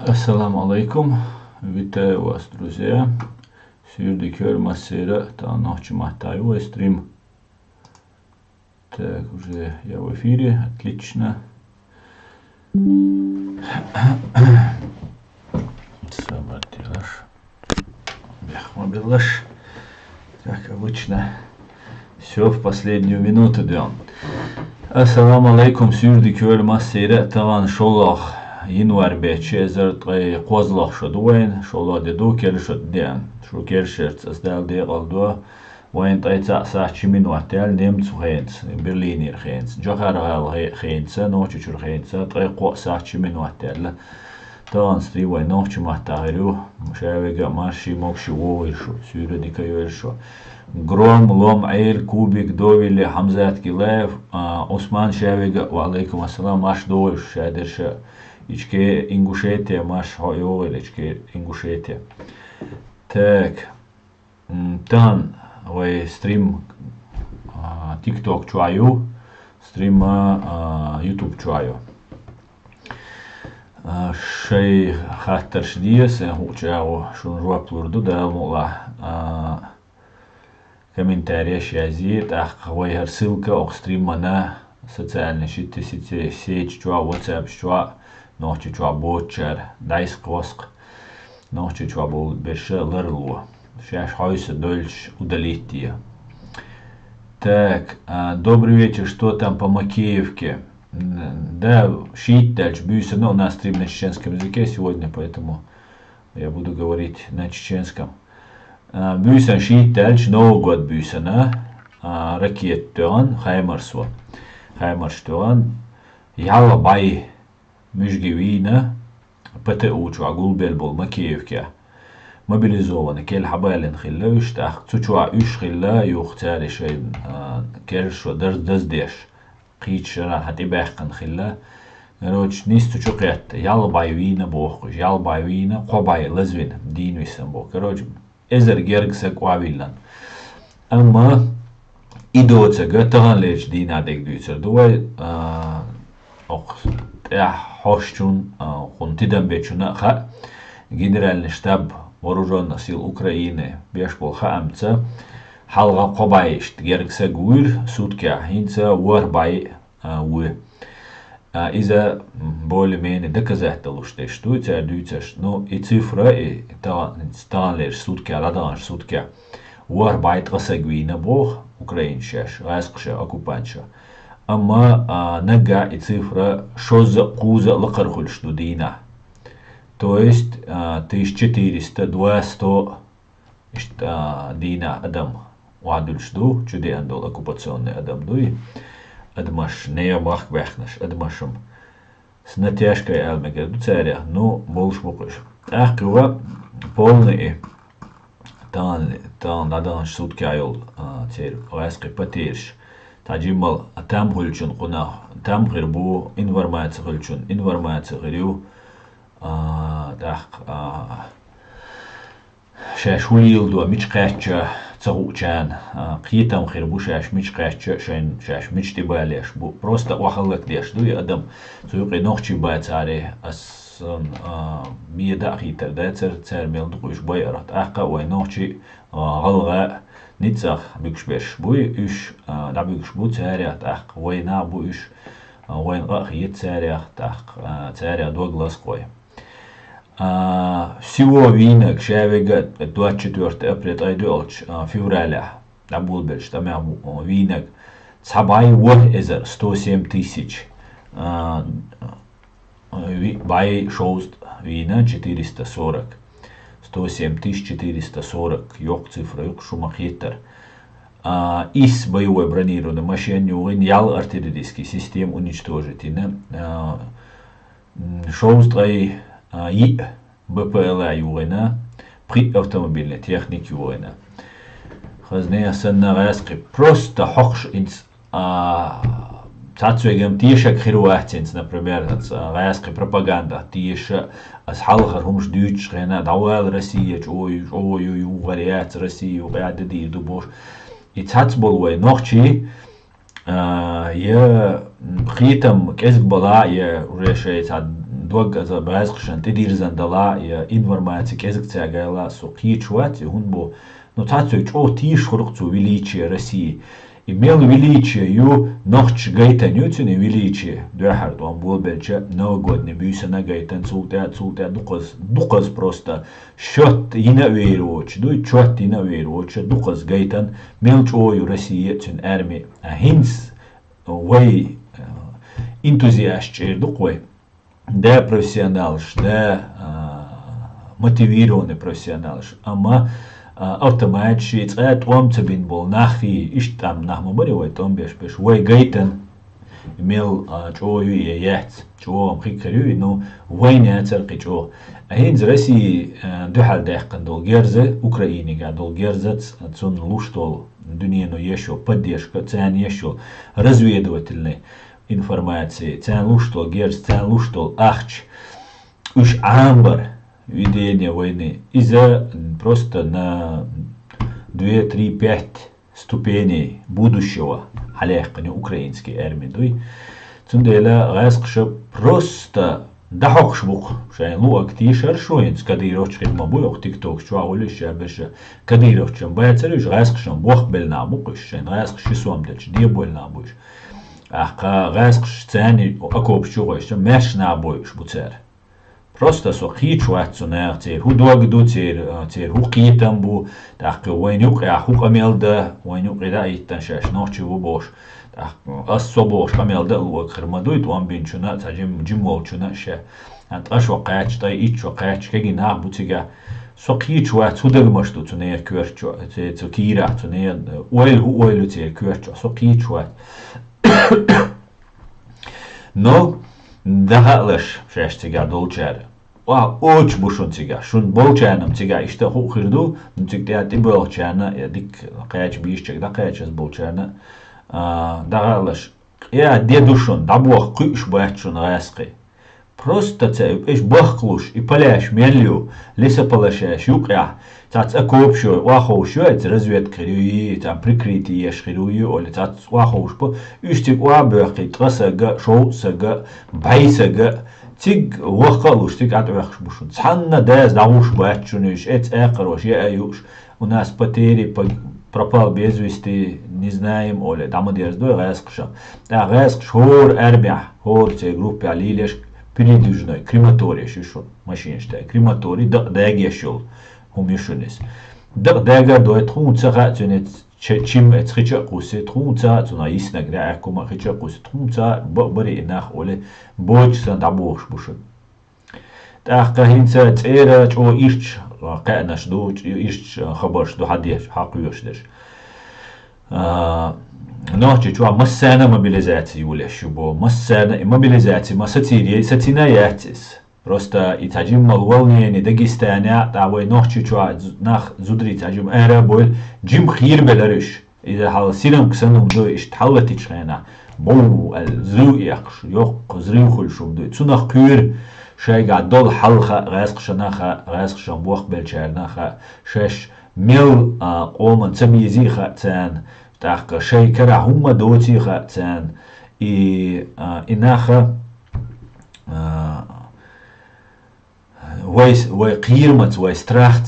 Ассаламу алейкум, витаю вас, друзья. Сюрдикер Массера, ночи мотаю стрим. Так, уже я в эфире, отлично. Как обычно, все в последнюю минуту делаем. Ассаламу алейкум, Сюрдикер Массера, таван шолах. Январь бечезер трей козлах шадуэн, шола деду кершот ден, шо кершерц аздал дегалдо, وين تايتا ساعة минуател немцу хейнц, берлинер хейнц, джохаргал хейнца, ноччур хейнца, трей ко саعة минуател. Таван стривай ноччу маттагиру, шавега марши мокши вовиршу, сюре дикайвершу. Гром, лом, эйл, кубик, довили, хамзат килаев, Осман шавега, валейкум ассалам, маш довиш, шадерша. Ичке Ингушетия, маш хойовер, ичке Ингушетия. Так, тан вай стрим TikTok чуаю, стрим YouTube чуаю. Шей хаттер шдиес, хучао шунжуа плурду далмула комментария шазит, вай ссылка ок стрима на социальные сети чуа, WhatsApp чуа. Ночи чуа бочер, дайск воск, ночи чуа был беше лерло. Сейчас хойся дольше удалить ее. Так, добрый вечер, что там по Макеевке? Да, шить дальше, бьюся, но у нас стрим на чеченском языке сегодня, поэтому я буду говорить на чеченском. Бьюся шить дальше, Новый год бьюся на ракет тён, хаймарсво. Хаймарс тён, яла бай. Мижгивина, ПТУ, чуа гулбел бол Макеевке. Мобилизованы, кель хабайлен хилла үштах, цучуа үш хилла юхтари шейн кершо дыздеш. Қичра хати бәхкан хилла. Короче, низ цучу қятты, ял байвина бохкуш, ял байвина, қобай лазвин, дин висан бох. Короче, эзер гергса квавиллан. Амма, идоцага, таган леч дин адек дүйцер. Дуай, Хошчун, хунтидан бечуна ха, генеральный штаб вооруженных сил Украины бешбол хаамца, халга кобайшт гергса гуир, сутки хинца уарбай уи. Иза более-менее доказательно, что это дюйцеш, ну и цифра, и тан лишь сутки, раданж сутки, уарбай трасагвина бог, украинчеш, раскше, оккупанча. Ама нага и цифра шоза куза лакархульш дудина. То есть 1400 дина адам уадульшду, чуди андол оккупационный адам дуи. Адмаш нея мах вехнаш, адмашем. С натяжкой алмега царя, ну больше буквиш. Ахкова полный тан наданш сутки айол цер ласки потерш. Таджимал там хульчун куна, там гирбу информация хульчун, информация гирю, шаш хулилду мичкача цагучан, қитам гирбу шаш мичкача, шаш мичтибалеш, бу просто вахаллак деш, дуй адам, суйқи нохчи байцаре, ас миеда хитер цер мелдуш байрат, ақа вай нохчи галга Ницах бикшбеш буй үш да бикшбу царят ах война буй үш война хит царят ах царя Дуглас кой. Всего вина к шавега 24 апреля айдолч февраля да булбеш там я вина цабай вот эзер 107 тысяч бай шоуст вина 440. 107 440, yok цифра, yok шумахитер. Из боевой бронированной машины ял артиллерийский систем уничтожить. Шоустрай и БПЛА югена при автомобильной технике югена. Хазне санна раски просто хохш инс Цацуегем тиешек хируахтинс, например, раски пропаганда, тиеша асхалхар хумш дюч гена давал Россия, ой, угорят Россия, угорят ди дубош. И цацбол вай нохчи, я хитам кезг бала, я уже шесть dog Azerbaiján tidírzan dala информация языкця гайла со кичуати хунбо но тацой чо тиш хурцу величие России имел величие ю нохч гайтан ютин величие дохард он был белче новогодний бюсена гайтан цултя дуказ просто счет ина вероч дуй чот ина вероч дуказ гайтан мелчо ю Россия тин арми хинс way энтузиаст дукой да профессионалш да мотивированный профессионалш ама автоматчи цэт омца бин бол нахи иштам нахмабари вай том беш вай гайтан мел чою яц чоом хикрю ну вай не церки чо хинз России духал дахкан дол герзе Украине га дол герзец цун луштол дуньяну еще поддержка цен еще разведывательной информации цен луштол герз цен луштол ахч уж амбар ведения войны из-за просто на 2, 3, 5 ступеней будущего халехкани украинской армии дуй цундела гайскша просто дахокш бук шайн лу актишер шоин скадировч мабуй тикток чуа олиш абеша кадировч байцериш гайскшан бох белна букш шайн гайскши сомдеч дебольна буш ахка гайскш цани акопчугош мешна буш буцер просто со хичуатсунер цер худогду цер хукитамбу так войнюк хук амелда войнюк ида иттан шаш ночи вубош так особош амелда лук хрмадуй туам бинчуна цажим жимолчуна ша аташ вaqaч тай ич вaqaч кегина бутига со хичуат судагмашту цунер кверчо цер кира цунер ойл цер кверчо со хичуат но дахалаш шаш тига долчар ва оч бушун тига шун болчанам тига ишта хухирду тигда ти болчана дик кач бишчек да качас болчана дахалаш я дедушун дабох кыш бачун раски просто цей эш бахклуш и поляш мелю леса полашаш юкя тац акопшо вахошо эт разведка рюи там прикрытие шхируи оли тац вахошпо үштик вабахи трасага шоусага байсага тиг вахкалуш тиг атвахш бушун цанна даз дауш бачуниш эт экрош я аюш у нас потери пропал без вести не знаем оли там одежду гаскша да гаск шор арбя хор те группе алилеш передвижной крематорий шишон машинштай крематорий дагешол умешунес дага доет хунца цунет чим эцхича кусе трунца цуна иснаг да акума хича кусе трунца бори нах оле боч дабош бушун так кахинца цера чо ирч канаш ду ирч хабаш ду хадеш хакуешдеш ночи чуа массана мобилизации улешу бо массана мобилизации масатири сатинаятис просто и таджим волнение Дагестана тавой ночи чуа нах зудри таджим эра боль джим хир белариш إذا حال سيرم كسنهم دو اشتحلت إشخينا بو الزرو يقش يق زرو خل شوم دو تونخ كير شاي قاعد دول حلقة غاسق شناخة غاسق شنبوخ بالشارناخة شاش ميل قومن تميزيخة تان تاق شاي كرا هم دوتيخة تان إناخة وي قيرمت وي страхт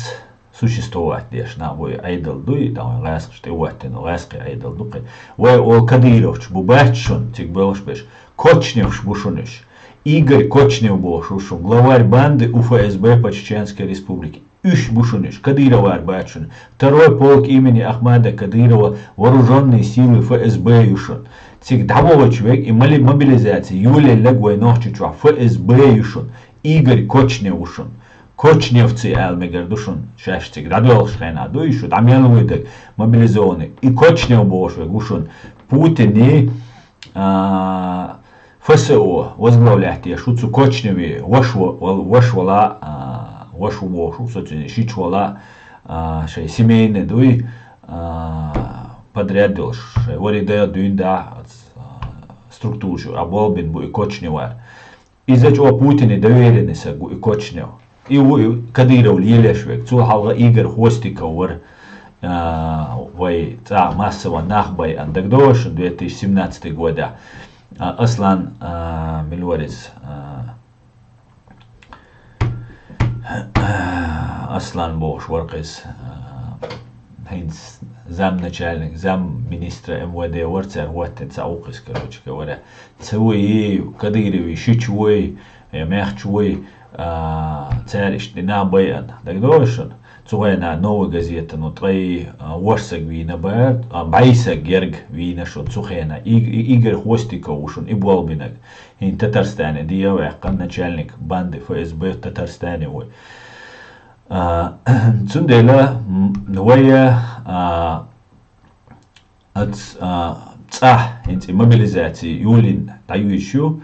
существовать деш на вой айдал дуй там ласк что вот но ласк айдал дуй вой о кадировч бубачун тик белшбеш кочневш бушунеш Игорь Кочнев бош главарь банды УФСБ по Чеченской республике Үш бушунеш Кадырова бачун второй полк имени Ахмада Кадырова вооруженные силы ФСБ юшун тик давого человек и мобилизации Юлия Легвой Нохчичуа ФСБ юшун Игорь Кочнев ушун Кочневцы Алмегер душун шаштик радуал шхена дуишу дамян выдак мобилизованный и Кочнев бошве гушун Путин ФСО возглавлять я шуцу Кочневи вашвала вашу бошу собственно шичвала шей семейный дуй подрядил шей варида дуинда структуру аболбин буй Кочнева из-за чего Путин доверенность и Кочнев и Кадыров Лилешвек цу халга Игорь Хвостиков вой та массово нахбай андагдош 2017 года Аслан Милорис Aslan Bosch ورقز هينس زم начальник, зам министра МВД ورцер واتن ساوقس короче говоря. Цуи кадыреви шичуй, мягчуй, цариш на баян. Так дошен. Цуэна новая газета, но твои ворсак вина бэр, байса герг вина шон цухена. Игорь Хвостиков ушон и Болбинак. In Татарстане диявэ кан начальник банды ФСБ в Татарстане ой. Цундела новая от мобилизации Юлин Таюищу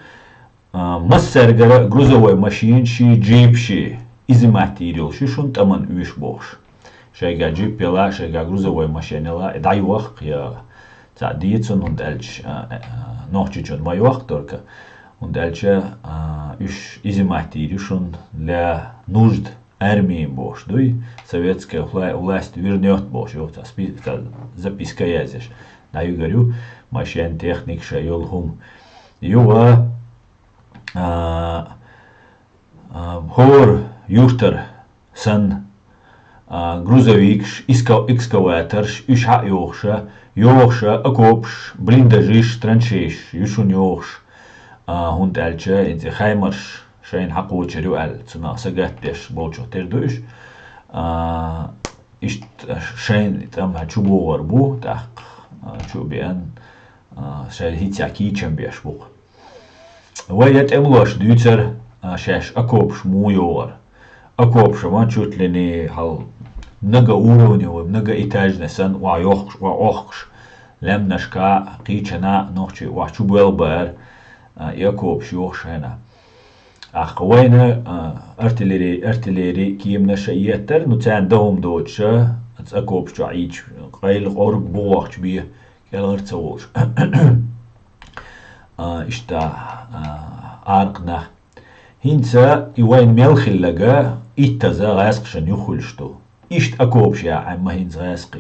массергара грузовой машинши джипши изиматирил шишун таман уиш бош. Шайга джипела, шайга грузовой машинела, дайвах я диецун und elch noch чуть-чуть майвах только und elch уиш изиматирил шун для нужд армии бош. Дуй советская власть вернет бош. Вот записка я здесь. Даю говорю, машин техник шайолхум. Юа хор юртер сан грузовик экскаватор ишха йохша акопш блиндажиш траншеш юшун йохш хунд элче инзе хаймарш шайн хакуч рюэл цуна сагаттеш болчо тердуш ишт шайн там чубовар бу так чубиан шай хитяки чембеш бу ويت املاش ديوتر شاش اكوبش مو يور اكوبش ما чуть ли не هال много уровней много этажный сан واخش لم نشكا قيچنا نوخشي واشو بلبر ياكوبش يوخش هنا اخوينا ارتليري كيم نشيتر نتان دوم دوتش اكوبش عيش قيل قرب بوخش بيه يلغرتوش اشتا ارقنا هينسا يوين ملخل لغا اتزا غاسقشن يخلشتو اشت اكوبش يا عما هينز غاسقي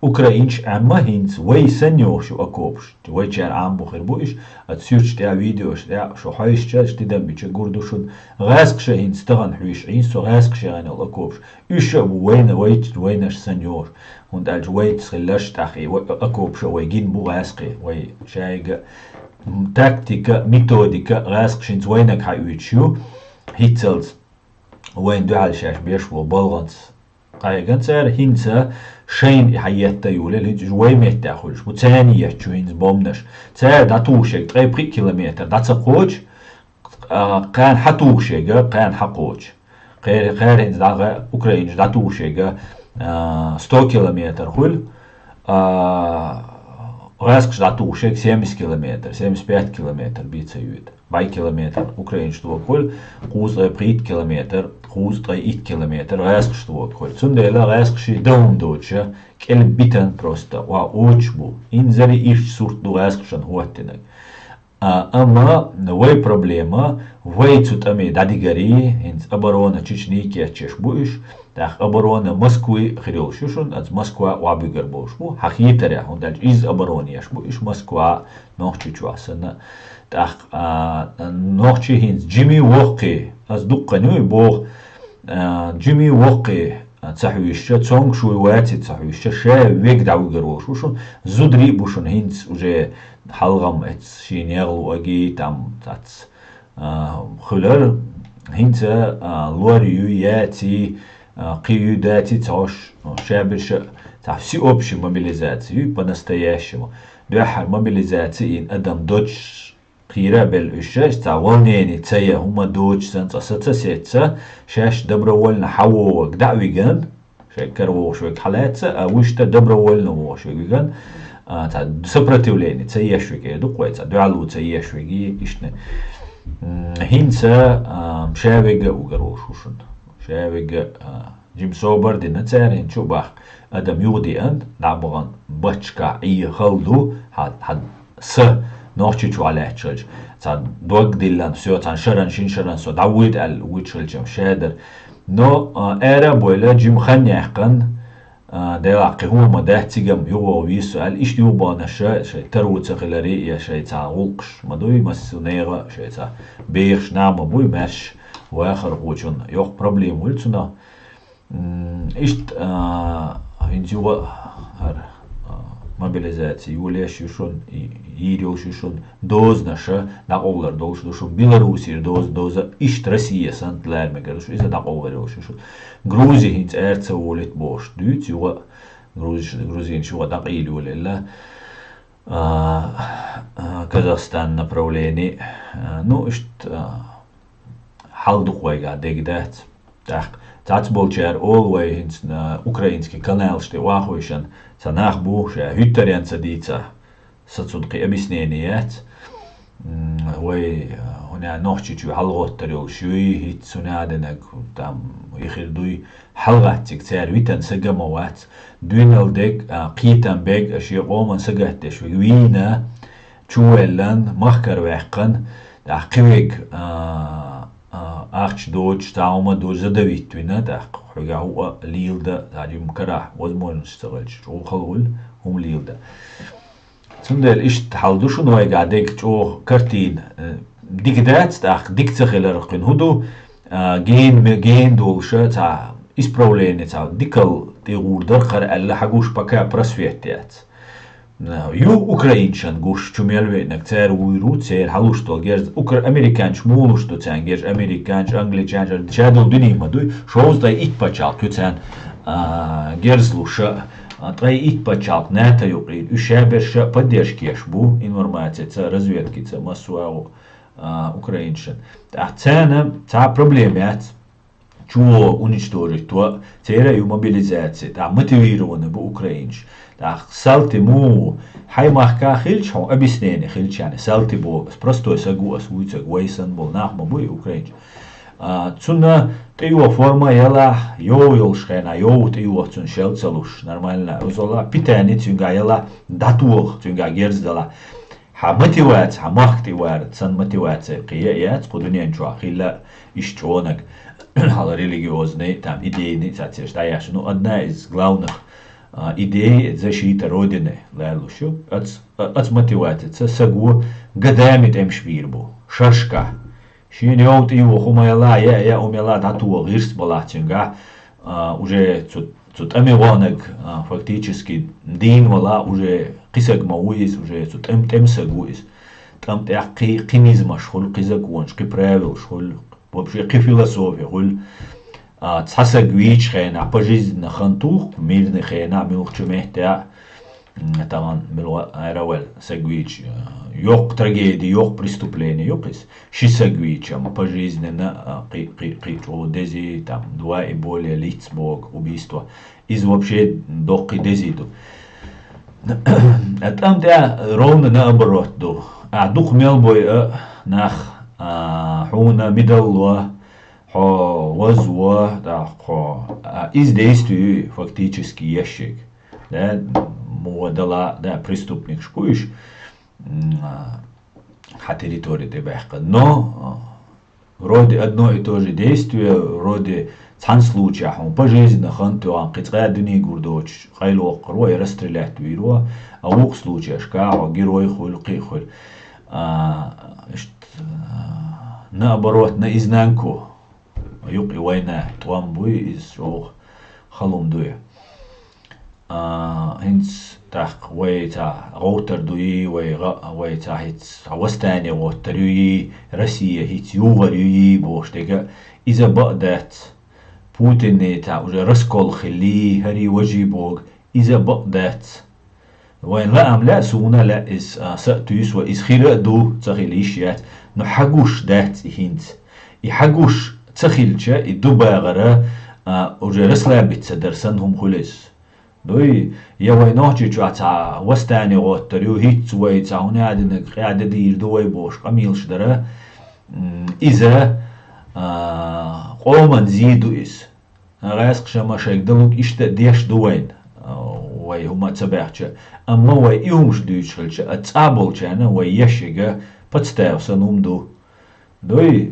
اوكراينش عما هينز ويسن يوشو اكوبش ويچار عام بخير بوش اتسيرش تاع فيديوش تاع شو حايش تاع تدم بيچ غوردوشن غاسقش هينز تغن حويش عينسو غاسقش غان الاكوبش ايش وينش سنيور und als weit gelöscht اكوبش ويجين بو غاسقي وي شايغ تكتيكا ميثوديكا غاسقشين زوينك حيويتشو هيتسلز وين دو على شاش بيشو بلغنس قايقن سار هينسا شين حياتا يولا اللي جوي ميتا خلش وتانية شو هينز بومنش سار داتوشيك تغيب 3 كيلومتر داتسقوش كان حتوشيك كان حقوش غير هينز داغا اوكراينش داتوشيك 100 كيلومتر خل غاسقش داتوشيك 70 كيلومتر 75 كيلومتر بيتسيوت باي كيلومتر اوكراينش تو كل قوز 3 كيلومتر قوز 3 كيلومتر غاسقش تو كل سندلا غاسقش دوم دوتشا كل بيتن بروستا وا اوچبو انزري ايش صورت دو غاسقشن هوتنك اما وي проблема وي цутами дадигари инс оборона чечники чешбуиш так оборона Москвы хрилшушун аз Москва вабигер бошбу хахитаря ондал из обороняш буиш Москва нохчучвасана так нохчи хинс Джимми Вокки аз дуккануй бог Джимми Вокки цахуиша цонг шуй вати цахуиша ше век даугер бошушун зудри бушун хинс уже халгам эц шинерл аги там тац خلر هنتا لوريو ياتي قيوداتي تاش شابش تعفسي اوبشي موبилизации по-настоящему دوحر موبилизации ان ادم دوتش قيرا بالاشاش تاع волнение تايا هما دوتش سنت اساتسيتسا شاش добровольно حووك دعويغان شكر وشوك حالات اوشتا добровольно وشوكيغان تاع سопротивление تايا شوكي دوقويتا دوالو تايا شوكي اشنا هينسا شاويغا وغروشوشن شاويغا جيم صوبر دي نتسارين شوباخ ادم يودي ان لعبغان بچكا اي خلدو had س نوچچو على تشج تا دوغ ديلان سو تان شران شين شران سو داويد ال ويتشل جم شادر نو ارا بويلا جيم خنيقن دلاقي هو مدهتيغم يو ويسال ايش ديو بانشا شي تروتسخلري يا شي تا ولقش مدوي مسونيغا شي تا بيرش نام بوي ماش واخر قوچون yok problem ulçuna ist injuwa har mobilizatsiya юлешишун ирёшишун дознаше на олар долшушу Белоруссия доза ist Россия сантлермегерш иза да оларёшишу Грузия хинц эрца улит бош дүйт юга грузин шуга да илюлелла Казахстан направлении ну ist халдуқвайга дегдат так Цацболчер олвай хинц на украинский канал что вахуишан санах буша хюттерян садица сацудки объясненият ой هنا نحكي شو حلقات تريو شوي هيت سنادنك تام يخردوي حلقات تكتير ويتن سجى موات دوينال ديك قيتن بيك أشياء قومن سجهت شوي وينا شوالن مخكر وحقن تحقيق أخش دوج تعوما دوج زدويت وينا تحق حقا هو ليل دا تاجي مكراه وزمون نشتغلش شو خلول هم ليل دا سندل إيش تحلدو شو نوعي قاعدك شو كرتين ديكدات تاخ ديكتخيلر قن هدو جين دولشة تا إسبرولين تا ديكل تيغوردر خر ألا حقوش بكا برسفيتيات يو أوكراينشان قوش تشميل وينك تير ويرو تير حلوش تول جيرز أمريكانش مولوش تو تان جيرز أمريكانش أنجليشانش شادل دنيا مدوي شوز دا إتباچال كتان جيرز لوشة تغي إتباچال ناتا يقريد وشابرش поддержкеш бу информация ца разведки ца масуау Украиншин. Цена, та проблемят, чего уничтожить, то тера и мобилизация, та мотивированы бы украинш. Так, салти му, хай махка хильч, объяснение хильчане, салти бо, простой сагуас, уйца, гуайсан бол, нахма бу и украинш. Цуна, ты его форма яла, йоу шхена, йоу ты его цун шелцалуш, нормально, узола, питание цунга яла, датуох цунга герздала. мотивация хамахтивард сан мотивация қияят қудунен чуа хилла ишчонак хала религиозный там идейный цацештаяш ну одна из главных идей защиты родины лайлушу от мотивация сагу годами тем швирбу шашка шинеот его хумаяла я умела татуа гирс балатинга уже тут амиванек фактически дин вала уже قيسك مويز وجه تم سجويز تم تحقي قيميزما شغل قيسك وانش قبراوي شغل وبشي قي فيلسوفيا شغل تحسجويش خينا بجيز نخنتوخ ميرن خينا ملوخ مهتا طبعا بالوا اراول سجويش يوق трагедии يوق преступления يوقس شي سجويش ама пожизненно قي дези там 2 и более лиц бог убийства из вообще дохи дезиду там те ровно наоборот до дух мелбой нах хуна медалла хо возво да хо из действий фактически ящик да модала да преступник шкуиш на территории Дебехка но вроде одно и то же действие вроде цан случаях он пожизненно хантуан қитғадыни гурдоч қайло қырой расстрелять вируа а ух случаях као герой хулқи хуль наоборот наизнанку юк и война туамбуй из ох халумдуя хинц так вейта роутер дуи вейта хиц авастане роутер юи Россия хиц ювар юи боштега иза бадат Путин это уже раскол хили هري وجيبوغ إذا بقدات وين لا أم لا سونا لا إز سأتوس وإز خير دو تخيليشيات نحجوش دات هينت يحجوش تخيلشة الدباغرة وجه رسلا بتصدرسنهم خلص دوي يا ويناجي جاتا وستاني غوتريو هيت ويتا هنا عدنا قاعدة دير دوي بوش قميلش درا إذا قومن زيدو إس غاسق شما شاك دلوك إشتا ديش دوين وي هما تبعتش أما وي إيومش دويتشلش أتابل جانا وي يشيغا بتستاوسن دو دوي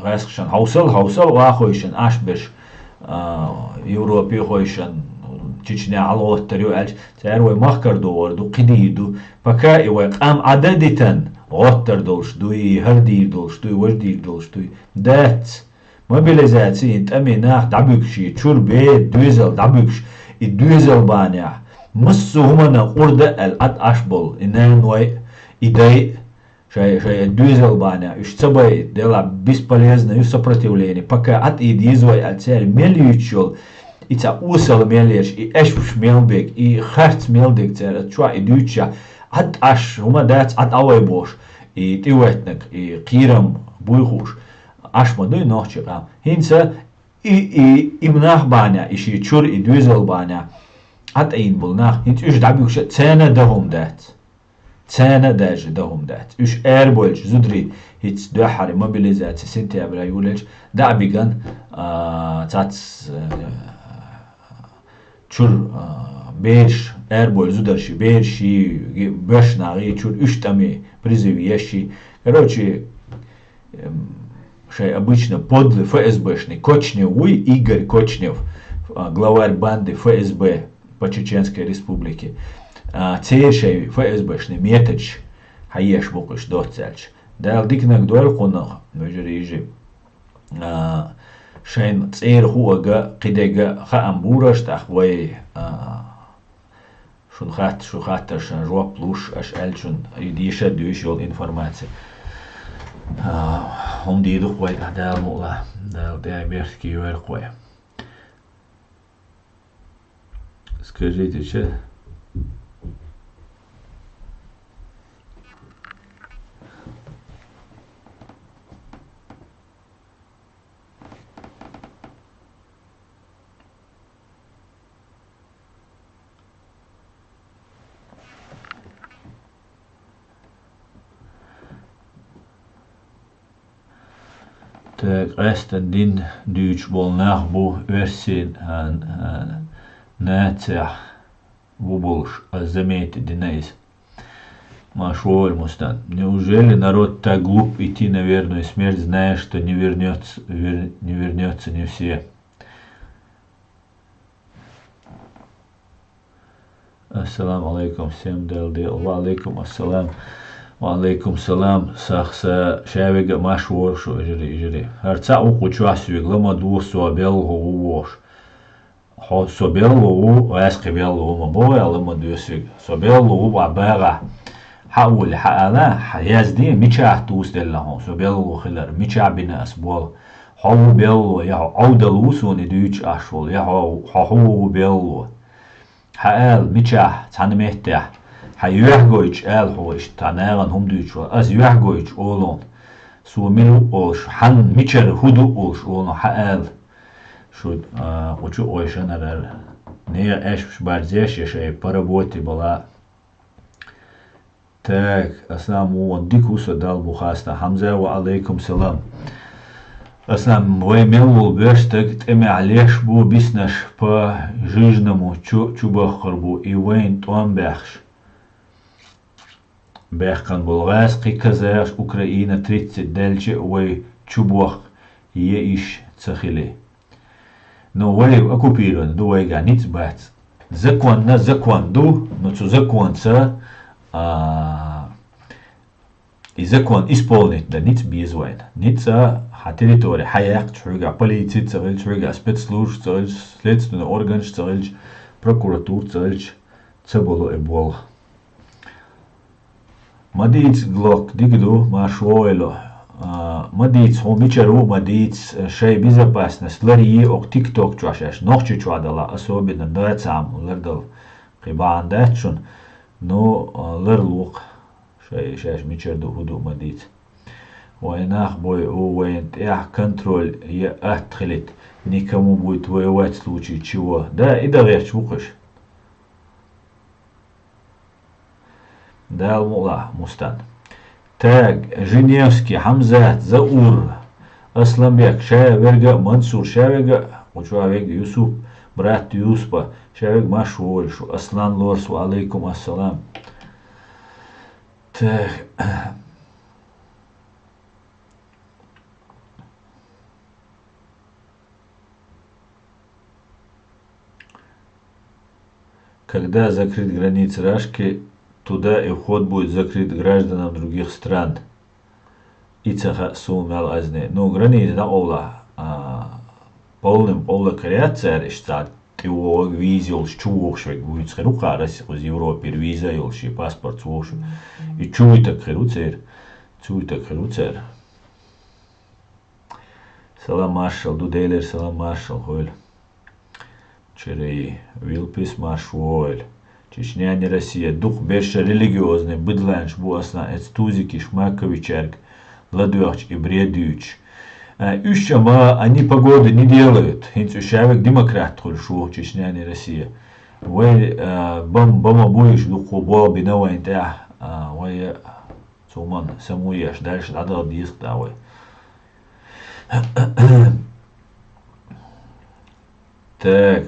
غاسق شان هوسل واخويشن أشبش يوروبي خويشن تشيشني على تريو ألش تعرف وي مخكر دو قديدو بكا وي قام عددتن غطر دولشتوي هردير دولشتوي وجدير دولشتوي دات mobilizācija tamī nāk dabükšī çur bē düzel dabükš I düzel bāņā mıssu humana urda el at aşbol inēn vai idei шая düzel bāņā üç cabay dela бесполезное сопротивление пока at idizvay al царь мельючол İça usal meliş I eşvuş melbek I xarts meldek царь çua idüçya at aş huma dats at avay boş I tivetnek I qiram buyxuş aşmadı nohçıqam. Hinsa imnah bāņā işi çur I düzel bāņā at ein bulnah hins üç dabükşe cene dahum dat. Cene derece dahum dat. Üç erbolç zudri hits döhari mobilizatsi sentября yulec dabigan tats çur beş erbol zudarşi beşi beşnagi çur üç tami призыв ящи. Короче, обычно подлый ФСБшный Кочнев, Игорь Кочнев, главарь банды ФСБ по Чеченской республике. Цейшей ФСБшный Метач, Хаеш Букуш Доцельч. Дал дикнак дуэл кунах, ножерижи. Шейн цейр хуага, кидега хаамбураш, тахвай шунхаттар шан жуап луш аш эльчун идиша дюш йол информация. Он дидух вай дал мула, дал диаберский юэр кой. Скажите, че? Так, эстен дин дюч болнах бу версин наця бубулш замети динейс. Машуоль мустан. Неужели народ так глуп идти на верную смерть, зная, что не вернется не все? Ассаламу алейкум всем дел. Ва алейкум ассалам. Ва алейкум салам. Сахса шавига машуор шо жири. Харца уку чуасвиг лама ду собелго увош. Хо собелго у асқи белго мабоя лама дусвиг. Собелго у абага. حاول حقلا حيازدي ميشاه توستلهم سو بيلو خلر ميشا بنا اسبول حو بيلو يا عودلوسون دوچ اشول يا حو بيلو حال ميشا تنمهته حيوهگويچ ال هوش تناغن هم دوچ از يوهگويچ اولون سو ميلو اوش حن ميچر هودو اوش اولون حال شود وچو اوشنر не эш барзеш еше поработи была. Так, ассаламу алейкум дал бухаста Хамза ва алейкум салам. Ассалам вой мелвул бештек теме алеш бу биснаш по жижному чубахрбу и вейн туан бехш. Бехкан булгас киказаш Украина 30 дельче вой чубах е иш цахили. Но вой оккупирован дуй ганиц бац. Закон ду, но цу закон са и закон исполнить, да ниц безвайн. Ница территория, хаяк, чуга, полиция, цель, чуга, спецслужб, цель, следственный орган, цель, прокуратур, цель, цеболо и бол. Мадиц глок, дигду, машуэло. Мадиц, хомичару, мадиц, шей безопасность, ларьи, ок тик-ток, чуашеш, нохчи чуадала, особенно, да, сам, лардал, хибан, дачун. Но лерлук шаш мичерду худу мадит. Войнах бой увоент контроль я отхлит. Никому будет воевать в случае чего. Да, и давай чукаш. Дал мула мустан. Так, Женевский, Хамзат, Заур, Асламбек, Шаверга, Мансур, Шавега, Учуавег, Юсуп, брат Юспа, Шавег Машуоль, Аслан Лорсу, алейкум ассалам. Так. Когда закрыть границы Рашки, туда и вход будет закрыт гражданам других стран. Ицаха сумел азне. Ну, границы да ола полным коррекция, что ты его визил, чувствуешь, будет скоруха, раз из Европы виза, или паспорт слушай. И чуй так херуцер. Салам маршал, дуделер, салам маршал, холь. Черей, вилпис маршуоль. Чечня не Россия, дух беша религиозный, быдланш, буасна, эцтузики, шмаковичерк, ладуач и бредюч. Ющама они погоды не делают. Хинцущавик демократ хульшу, Чечня не Россия. Вы бама будешь духу болби на войне, вы суман самуешь, дальше надо диск давай. Так.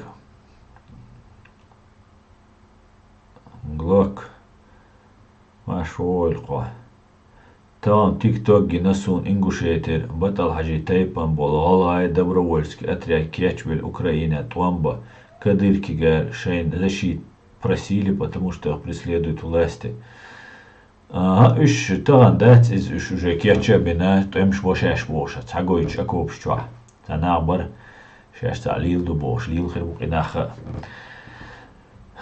Глок. Машуолько. Там тик-ток гинасун ингушетер, батал хаджи тайпан бол, галай добровольский отряд Кечвель, Украина, Туамба, Кадыркигар, Шейн, защит просили, потому что их преследуют власти. Уж таган дать из уже Кечабина, то им швошеш воша, цагойч акопшчва. Танабар, шеш лил до бош, лил хербукинаха.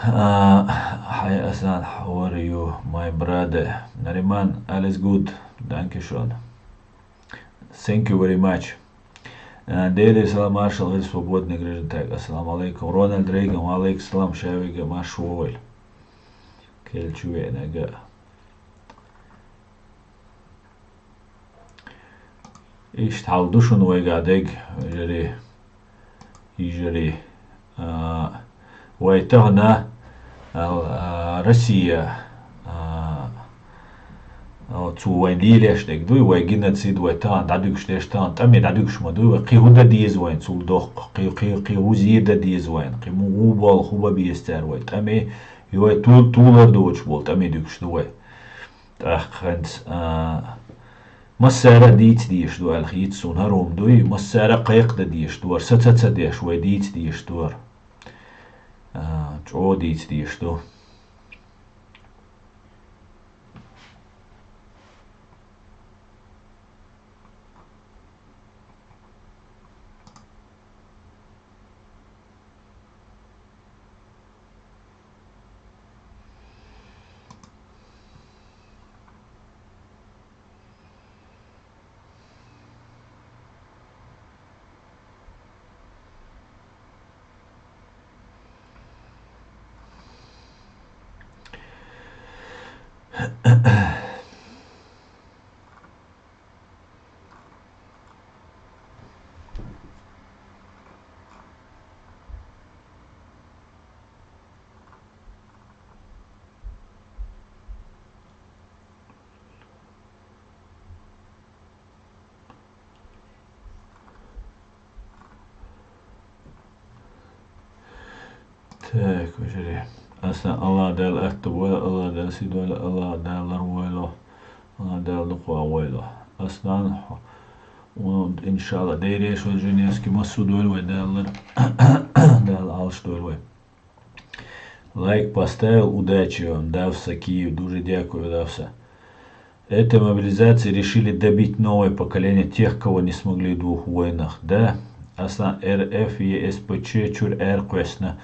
Hi Aslan, how are you, my brother? Nariman, alles good. Dankeschön. Thank you very much. Daily Salam Marshal, вы свободный граждан. Так, ассаламу алейкум. Рональд Рейган, алейкум салам, шавига, машуоль. Кельчуэнага. Ишт халдушун вайгадег, ижери. Вайтагна Россия цуайн лилештек дуй вай геноцид вайтан дадукштештан тами дадукшмадуй қиуда дизвайн цулдох қиузида дизвайн қимуубал хуба биестер вай тами юай тулар дуч бол тами дукштуй таханс مسارة ديت ديش دوار الخيط سون هروم دوي مسارة قيق ديش دوار ستة ديش وي ديت ديش دوار چو ديت ديش دو Так, уже أصلا الله دال أكتب ولا الله دال سيد ولا الله دال رويله الله دال دقوا ويله أصلا وإن شاء الله ديريش والجنيسكي مسود ويلوي دال دال алш вилвой. Лайк поставил, удачи вам, дався Киев, дуже дякую, дався. Этой мобилизацией решили добить новое поколение тех, кого не смогли в двух войнах, да? Аслан РФ и СПЧ чур эрквесна.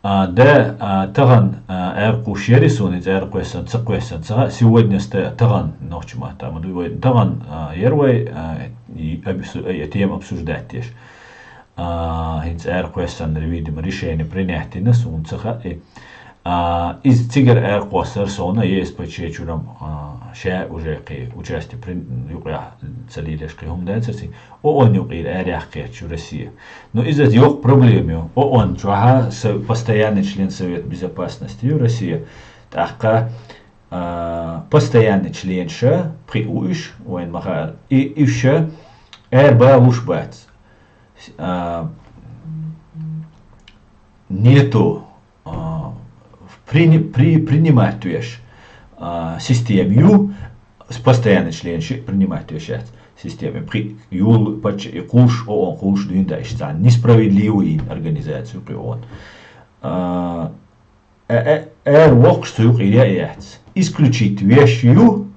Да, таган эрку шерисунец эрквесан цаквесан ца сегодня таган ночма там таган ервай тем обсуждать теш. Хинц эрквесан видимо решение принять на сунцаха из цигар эрквасар сона ЕСПЧ чурам ша уже ки участие юqa целилеш ки хум дайцерси он юqir эряхке чу Россия. Но из-за ёх проблемы он чуха постоянный член Совета Безопасности России така постоянный член ша приуш он маха и ша эрба ушбат нету принимать туеш систему постоянный член принимать туеш системе при юл пач и куш он куш дуинда несправедливую организацию при он вокстук или яйц. Исключить вещью,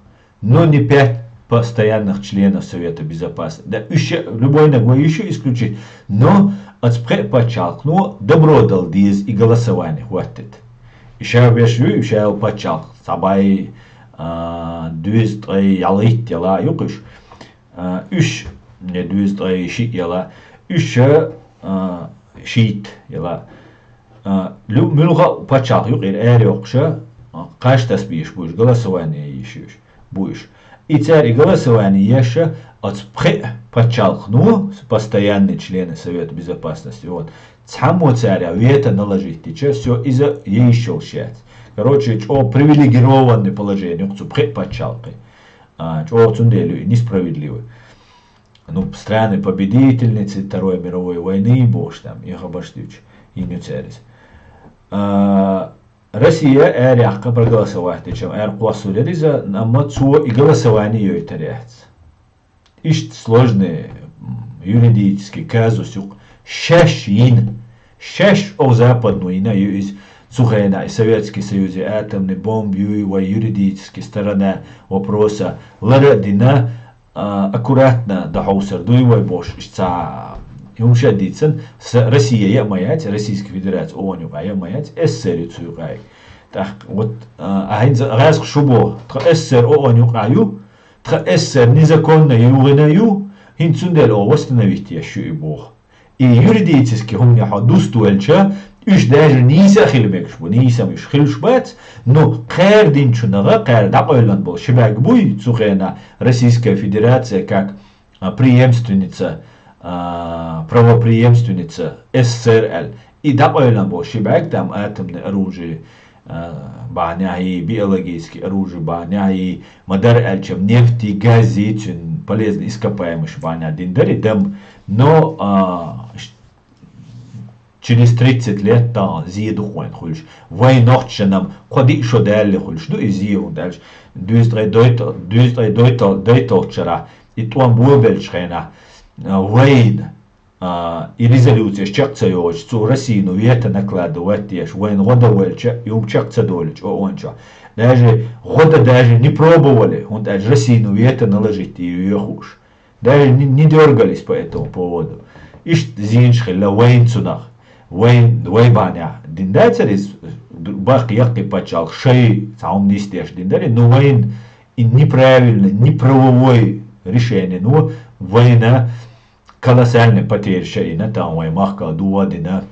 но не 5 постоянных членов Совета Безопасности. Да, еще, любой ногой еще исключить. Но подчеркну, добро дал диз и голосование хватит. Еще вещью, еще подчеркну. Сабай düz ялыт дела юкыш. Үш не düz шит яла. Үше шит яла. Мюлха подчеркну юк эри окша. Каждый спишь будешь голосование еще будешь. И царь и голосование еще подчеркну постоянные члены Совета Безопасности. Вот. Само царя вето наложить. Все из-за еще счастья. Короче, о привилегированное положение, подчалкой, о цунделю несправедливый. Ну, страны победительницы Второй мировой войны, боже там, их обошлюч, и не царис. Россия эряхка проголосовать, чем квасулериза, нам и голосование ее теряется. Ищет сложный юридический казус, шашин, шаш о западную, и из Сухая, Советский Союз, атомный бомб, юридическая сторона вопроса. Ларадина аккуратно дахаусар дуевой бош, что юмшадицен с Россией маять, Российской Федерации, ООН маять, СССР цугай. Так вот, раз шубо, СССР ООН каю, СССР незаконно югинаю, хинцундел восстановить еще и Бог. И юридически у меня хадустуэльча. Üç даже nisa xilmek bu, nisa müş xilşbat, но каждый чунага, каждый ойлан был, шибак буй, цухена, Российская Федерация как преемственница, правопреемственница СССР, и да ойлан был, шибак там атомное оружие, баняи, биологические оружие, баняи, мадар эльчем, нефти, газы, полезные ископаемые баня, диндари, но через 30 лет там зиеду хуэн хульш. Войнохченам, ходи шо дали хульш, ну и зиеду дальше. Дюздрей дойтолчера, и туан буобельчхена, войн, и резолюция чакцаёч, цу Россию вета накладывать теш, войн года вельча, и чакцадолич, онча. Даже года даже не пробовали, он даже Россию вета наложить и ее хуш. Даже не дергались по этому поводу. Ишь зиншхела войн цунах. Войбаня диндайцерис бах яхты почал шей сам нестеш диндари, но войн и неправильно, неправовое решение, но война колоссальная потеря шейна там вой махка дуадина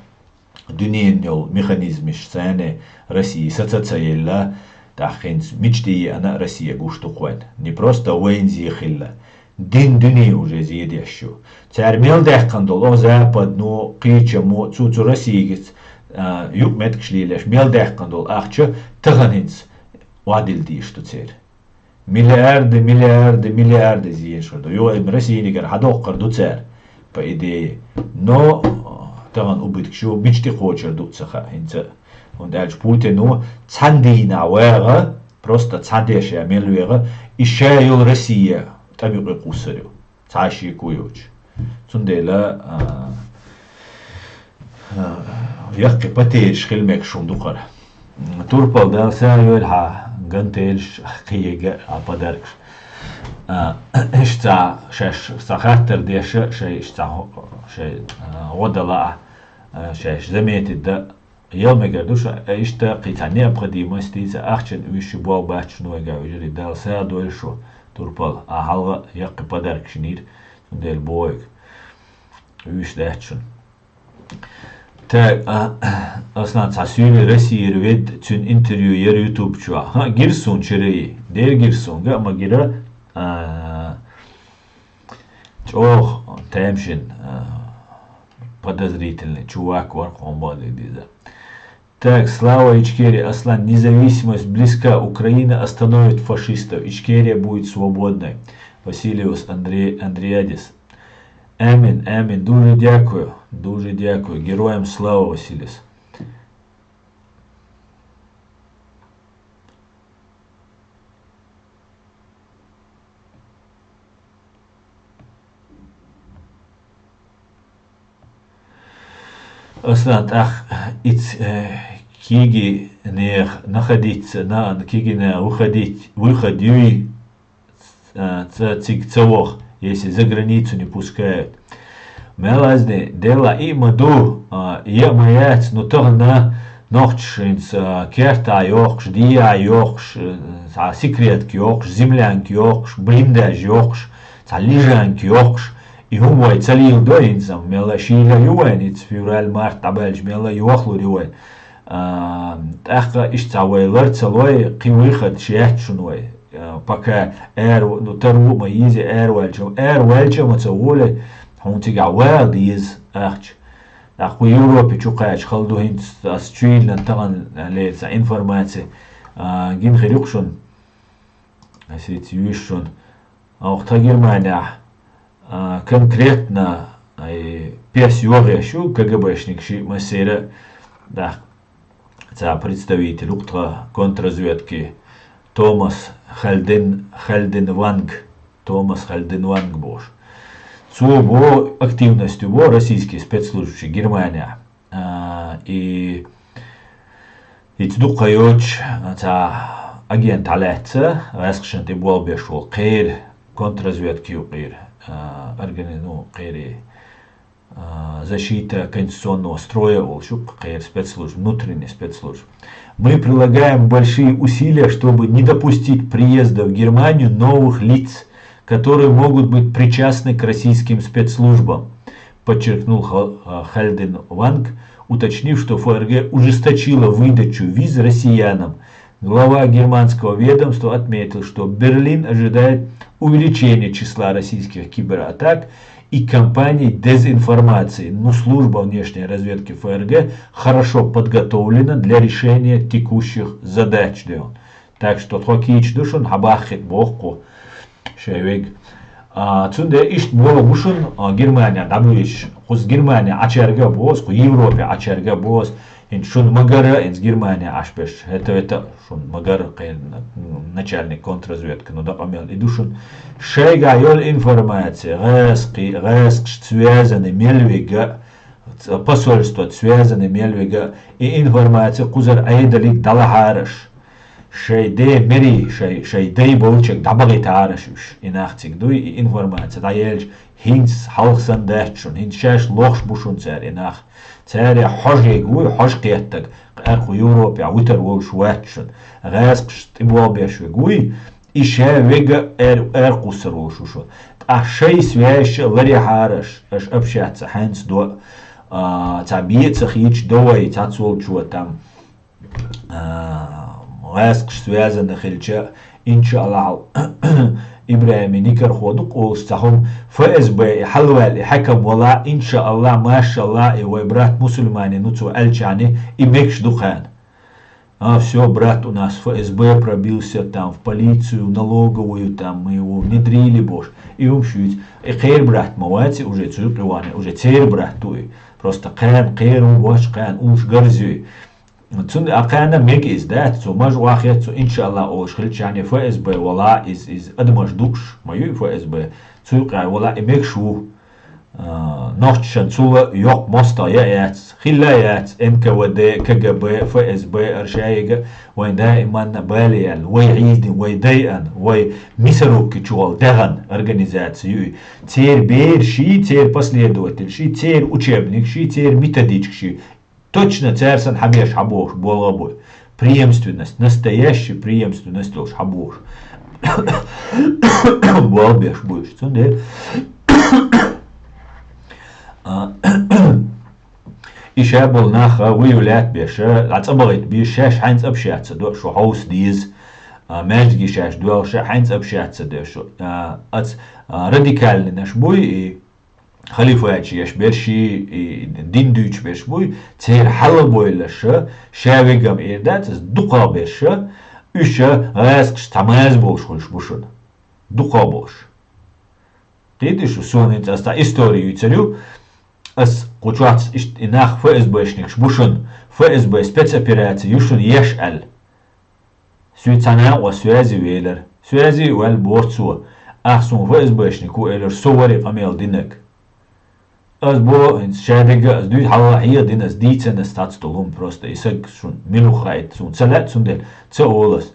дуненел механизм сцены России социальна тахинс мечты она Россия гуштухует не просто войн зихилла. Дин дни уже зъедящу. Цармел дехкандол о западну кичему цуцу Россиигец юг меткшлилеш мел дехкандол ахча таганинц вадил дишту цер. Миллиарды зъешурду. Ё Россиинигер хадоққарду цер по идее. Но таган убыткшу мечты хочер дуцаха инца. Он дальше Путину цандина вэга просто цандеша мелвэга ищаю Россия. Там и кусарю, цаши куюч. Цундела яхки патеж хилмек шундукар. Турпал да саёльха гантельш хиега ападаркш. Ишта шеш сахаттер деше шешта шей водала шеш заметит да يوم قردوش اشتا قيتانية بقديمة استيزا أخشن ويشي بواو باتش نوغا ويجري دال سادو الشو Turpal a halga yakki padark shinir del boyg üç dätchun tag aslan tasüyle Россия ved tün interview yer YouTube çua ha girsun çereyi der girsun ga ama gira çok temşin подозрительный чувак var комбады диза. Так, слава Ичкерии, Аслан, независимость близка, Украина остановит фашистов, Ичкерия будет свободной. Василиус Андриадис. Амин, дуже дякую, героям слава, Василиус. Aslında ach it kigi находиться, выход юи цик если за границу не пускают. Мелазни дела и маду ямаяц, но то на ночшинс керта йохш, дия йохш, секретки йохш, землянки йохш, блиндаж йохш, лежанки йохш. И humoi цалил доинцам, мела шиля юэниц, февраль март табельж, мела юахлу юэ. Эхка ишцавейлер целой кивыхат шеchtшунуэ. Пока ну тару маизи вельчем цавуле, хунтига вел диз эхч. Аху Европе чукач халду хинц асчуилен таган лейца информации. Гин хирюкшун, асит юишшун. Auch та Германия конкретно пес югешу КГБшник ши масера, да, это представитель ультра контрразведки Томас Хальденванг Бош. С его активностью его российские спецслужбы Германия и يتدقيوش агент аляца, раскшен ты был бешул кир контрразведки кир организну кири защита конституционного строя волшук кир спецслужб, внутренних спецслужб. Мы прилагаем большие усилия, чтобы не допустить приезда в Германию новых лиц, которые могут быть причастны к российским спецслужбам, подчеркнул Хальден Ванг, уточнив, что ФРГ ужесточила выдачу виз россиянам. Глава германского ведомства отметил, что Берлин ожидает увеличения числа российских кибератак и кампаний дезинформации, но служба внешней разведки ФРГ хорошо подготовлена для решения текущих задач. Так что тхокич душун хабахит бохку шевик. Цунде ишт было мушун Германия дабуиш, хус Германия ачерга бос, ху Европе ачерга бос. Шун Магара из Германии ашпеш. Это шун Магара начальник контрразведки. Ну да помел. И душун шейга йол информация. Резк связаны мельвига посольство связаны мельвига и информация кузар айдалик далахараш. Шейде мери шейдей болчек дабагитараш. Инахтик дуй и информация. Да ельч хинс халсан дэтшун. Хинс шеш лохш бушун цер инах. Царя хожегуй хожкеттак арху Европе аутер волш ватшн раск штибобешвегуй и шевега эркусер волшушо а шей свящ ларихараш аш общаться ханс до табиец хич довай тацолчу там раск связано хилча иншаллах إبراهيم نيكر خودك وستهم فإسبوع حلوة حكم ولا إن شاء الله ما شاء الله وبرات مسلماني نتو ألчане и мекш духан. Все, брат у нас ФСБ пробился там в полицию, налоговую, там мы его внедрили, бош. И умшуть. И хейр, брат, мавати уже цюркриваны, уже цейр, брат, туй. Просто кан, хейр, ваш кан, уж горзюй. Цун акана мег издат, цу маж вахет, цу иншалла ош хилчане ФСБ вала из адмаш душ, мою ФСБ, цуйка вала и мег шу. Ночшан цула йок моста яец, хилла яец, НКВД, КГБ, ФСБ, аршаига, вайн дайман балиян, вай издин, вай дайан, вай мисаруки чуал даган организацию. Теперь бер ши, теперь последователь, ши, теперь учебник, ши, теперь методичк, ши. Точно царсан хабеш хабош, болобой. Преемственность, настоящая преемственность лошь хабош. Болбеш будешь, цунде. Иша был наха выявлять беша, отцабагит бешаш ханц общаться, до шо хаус диз, межги шаш дуал ша ханц общаться, до шо радикальный наш бой и خليفة يش برشي دين دوش برش بوي تير حل بوي لشة شاويقام إيردات دقا برشة إشة غاسقش تماز بوش خلش بوشون دقا بوش تيدي شو سون انت استا историю يتسريو اس قوشوات اشت اناخ ФСБшник бушун ФСБ спецоперации юшун ешал سويتانا وسوازي ويلر سوازي وال بورتسو احسن ФСБшнику элер совари амел динек Bo schädige du halla hier din as dietsen as stadstolum просто и сag schon miluchait schon celet schon del ceolas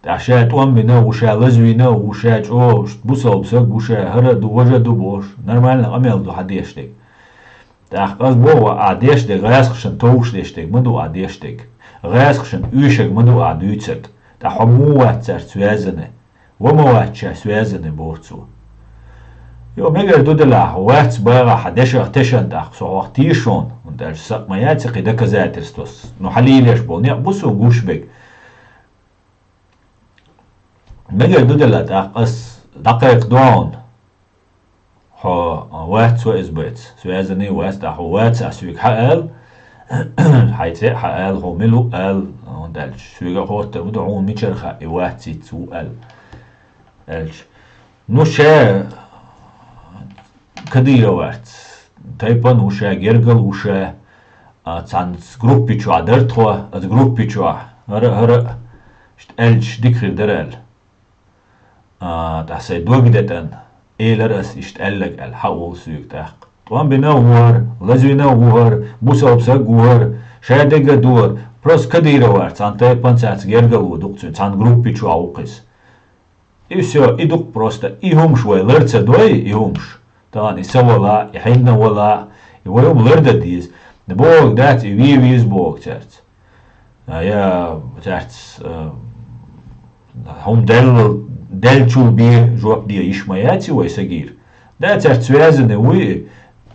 da шэт он бина уша лазвина уша о бусол саг уша хара ду вожа ду бош нормально амел ду хадештек da as bo adeshtek гайсхшен тоуштештек мду adeshtek гайсхшен üşek мду adütset da homuat zer связаны وموات связаны борцу Jo, megar du de la wats baga hadesha teshan da soqti shon und der saq ma yatsi qida kazaterstos no halilish bol ne busu gushbek megar du de la as دقائق دون ها wats wa isbet swazani was da wats aswik hal hayte hal ho milu al und der swiga hot und un micherha watsi zu al elch no she كديرة وقت تايبان وشا جرجل وشا تان جروبي شو عدرتوا جروبي شو هر اشتقلش دكر درال تحسي دوجدتن إيلرس اشتقلك الحول سوق تاق طوان بنوهر لازم نوهر بوسا بسجوهر شادق دور بروس كديرة وقت تان تايبان ساعت جرجل ودكتور تان جروبي شو عوقس إيسو إدوك بروستا إيهم شوي لرتس دوي إيهمش طبعا يسوى لا يحيدنا ولا يوم لرد ديز نبوك دات يويز بوك تارت يا تارت هم دل شو بي جواب دي يشمياتي ويسجير ده تارت سوازن وي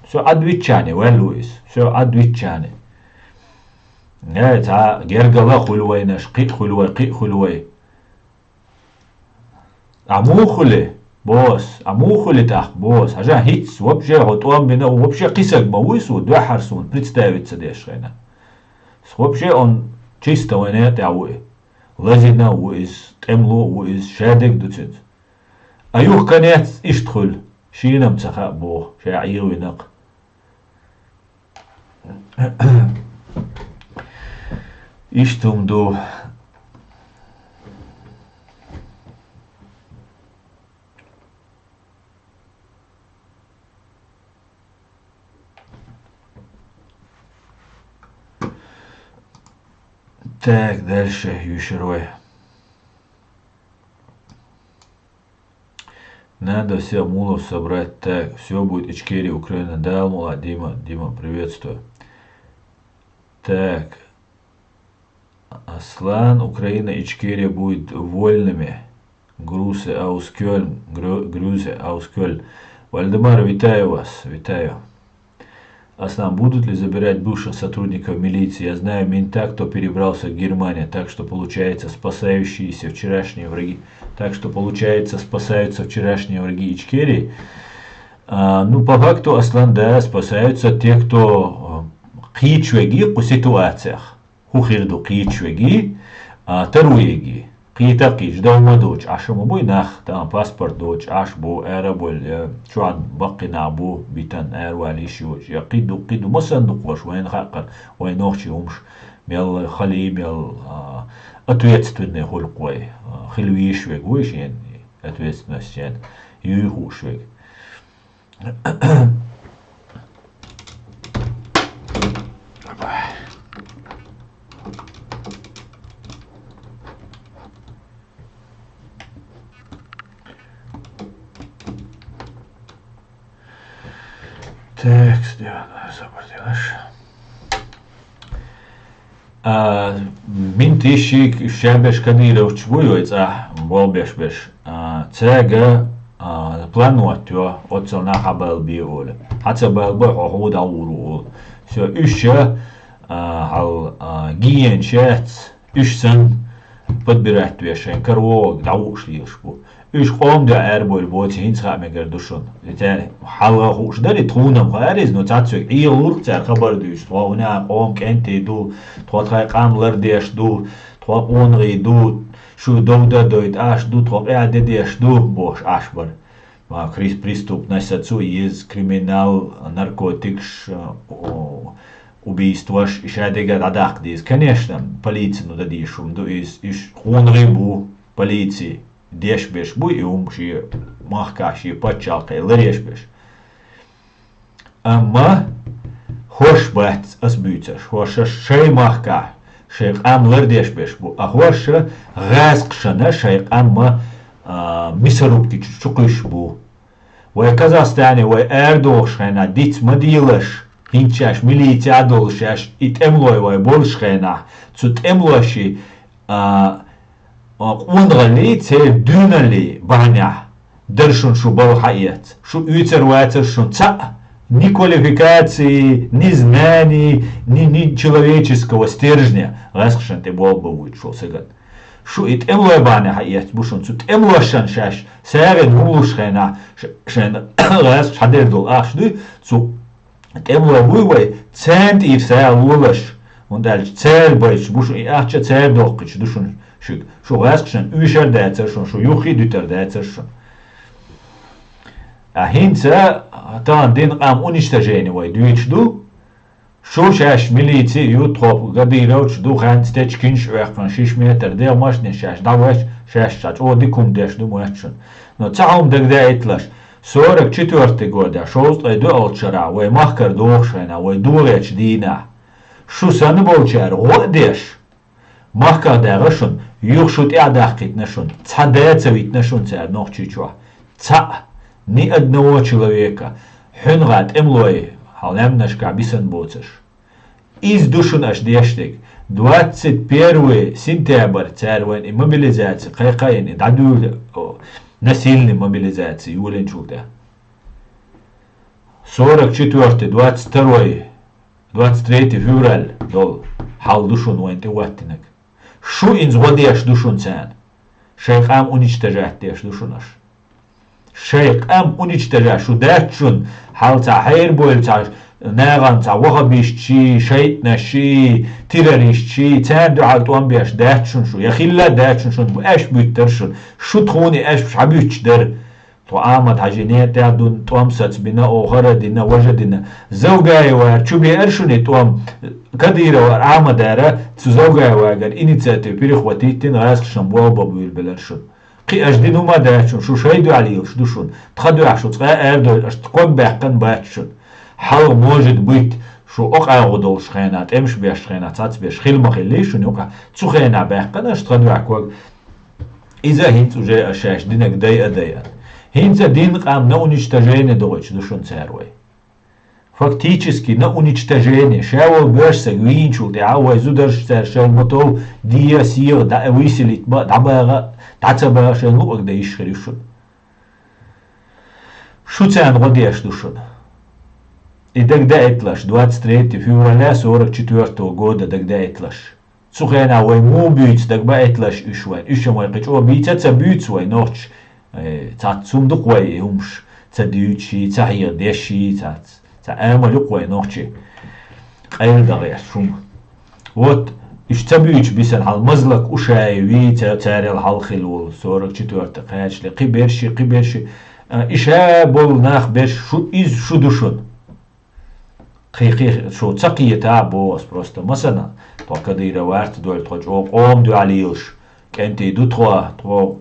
سو ادويتشاني ولويس سو ادويتشاني يا تا جرجلا خلوي نشقي خلوي قي خلوي عمو خلي بوس амухули так бос ажа хиц вообще готовым бина вообще кисак мауису два харсун представиться дешена вообще он чисто он это ауи лазина уиз темло уиз шадек дуцит аюх конец иштхул шинам цаха бо шаир винак иштум до Так, дальше Юшерой. Надо все мулов собрать так. Все будет Ичкерия, Украина. Да, мула, Дима, приветствую. Так. Аслан, Украина, Ичкерия будет вольными. Грузы, Аускёль. Вальдемар, витаю вас. Витаю. Аслан, будут ли забирать бывших сотрудников милиции? Я знаю мента, кто перебрался в Германию, так что получается спасаются вчерашние враги Ичкерии. Ну, по факту, Аслан, да, спасаются те, кто қиичвеги по ситуациях. Хухирду қиичвеги, таруеги. Қиита қиич, давма доч, ашаму буй нах, там паспорт доч, аш бу, эра боль, чуан бақи набу, битан эр валиши оч, я қиду, масандук ваш, вайн хақар, вайн охчи умш, мел хали, мел ответственный хульквай, хилвишвег, вышен, ответственность, юйхушвег. Так, забордилаш. Min tishik šēbeš kadīra učvujots, bolbešbeš. Cēga planot, jo otsal nahabal bija. Hatsabal bija hoda uru. So usha hal gien šēts, ušsan подбирать вешаем коровок, дауш лишку. Üç qom da erbol boğaçı hinç meger duşun. Yani halga hoş deri tuğunam gayriz no çatsök iyi olur çar haber düş. Tuğuna qom kenti du, tuğatay qamlar deş du, tuğa onği du, şu dovda doyt aş du, tuğa ade deş du, boş aş var. Ma преступность отцу есть криминал, наркотик, убийство, шадега адак дис. Конечно, полиция ну дадишум, du is онрибу полиции. Дешбеш бу и умши махкаши пачалка лрешбеш. Amma hoş baht as büyütür. Hoş şey mahka. Şey amlar deşbeş bu. Hoş gaz kışana şey amma misaruk ki çıkış bu. Ve Kazakstan'ı ve Erdoğan'a ditma diyorlar. Hinçaş militi adolşaş itemloy ve bolşkena. Tut emloşi Undgali te dünali bana dershun şu bal hayat. Şu üter vater şun ca ни квалификации, ни знаний, ни человеческого стержня. Раскшан те бол бы будет шо сеган. Шу ит эмлой бане hayat бушун цут эмлошан шаш сэрен мулушхена шен рас шадер дол ахшду цу эмлой буйвай цент ив сэр лулаш und als Zellbeich busch I achche Zelldoch du schon şu raskschen üscher der schon şu yuhi düter der schon hinza tan din am unistageni way duichdu şu şaş militi yutrop gadiroch du khant techkinch werfen 6 meter der maschne şaş davaş şaş şaş o dikum deşdu moçun no taum degde etlaş 44 года шост айду алчара way mahkar doxshena way dureç dina şu sanı bolçar o deş mahkar derşun yuxşut adaqit nashun цадецавит nashun цар нохчичва ца ни одного человека хюнгат эмлой халемнашка бисан боцеш из душун аш дештек 21 сентябрь царвен и мобилизация кайкаин и даду насильной мобилизации юленчулда 44 22 23 февраль дол хал душун венте ваттинак шу инз водеш душун цан шейх ам уничтожать деш душунаш шейх ам уничтожать шу дачун хал ца хайр бойл ца наган ца вахабишчи шейтнаши террористчи цан дуал туан беш дачун шу яхилла дачун шун эш bütterшун шу тхуни эш шабюч дер تو آمد هجینه تادون توام سات بنا آخر دینا وجدینا زوجای وار چوبی ارشونی توام کدیره وار آمد داره تو زوجای وارگر اینیتیاتیو پیرخواتی تین راسخشم بوا بابویل بلرشون قی اجدین اومده شون شو شایدو علیوش دوشون تخدو عشود قا اردول اشت قوم بحقن باهشون حال موجود بیت شو اقع غدولش خینات امش بیش خینات سات بیش خیل مخیلیشون اقع تو خینا بحقن اشت خدو عکوگ ایزا هینت اوجه اشاش دینک دی ادیان Hinza din qam на уничтожение дочь душун царвой. Фактически на уничтожение. Шавол бешса гвинчул, да авай зударш цар шал мотов дия сил да выселить ба да бага таца бага шал лук да ишхришун. Шуцан годеш душун. И тогда этлаш 23 февраля 44 года тогда этлаш. Сухена вай му бюц тогда этлаш ишвай. Ишмай кычо бицаца бюц вай ночь. Цацум дуквай умш цадючи цахир деши ца амалуквай нохчи qayldagı şum вот iştabüç bisan hal mazlak uşay vi tarel halkhil ol 44 qaçli qibershi işa bol nax beş şu iz şu duşun qiyqi şu tsaqiyata bos просто масана тоқадира варт дол точ оqom du aliyush كنتي دوتوا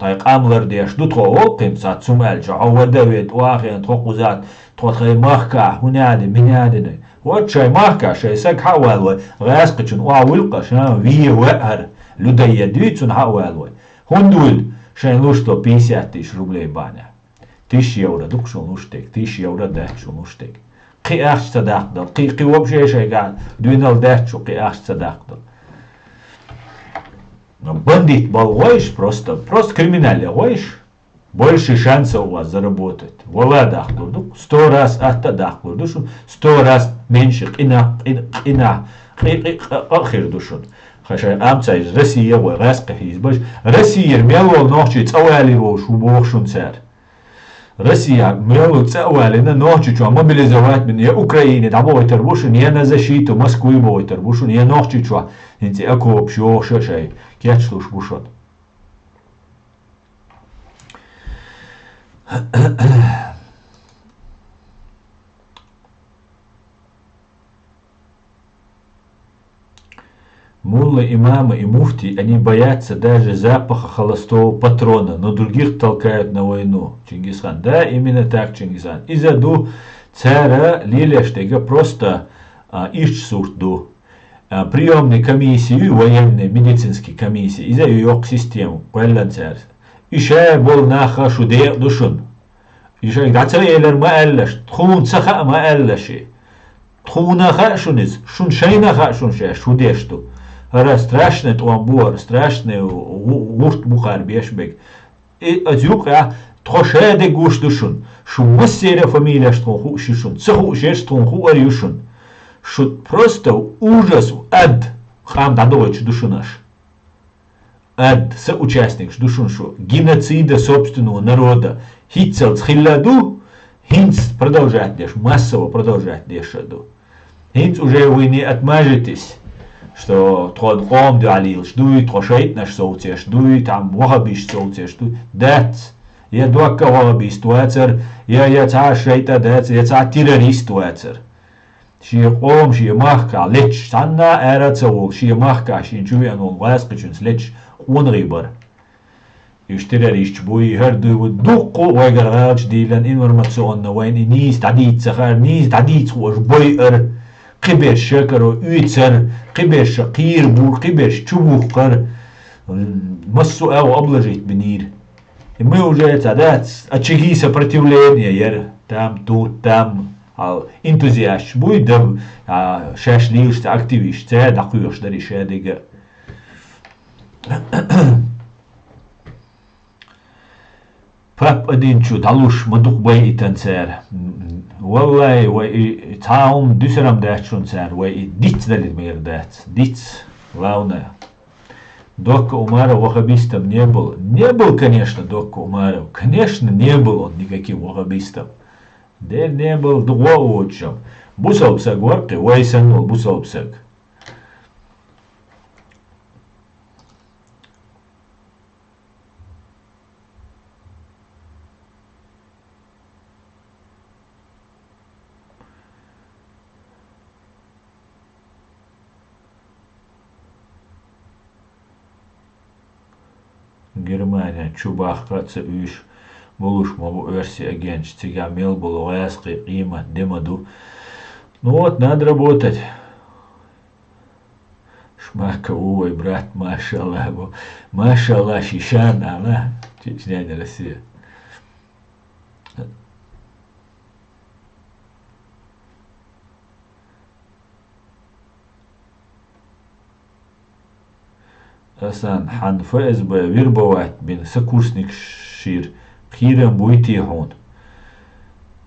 طايق املر ديش دوتوا وقم سات سمال جعو ودويت واخي توقزات توخي ماركا هنادي منادي واتشاي ماركا شاي سك حوالوي غاسقشن واولقا شان في وقر لدي دويتون حوالوي هندول شاي لوشتو 50 рублей баня 1000 евро дукшон луштек 1000 евро дачун луштек قي اخ صداقدل قي вообще شاي قال دوينال дачу قي اخ صداقدل Бандит балгоиш, просто криминальный гоиш, больше шансов у вас заработать. Вала дахлурду, 100 раз ахта дахлурду, 100 раз меньше ина ахир душун. Хашай амца из России, ой, расках избаш. Россия мело ночи цауали вош, убохшун цар. Россия мело цауали на ночи, что мобилизовать меня Украине, да бой тербушун, я на защиту Москвы бой тербушун, я ночи, что инти акоп шошай. Кячлуш бушот. Муллы, имамы и муфти, они боятся даже запаха холостого патрона, но других толкают на войну. Чингисхан, да, именно так, Чингисхан. Изаду Цера лилештега просто ищсурду приемной комиссии, военной медицинской комиссии, из-за ее систему, quellan цер. Ише был наха шуде душун. Ише гацер елер ма эллеш, тхун цаха ма эллеши. Тхунаха шуниц, шун шейнаха шунше, шудешту. Ара страшный туамбуар, страшный гушт бухар бешбек. И азюк тхошеде гушт душун. Шун массере фамилия штху шишун, цаху шештху арюшун. Шут просто ужас, ад, хам дадович душунаш. Ад, соучастник душун шо, геноцида собственного народа. Хитцел цхилладу, хинц продолжать деш, массово продолжать дешаду. Хинц уже вы не отмажетесь, что тход ком дуалил, ждуй, тхошейт наш соутеш, ждуй, там вахабиш соутеш, ждуй, дец. Я дуака вахабиш туацер, я цашейта дец, я ца террорист туацер. Ши ком, ши махка, леч, санна эра цаул, ши махка, ши чуянул, васкачунс, леч, унрибар. Иш террорист буй, херду, дукку, вайгарач, дилан, информационно, вайн, низ, тадиц, сахар, низ, тадиц, уж бойер, قبش شكر ويتسر قبش قير بور قبش شبوخر مسو او обложить бенир. И мы уже тогда очаги сопротивления ер там тут там энтузиаст будет да шашлишь активист да дакуешь да решение. Пап один чу талуш мадук бай итансер. Wallahi way taum düseram dachun sar way dit dalit mer dat dit главное. Докка Умара ваххабистом не был. Не был, конечно, Докка Умаров. Конечно, не был он никаким ваххабистом. Да не был дуовучем. Бусалпсак варки вайсанул бусалпсак. Германия чубах каца уж булуш мобу версия агенч тига мел был вязкий има демаду. Ну вот, надо работать. Шмака увой, брат, машаллах, машаллах, шишан, ала, Чечня, не Россия. Асан хан ФСБ вербовать бин сокурсник шир хирам буйти хун.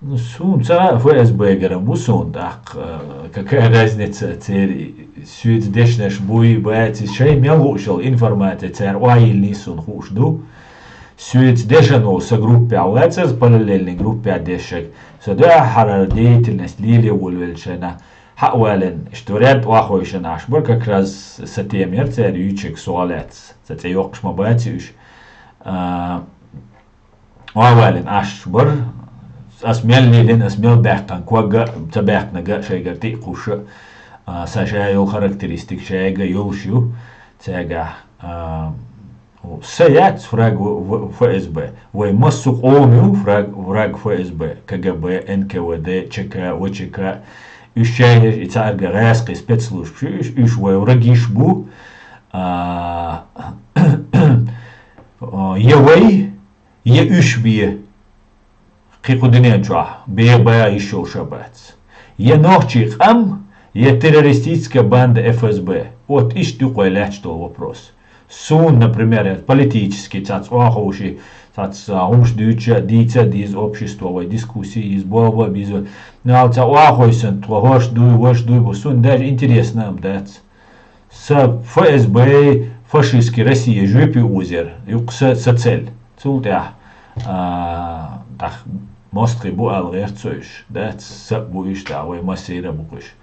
Ну сун ца ФСБ герам бусун так какая разница цер сюд дешнеш буй бати шей мелгушал информация цер уаил нисун хушду сюд дешано со группе алацер параллельной группе дешек сада харар деятельность лили улвельшена حاولن اشتريت واخويشن عشبر как раз с этим мерцер ючек суалец это йокш мабатиш واولن عشبر اسميل لين اسميل بحتن كوغا تبعتنا جا شيء قرتي قوش ساشايو خاركترستيك شيء يوشيو تاجا سيات فراغ ФСБ ويمسو قوميو فراغ ФСБ КГБ НКВД ЧК ВЧК Ющая и царга резкий спецслужб, иш врагиш бу, евей, ющбие, кикудинечуа, бея еще шабац. Нохчи хам, террористическая банда ФСБ. Вот иш такой лечтой вопрос. Сун, например, политический цац уахуши, цац умждюча, дица, диз общества, дискуссии, из бова, без но ца уахойсен, твош дуй, сун даже интересно нам дать. С ФСБ, фашистский Россия, жопи узер, юк с цель. Цултя, так, мостки бу алгерцуиш, дать с буиш, да, ой, массира букуш.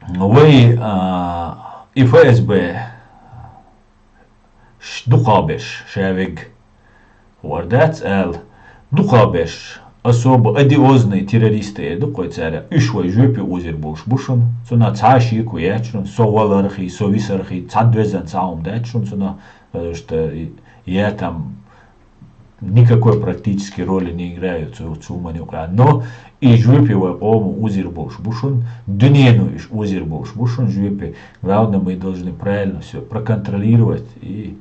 Вы и ФСБ духабеш шевиг вардат эл духабеш особо одиозные террористы духой царя ишвай жопи узер булш бушун цуна цаши куячрун совалархи совисархи цадвезан цаум дачрун цуна потому что я там никакой практически роли не играют цуманюка. Но и жюпи ому узир болш бушун, днену иш узир болш бушун жюпи. Главное, мы должны правильно все проконтролировать, и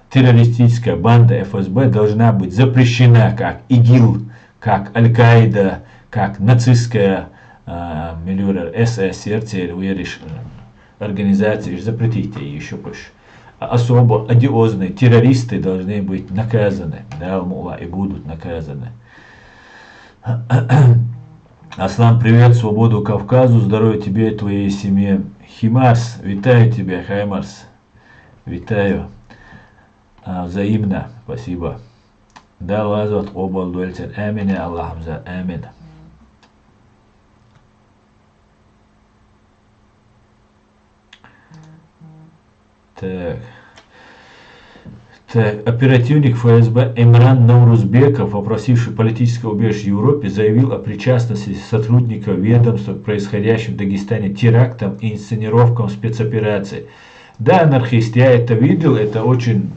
террористическая банда ФСБ должна быть запрещена, как ИГИЛ, как Аль-Каида, как нацистская СССР, организации, запретить ее еще больше. Особо одиозные террористы должны быть наказаны, да, и будут наказаны. Аслан, привет, свободу Кавказу, здоровья тебе и твоей семье. Химарс, витаю тебя, Хаймарс, витаю. Взаимно, спасибо. Да, лазват обал дуэльцен, амин, Аллахам за амин. Так, оперативник ФСБ Эмран Наурузбеков, попросивший политическое убежище в Европе, заявил о причастности сотрудников ведомства к происходящим в Дагестане терактам и инсценировкам спецопераций. Да, анархист, я это видел, это очень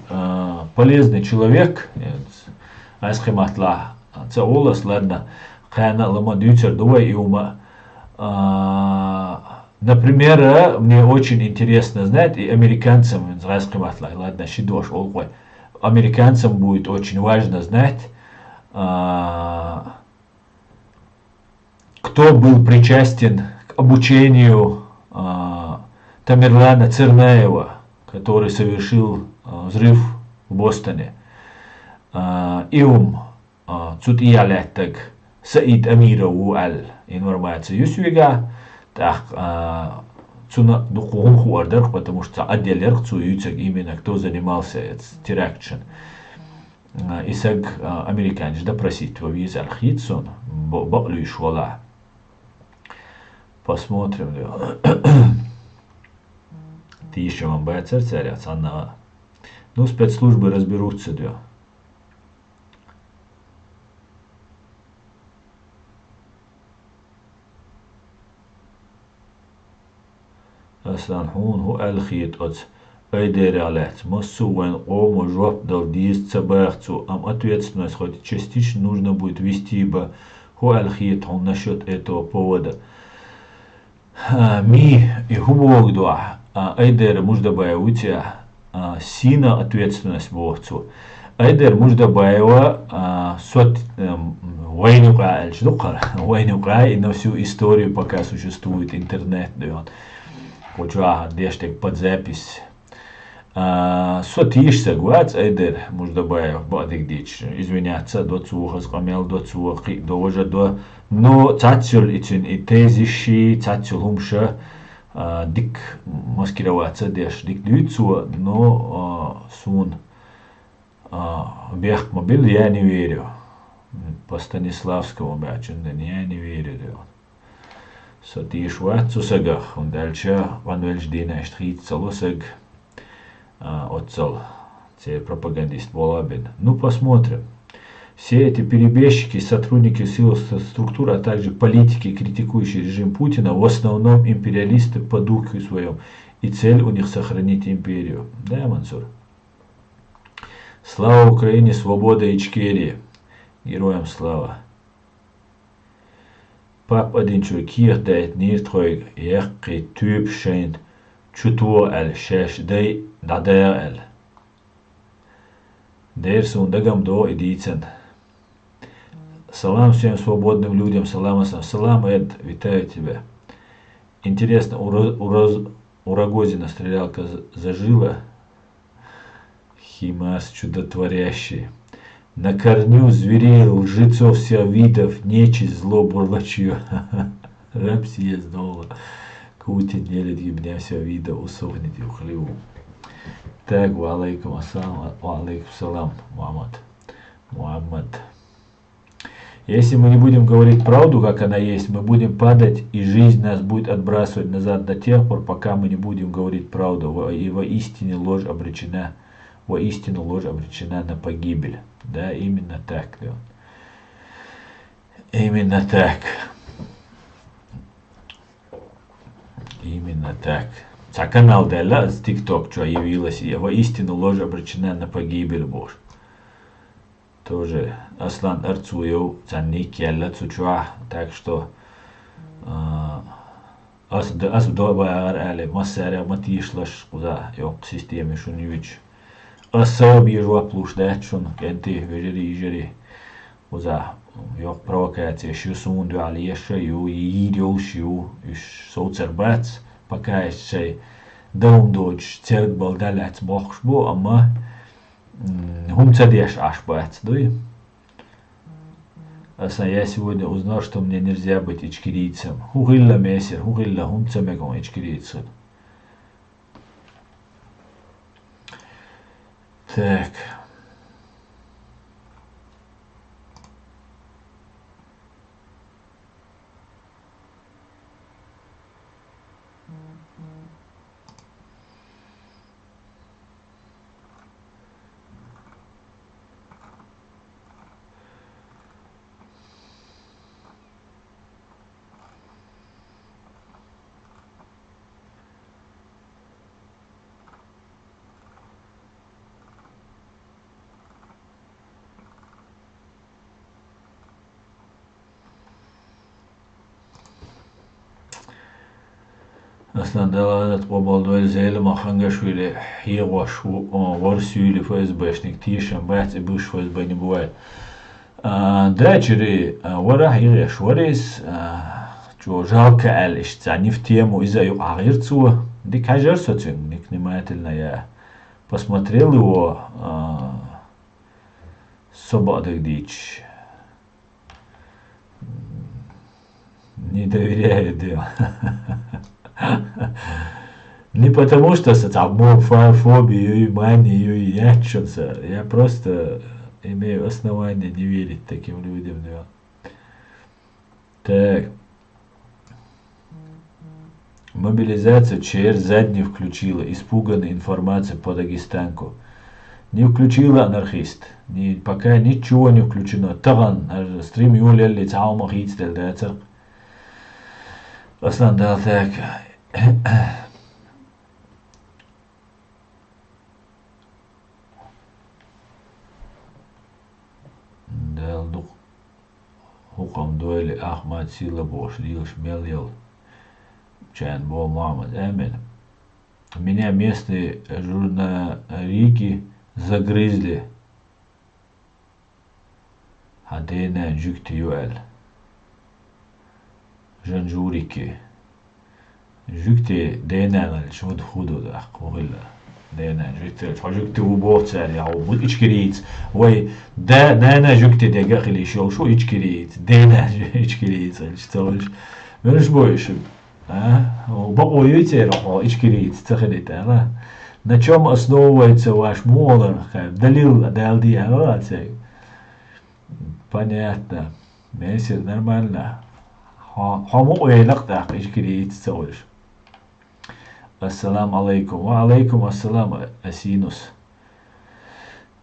полезный человек. Ладно, например, мне очень интересно знать, и американцам, ладно, американцам будет очень важно знать, кто был причастен к обучению Тамерлана Цернаева, который совершил взрыв в Бостоне. Иум Цутиялеттек Саид Амирову аль информацию Юсвига, так цуна духовым хуардер, потому что отделер цуются именно кто занимался терактом. Исак американец допросить его виз архитсон баклю швала. Посмотрим. Ты еще вам боятся царя цанного. Ну, спецслужбы разберутся, да. Аслан ху алхит от айдералет. Массуэн ому жоп дал дист цабахцу. Ответственность хоть частично нужно будет вести, ибо ху алхит он насчет этого повода. Ми и хубок два. Айдер муждабаевутя сина ответственность бовцу. Айдер муждабаева сот войнука войнука и на всю историю пока существует интернет, да. Почва дештег под запись. Сотишься гуац айдер муждабаев бадик дич. Извиняться до цуха скамел до цухи дожа до. Но цацюл и тезищи цацюл хумша дик маскироваться деш дик дюцу, но сун бех мобиль я не верю. По Станиславскому бачун, я не верю. Сотиш вацусагах, und дальше ванвельш дина штрит салосаг отцал, те пропагандист Волабин. Ну посмотрим. Все эти перебежчики, сотрудники сил структур, а также политики, критикующие режим Путина, в основном империалисты по духу своем. И цель у них сохранить империю. Да, Мансур? Слава Украине, свобода Ичкерии. Героям слава. Pap один чуркир дает ниртройг, яхки тюб шейн, чутур аль шеш дей дадер аль. Дейр сундагам до идицен. Салам всем свободным людям, салам, салам, Эд, витаю тебя. Интересно, у Рогозина стрелялка зажила? Химас чудотворящий. На корню зверей, лжецов всех видов, нечисть, зло, бурлачье. Раб сие сдола. Кути делит гибня всех видов, усохните в хлеву. Так, ва алейкум ассалам, ва алейкум салам, Мухаммад. Если мы не будем говорить правду, как она есть, мы будем падать, и жизнь нас будет отбрасывать назад до тех пор, пока мы не будем говорить правду. И воистину ложь обречена на погибель. Да, именно так. Да. Именно так. Именно так. Канал Дела с ТикТок, что явилась, и воистину ложь обречена на погибель Божь. тоже Аслан Арцуев ценник ялла цучуа, так что ас добар але массаря матишлаш куда yok системе шуньюч асаб ежва плушдат шун кенти вежери куда yok провокация шусунду алиеша ю идиош ю иш соцербац пока шей даумдоч церк балдалац бохшбу ама хумцадеш ашбац дуй. Я сегодня узнал, что мне нельзя быть ичкирийцем. Хугилла месер, хугилла хумцамегом ичкирийцем. Так. Aslandalat qobaldoil zeilma хангашвили хиеваш ворсюли ФСБшник тишем бац и буш ФСБ не бывает. Дачери вара хиеш варис чё жалко алиш не в тему из-за агирцу ди кажер социн ник внимательно я посмотрел его собадых дичь. Не доверяю делу. Не потому, что фобию и манию и ячился. Я просто имею основания не верить таким людям. Да. Так. Мобилизацию ЧР задний включила. Испуганная информация по Дагестанку. Не включила анархист. Пока ничего не включено. Таган. Стрим юля лица махицтел. Aslan dal так. Dal дух хукам дуэли Ахмад Сила Бош Лилш Мельел Чан Бол Мамад Амин. Меня местные журналики загрызли. Хадена Джуктиюэль. Жанжурики. Жукти дейнан шмуд худу да қоғилла. Дейнан жукти жукти убот сар я убот ичкириц. Вай да нана жукти дега хили шол шо ичкириц. Дейнан ичкириц. Что ж? Верш боиш. Бaqoyuйте ро ичкириц цахилита, да? На чем основывается ваш молор? Далил далди авацей. Понятно. Месяц нормально. Хому ойлак так ичкириц цош. Ассалам алейкум. Ва алейкум ассалам асинус.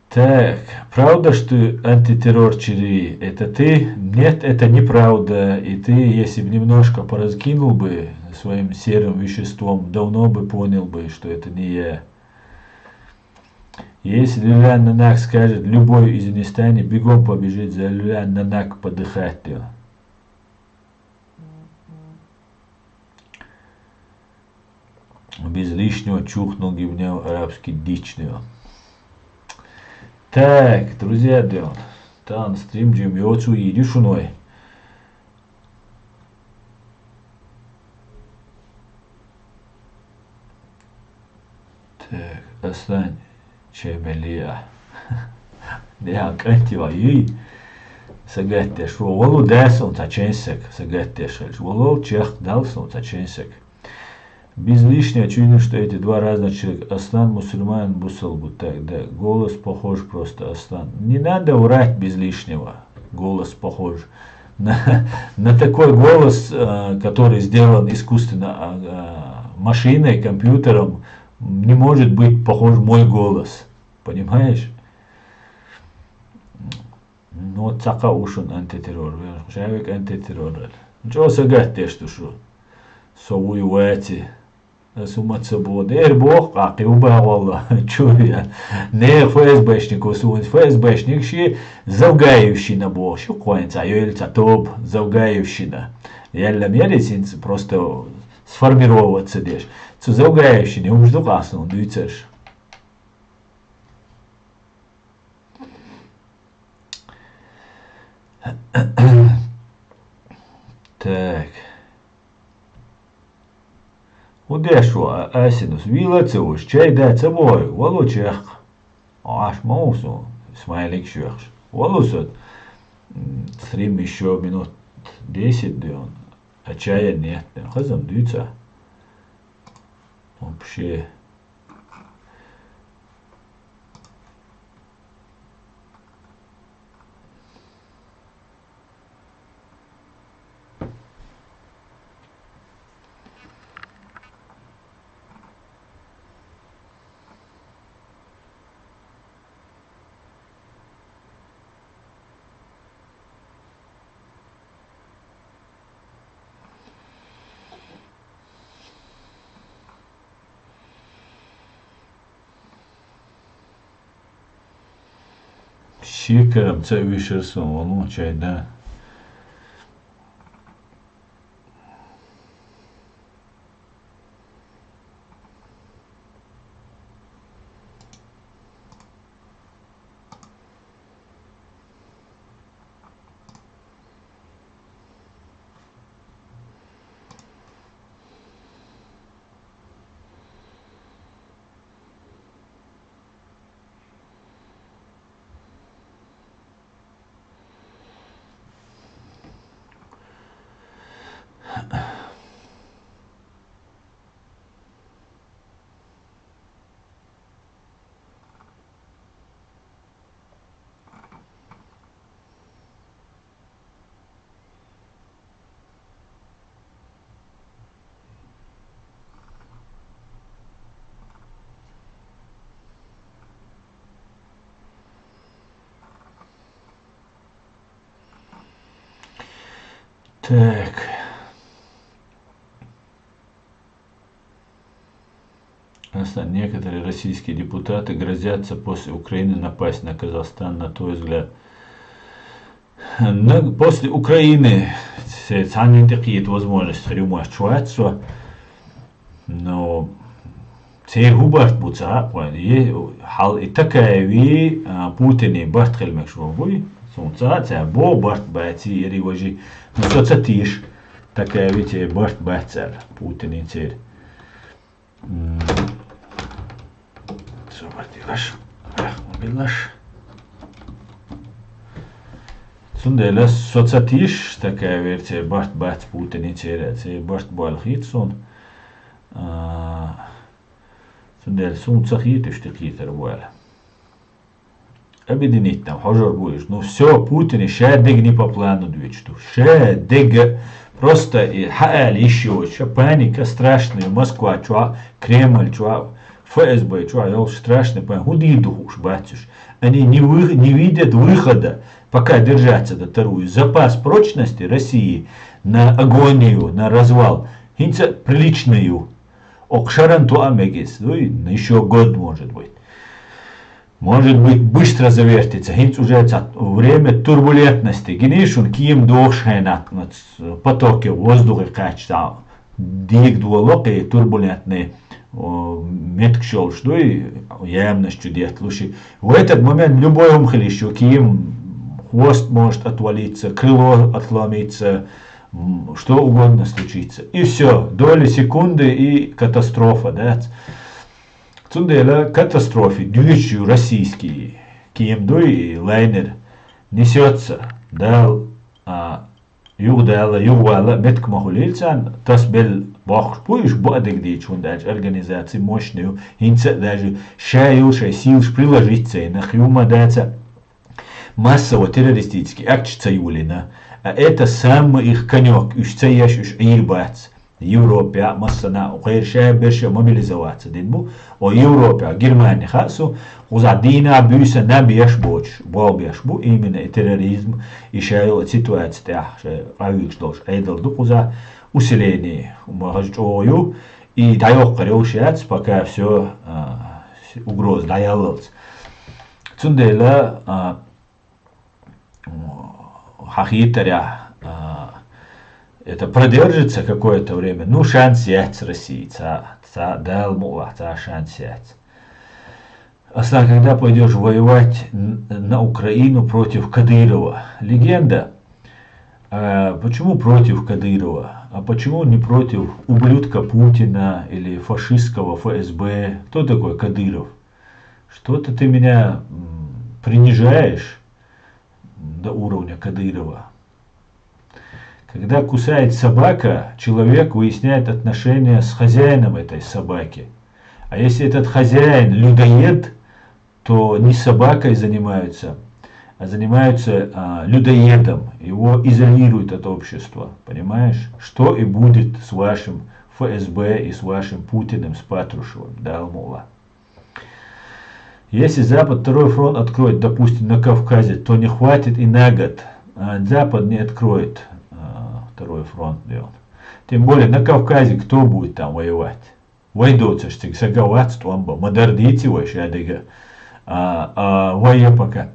Так, правда, что антитеррорчери это ты? Нет, это неправда. И ты, если бы немножко поразкинул бы своим серым веществом, давно бы понял бы, что это не я. Если Люлян Нанак скажет, любой из Афганистана бегом побежит за Люлян Нанак подыхать. Без лишнего чухнул гивняв арабский дичного. Так, друзья, там стрим джим йоцу иди шуной. Так, Аслан Чемелия. Да, кантива и сагаттеш. Волу дасон таченсек сагаттеш. Волу чех далсон таченсек. Без лишнего очевидно, что эти два разных человека. Аслан мусульман, Бусал так, да. Голос похож просто Аслан. Не надо врать без лишнего. Голос похож. На такой голос, который сделан искусственно машиной, компьютером, не может быть похож мой голос. Понимаешь? Ну, цака ушун антитеррор. Человек антитеррор. Ничего сагать те, что совую вати. суматься будет. Бог, как и убавало, чуя. Не ФСБшнику сунуть. ФСБшник ши завгаевщина был. Что конец, а ёльца топ завгаевщина. Ялла мересинцы просто сформироваться дешь. Цу завгаевщине умжду касну, дүйцеш. Так. Удешу, асинус, вилацуш, чай да цабой, волочех. Аш маусу, смайлик швехш. Волосот, стрим еще минут 10 дён, а чая нет. Хазам дүйца. Вообще. Şekerim sevişirsin onun şeyde. Так. Некоторые российские депутаты грозятся после Украины напасть на Казахстан, на твой взгляд. После Украины сами такие возможности ремонтироваться, но цей губарт буца, хал и такая ви Путине барт хелмек швобуй, солнца ця бо барт бати ривожи, но соца тиш такая ви барт бацер Путине цер. Sobardilаш, билаш. Sundela sotsatish такая версия барт бац Путине цер, цей барт балхитсон. Sundel сунцахит и штыкитер буэла. Объединить хожор будешь. Ну все, Путин шадег не по плану двичту. Шадег просто и хаал еще. Паника страшная. Москва, чуа, Кремль, чуа, ФСБ, чуа, ел страшный. Худиду уж, батюш. Они не видят выхода, пока держаться до вторую. Запас прочности России на агонию, на развал. Хинца приличную. Окшаранту амегис, ну и еще год может быть. Может быть быстро завертится. Хинц уже время турбулентности. Генишун кием дошхайнак, потоки воздуха качта. Дик дволоки турбулентные. Меткшол, что и ямностью делать лучше. В этот момент любой умхлищу кием хвост может отвалиться, крыло отломиться. Что угодно случится. И все, доли секунды и катастрофа. Да? Цундела катастрофе, движущий российский киемдуй лайнер несется. Дал югдала, югвала, меткмахулильцан, тасбел бахшпуиш бадыгдич, он даже организации мощную, инца даже шаюшай силш приложиться и нахюма дается массово террористический акт цаюлина. А это самый их конек, уж цаяш, уж ирбац. Европе, массана, ухайршая берша мобилизоваться. Динбу, о Европе, Германия, хасу, узадина, бюса, набьешь боч, болбьешь бу, именно и терроризм, и шаю ситуация, равик что ж, эйдал дукуза, усиление, умагажчою, И даёк корёшец, пока все угроз даялылц. Цундейла хахитаря это продержится какое-то время, ну шанс есть России, дал мула, шанс есть. Особенно когда пойдешь воевать на Украину против Кадырова. Легенда, почему против Кадырова, а почему не против ублюдка Путина или фашистского ФСБ? Кто такой Кадыров? Что-то ты меня принижаешь до уровня Кадырова. Когда кусает собака, человек выясняет отношения с хозяином этой собаки. А если этот хозяин людоед, то не собакой занимаются, а занимаются людоедом. Его изолируют от общества. Понимаешь? Что и будет с вашим ФСБ и с вашим Путиным, с Патрушевым. Да, Алмула. Если Запад второй фронт откроет, допустим, на Кавказе, то не хватит и на год. Запад не откроет второй фронт. Тем более на Кавказе кто будет там воевать? Войдутся, что сагават, стомба, модердите шадыга. Вое пока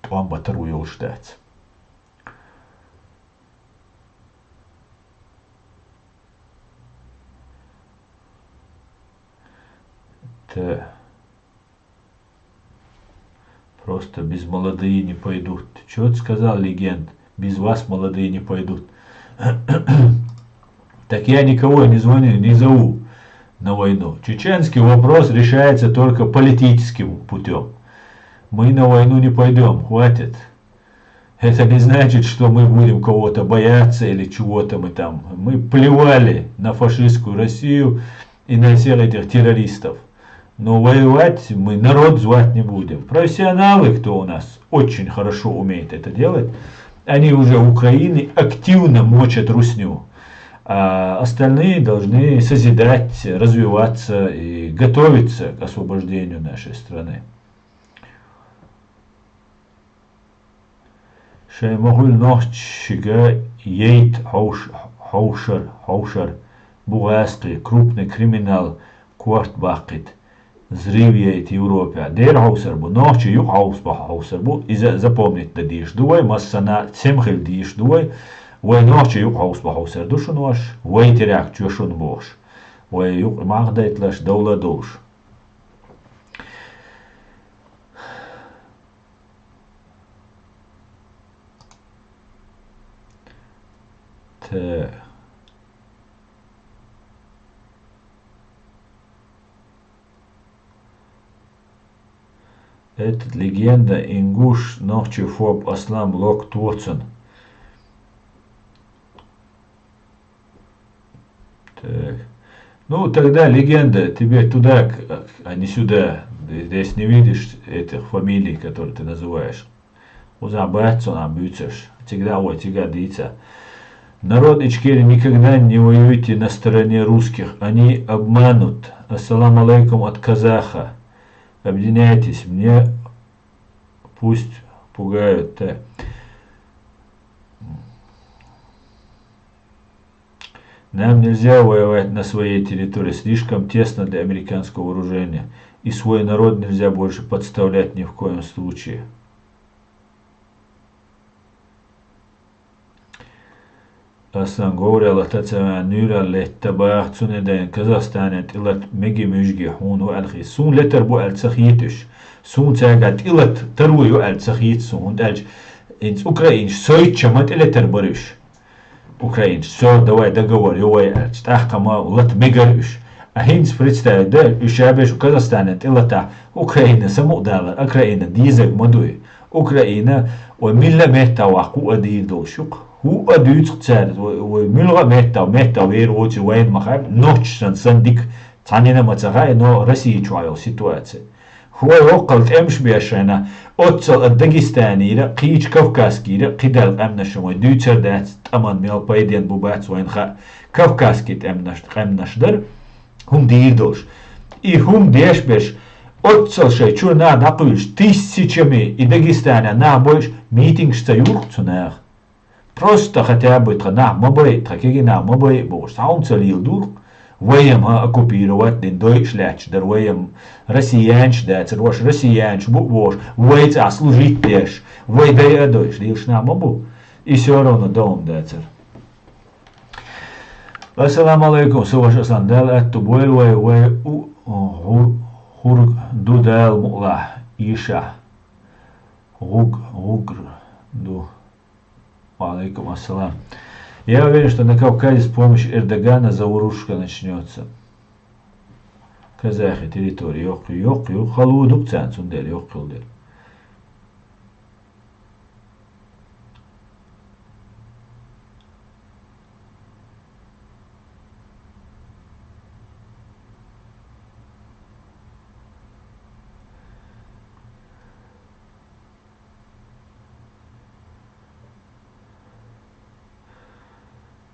томба вторую ждать. Это просто без молодые не пойдут. Чего ты сказал, легенд? Без вас молодые не пойдут. Так я никого не звоню, не зову на войну. Чеченский вопрос решается только политическим путем. Мы на войну не пойдем, хватит. Это не значит, что мы будем кого-то бояться или чего-то мы там. Мы плевали на фашистскую Россию и на всех этих террористов. Но воевать мы народ звать не будем. Профессионалы, кто у нас очень хорошо умеет это делать, они уже в Украине активно мочат русню. А остальные должны созидать, развиваться и готовиться к освобождению нашей страны. Шаймагуль Нохчига Ейт Хаушар Бугаски, крупный криминал Квартбакит, зривьет Европе. Дер Хаусар бу, Нохчи Юг Хаусар бу, и запомнить да диш дуай, массана Семхель диш дуай, Вой ночи юг хаусар душун ваш, вой теряк чушун бош, вой юг магдайт лаш даула душ. Этот легенда ингуш ночи фоб аслам лок туоцен. Так. Ну, тогда легенда, тебе туда, а не сюда. Здесь не видишь этих фамилий, которые ты называешь. Всегда ой, годится. Народ Ичкери, никогда не воюйте на стороне русских. Они обманут. Ассаламу алейкум от казаха. Объединяйтесь. Мне пусть пугают. Нам нельзя воевать на своей территории, слишком тесно для американского вооружения. И свой народ нельзя больше подставлять ни в коем случае. Aslan говорил, атацава нюра леттабах цунедайн Казахстанет илат меги мюжги хуну алхи. Сун летер бу алцахитиш. Сун цагат илат тарую алцахит сун дальч. Инс Украинш сойчамат летер барыш. Украинец, все, давай договор, стахкама лат мегарюш. А хинц представить, да, ишабеш в Казахстане, илата, Украина саму дала, Украина, дизек мадуй, Украина, ой милла меттава, ку адир долшук, ху адюц царь, ой милла меттава, веруоти, вайн махай, ночь сандик, цанина мацагай, но Россия чуаял ситуация. Хуай окалт эмш бешена, отцал от Дагестана, қич Кавказский, қидал амнашмой, дүйцер дәц, таман мел пайден бубац вайнха, Кавказский амнашдар, хум дирдош. И хум дешбеш, отцал шей, чур на нақуш, тысячами, и Дагестана на больш, митинг стаюрх цунах. Просто хотя бы на мабай, такие на мабай, бош, саун цалил дур, Воем оккупировать дин Deutschland, дар воем россиянч, да, цервош россиянч, буш, воец служить теш, вой да я дойш, дилш нам обу, и все равно дом, да, цер. Ассаламу алейкум, суваш асан, дал эту буэль вой хург дудал мула, иша, гугр, ду. Алейкум ассалам. Я уверен, что на Кавказе с помощью Эрдогана заварушка начнется. Казахи территории. Yok, халудук цанцун дел, yok кылдел.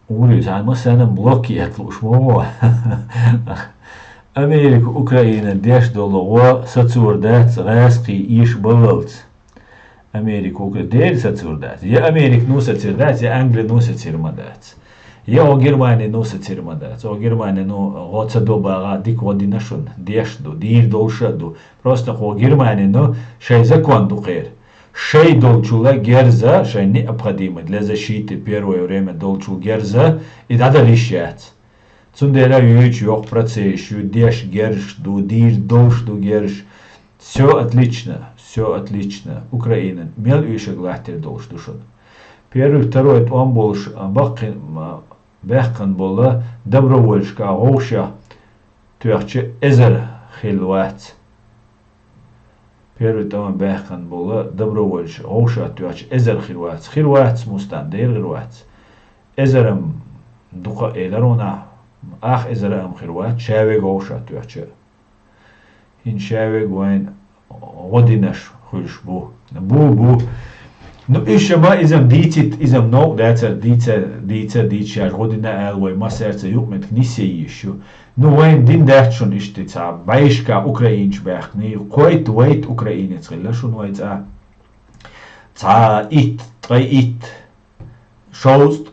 Uri, مثلا блокият лушмо. Америка, Украина, деш долго сацурдец, рэски иш балалц. Америка, Украина, дель сацурдец. Я Америка ну сацурдец, я Англия ну сацурмадец. Я о Германии ну сацурмадец. О Германии ну гоца добага дик води нашун, деш до, дир долшаду. Просто о Германии ну шей закон духер. Шей долчула герза, шей необходимо для защиты первое время долчул герза и надо решать. Цундера юич yok процесс, деш герш, ду дир долш ду герш. Все отлично. Украина. Мел еще глахтер долш душон. Первый, второй, это он был бехкан была добровольшка, гоуша, тюрче эзер хилвац. Первый там бехкан была добровольшка, гоуша, тюрче эзер хилвац. Хилвац мустан, дер хилвац. Эзером духа элерона. Ах эзерам хилвац, шаве гоуша, тюрче. Ин шаве гуайн годинаш хульш бу. Nu еще ма изам дитит, изам ног, дитя, година элвой, ма сердце юкмет книсе еще. Ну вайн дин дачун иштица, байшка украинч бахни, койт вайт украинец, лашун вайт ца ит, трай ит, шоуст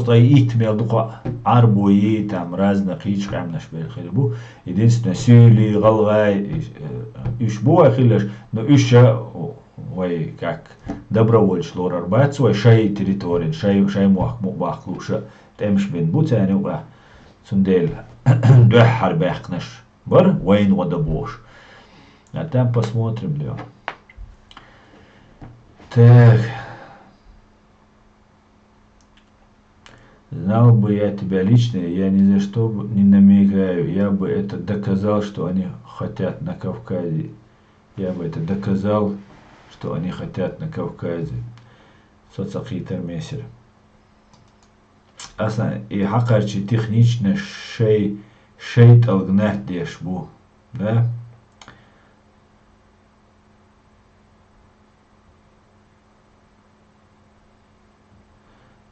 трай ит, мелдука арбуи, там разно хич хамнаш бельхилбу, единственное сюли, галгай, ишбу ахилаш, но еще вай как добровольч лорар бац вай шай территорин шай мах луша темш бен бутани уа цундель духар бахнаш бар вайн вода бош. А там посмотрим, да. Так. Знал бы я тебя лично, я ни за что не намекаю. Я бы это доказал, что они хотят на Кавказе. Я бы это доказал, что они хотят на Кавказе. Соцахитер месер. Аслан, и хакарчи технично шейт алгнах дешбу. Да?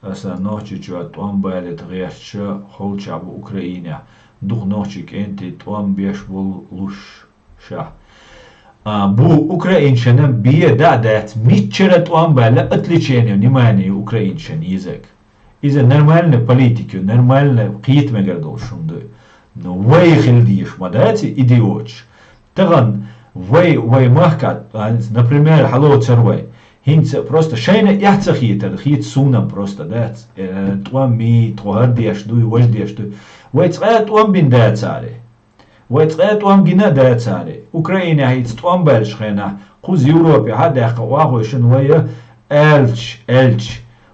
Аслан, ночи чуат он балет герча холчабу Украине. Дух ночик энти он бешбул луша. Бу украинщина беда дать митчерет он бале отличение внимания украинщин язык. Из-за нормальной политики, нормальной китме гордол шумды. Но выехали мадати идиотч. Таган вай махка, например, халло царвай. Хинца просто шайна яхца хитер, хит сунам просто дать. Туам ми, туар дешду, ваш дешду. Вай цвет он бин дать цари. ويتقات وام جنا دا تاري أوكرانيا هي تتوام بالشخنا خوز يوروبي هذا قواهو شنوية ألش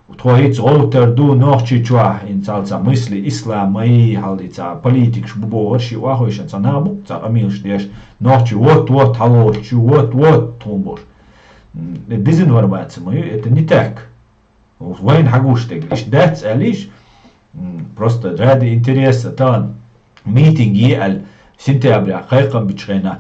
وتوهيت غوتر دو نوخشي تشواه إن تالتا مثل إسلامي هالي تا بوليتيكش ببورشي واهو شن تنابو تا أميلش ديش نوخشي وات هالوشي وات تونبوش ديزن وربات سموي это не так وين حقوش تقليش دات أليش просто ради интереса тан митинги аль сентября хайкам бичрена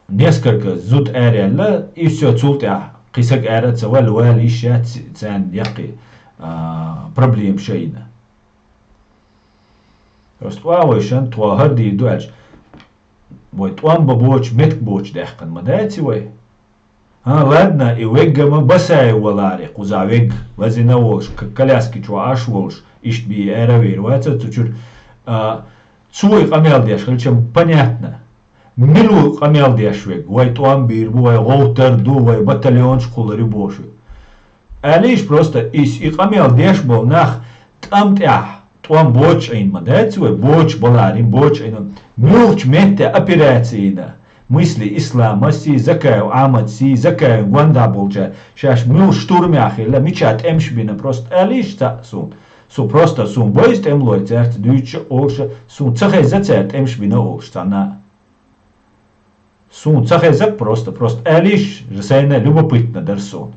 несколько зуд эрелла и все цултя кисак эрется вал ищет цен яки проблем шейна. Просто шан туахар ди дуач вой туам бабоч метк боч дехкан мадати вой ладно и веггама басай валари кузавег вазина волш коляски чуаш волш ишт би эравир ваца тучур Цуй камелдеш, чем понятно. Милу камелдеш век, вай туамбир, вай гоутерду, вай батальон школы рибоши. Алиш просто и камелдеш был нах тамтя. Туам боч инма, да, цуй боч баларин, боч инма. Милч метте операции мысли ислама си закаю амат си закаю гванда болча. Шаш мил штурмяхи, ла мичат эмшбина просто алиш та сун. Су просто сун боист эмлой церт дюче олша сун цахай зацерт эмшбина олштана. Сун цахай зак просто алиш жасайна любопытно дарсон.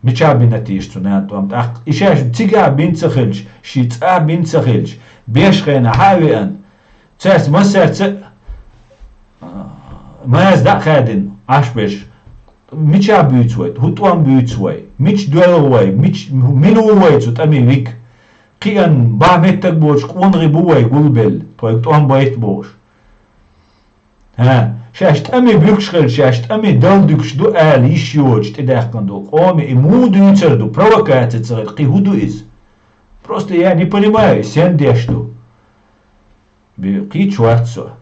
Мича бина тишту на том. Ах ишаш цига бин цахилч, шица бин цахилч. Бешхена хавиан. Церт масерт Маяз да хадин ашбеш мича бюцвай, хутуан бюцвай, мич дуэлвай, мич минувай цут ами вик. Киан ба меттак бош кун рибуай гулбел, проект он байт бош. Шашт ами бюкшхел, шашт ами далдукш ду али ишьёч тедахканду. Оми и муду ицерду, провокация церет, ки худу из. Просто я не понимаю, сен дешту. Ки чуарцо.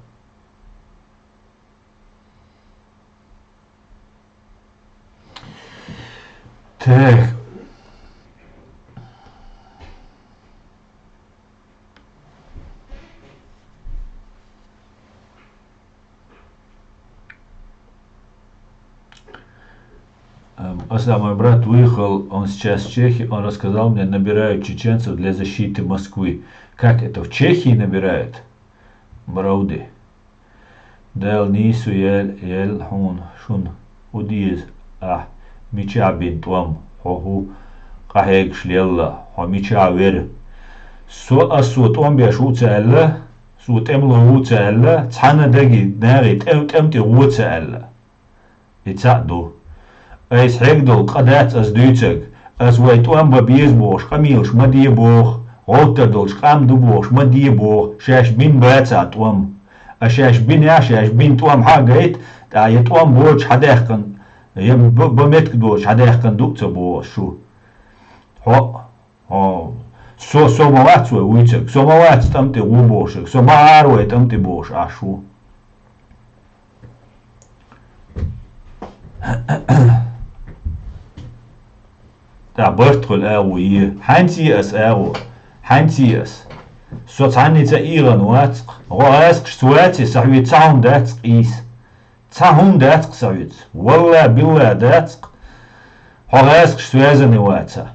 Так. Мой брат выехал, он сейчас в Чехии, он рассказал мне, набирают чеченцев для защиты Москвы. Как это, в Чехии набирают? Брауди. Дел нису ел хун шун удиз мичабин туам хоху кахег шлелла хо мичавер асу туам беш уцелла су темло уцелла цана даги нари темти уцелла ицаду эйс хегдол кадат аз дүйцег аз вай туам бабиз бош камилш мадие бох олтердол шкам ду бош мадие бох шаш бин баца туам اشاش بين اشاش بين توام حاجات تا يتوام بوش حداخن يم بمتك دوش حداخن دوت بو شو ها سو موات سو ويتك سو موات تمتي وبوش سو مارو تمتي بوش اشو تا برتخل اوي حنتي اس او حنتي اس Соцани за Иран вацк, роаск штуати сахви цаун дацк ис. Цаун дацк сахвит. Валла билла дацк. Хораск штуазани ваца.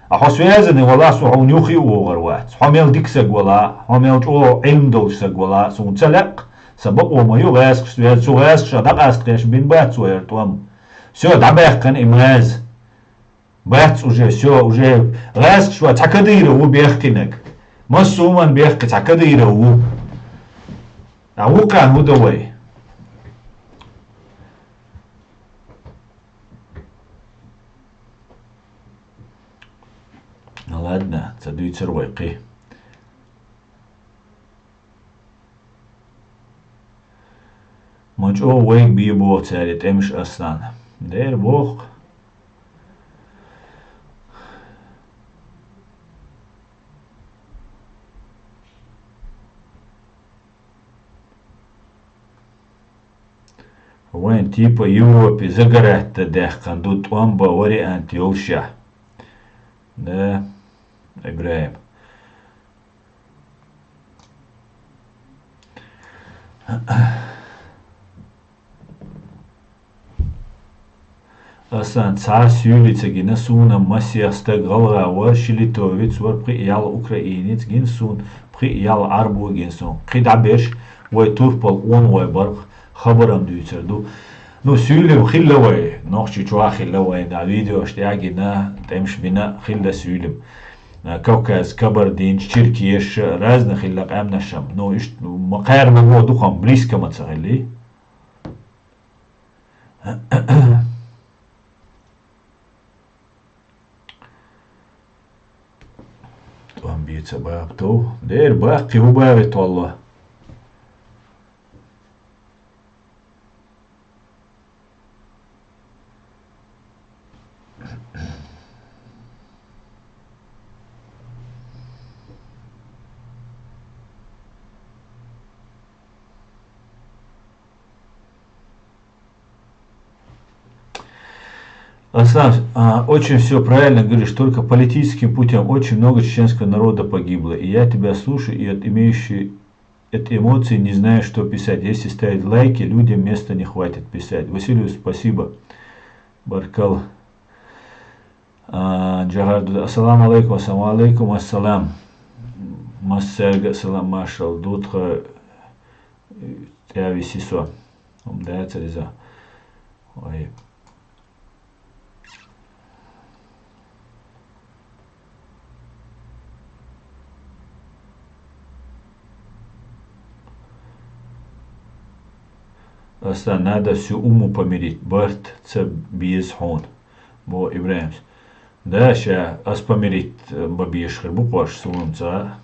А хосвязани вала су хунюхи угар вац. Хомел диксаг вала, хомел чо илм долсаг вала, сун цалак. Сабак умаю раск штуаз су раск шадак астреш бин бац уэртуам. Все, дабахкан имаз. Бац уже раск штуа такадира убехтинак. Масуман бехка такадира у. Кан удавай. Ладно, цадуй цервайки. Мач о вейк би бо царит эмш асан. Дер бог. Вайн типа Европе загорать-то дехкан, тут он бавари антиолша. Да, играем. Асан цар сюлица гина суна масиаста галрава шилитовец вар приял украинец гин сун приял арбу гин сун. Қидабеш вай турпал он вай барх خبرم دویتردو نو سویلم خیلی وای نخچی چوا خیلی وای نا ویدیو اشتیاگی نه تمش بنا خیلی سویلم كوكاز كبردين تركيش رازنا خيلا قام نشم نو إيش مقار من هو دخان بريس كما تسغلي توهم بيتسا باقتو دير باقي هو باقي والله Аслан, очень все правильно говоришь, только политическим путем очень много чеченского народа погибло. И я тебя слушаю, и от имеющей от эмоций не знаю, что писать. Если ставить лайки, людям места не хватит писать. Василию спасибо. Баркал. Джагарду. Ассаламу алейкум, ассаламу алейкум, ассалам. Массерга, салам, машал. Дутха. Я висисо. Умдается реза. Ой. Аслан, надо всю уму помирить. Барт, це без хон. Бо Ибраимс. Да, ща ас помирить бабишхар. Бу пош сулунца.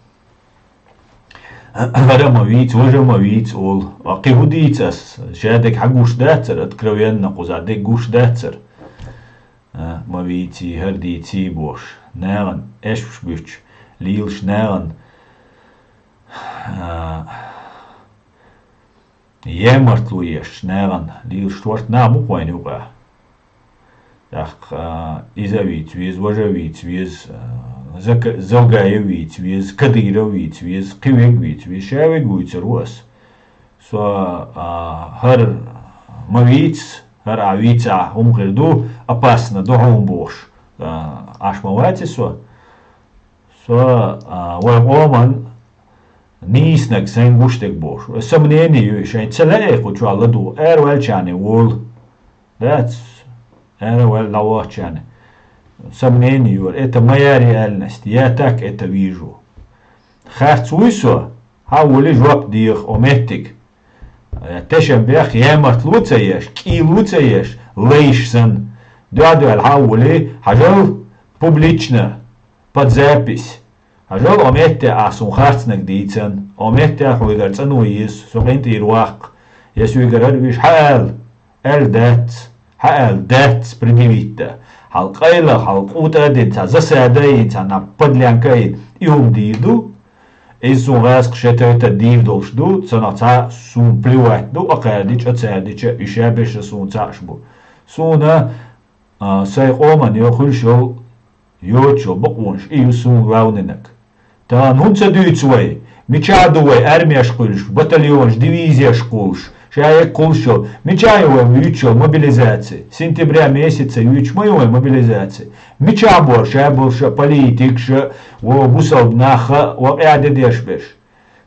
Радамовиц, вожамовиц, ол. Акихудиц ас. Шадек хагуш дацер. Откровенно кузадек гуш дацер. Мовици, хардици бош. Наган, эшбüч. Лилш наган. Jämmertluies näran liilstuart naamupainiuga. Изавиц, виз вожавиц, виз Залгаевиц, виз Кадыровиц, виз Кивегвиц, виз Шавегвиц рос. Со хар мавиц, хар авица умгерду опасно до хумбош. Ашмавати со ваман Nisnag zijn woestig boos. Samneni ju zijn tselek wat je alle doe. Wel chane wol. That's wel lawa chane. Samneni ju eta mayari elnest. Ja tak eta vijo. Gaat sowieso. Hawli job dir ometig. Teshem bech yamart lutsayes. Ki lutsayes. Leishsen. Дядя hawli hajal publiczne. Под запись. Ажал омете асун харцнак дийцен, омете хуйгарцен уйис, сугинт ирвак, ясу играр виш хаал, дат, предъявите. Халкайла, халкута дит, засадает, на подлянкай, и умдиду, из сунгаск шетета дивдолшду, цанаца сун плюатду, акадич, ацадича, и шабеша сун цашбу. Суна, сайхоман, йохульшол, йочо, бакунш, и сун раунинак. Та нунца дюйцвей, мечадовой армия школьш, батальон, дивизия школьш, шая кулшо, мечаевой вючо мобилизации. Сентября месяца вюч моевой мобилизации. Мечабор, шая больше политик, ша, во бусал наха, во эде дешбеш.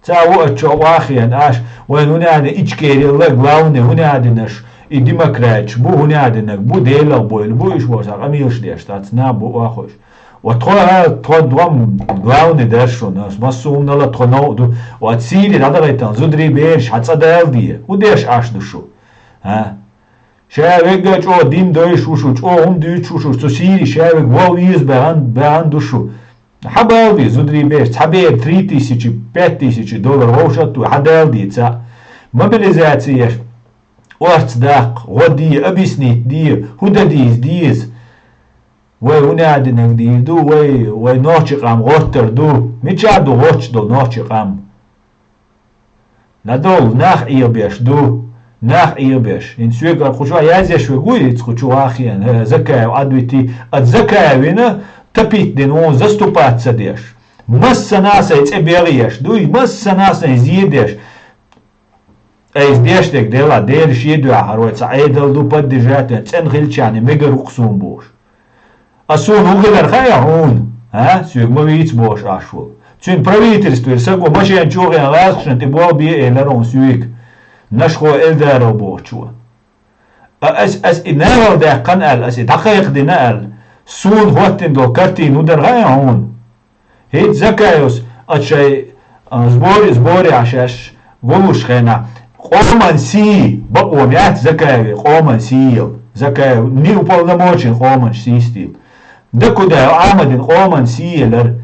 Ца во чо вахиан аш, во нуняде ичкери лег главный, нуняде наш, и демократ, бу нуняде нак, бу дела бойл, бу иш восак, амилш деш, тац на бу вахош. Вот то двум главный дершо, нас массу умнала то ноуду, вот сили надо это зудри беш, хацадалди, удеш аш душу, шавега чо дин дойш ушу, чо дюч ушу, то сили шавег вол из беан душу, хабалди зудри беш, хабер $3000-$5000 вошату, хадалди ца, мобилизация, орцдак, годи, объяснить ди, худадиз диз. Way unadinag di do way nochikam rotter do michado rochdo nochikam nadol nach irbesh do nach irbesh in suega khujwa yazesh weguy tskuchu akhian zakay adwiti at zakay wina tapit den on zastupat sadesh massanasa etseberish do massanasa zidesh ايز ديشتك ديلا دير شيدو هروي صعيدل دو بدجات تنخلشاني ميغر قسوم بوش Асун угедар хая он, сюг мовиц бош ашвол. Цюн правительство саго машин чоген ласшен ти боби эларон сюг. Нашхо элдаро бошчу. As инал да канал as дакайк динал. Сун хотин до картин удар хая он. Хит закайос ачай сбори ашаш голуш хена. Хоман си бакомят закаеви хоман сил. Закаев не уполномочен хоман систил. Декуда Амадин Оман Сиелер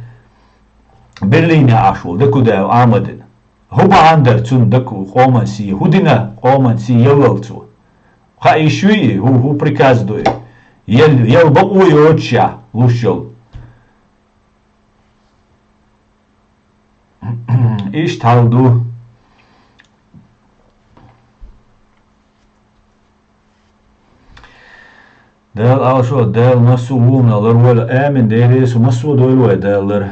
Берлине ашул, декуда Амадин. Хуба андер цун деку Оман Си, худина Оман Си елцу. Ха ишуи, ху приказ дует. Ел бакуй отча лушел. Иш талду. Del alşo del masu umnalar böyle emin değiliz masu doylu ederler.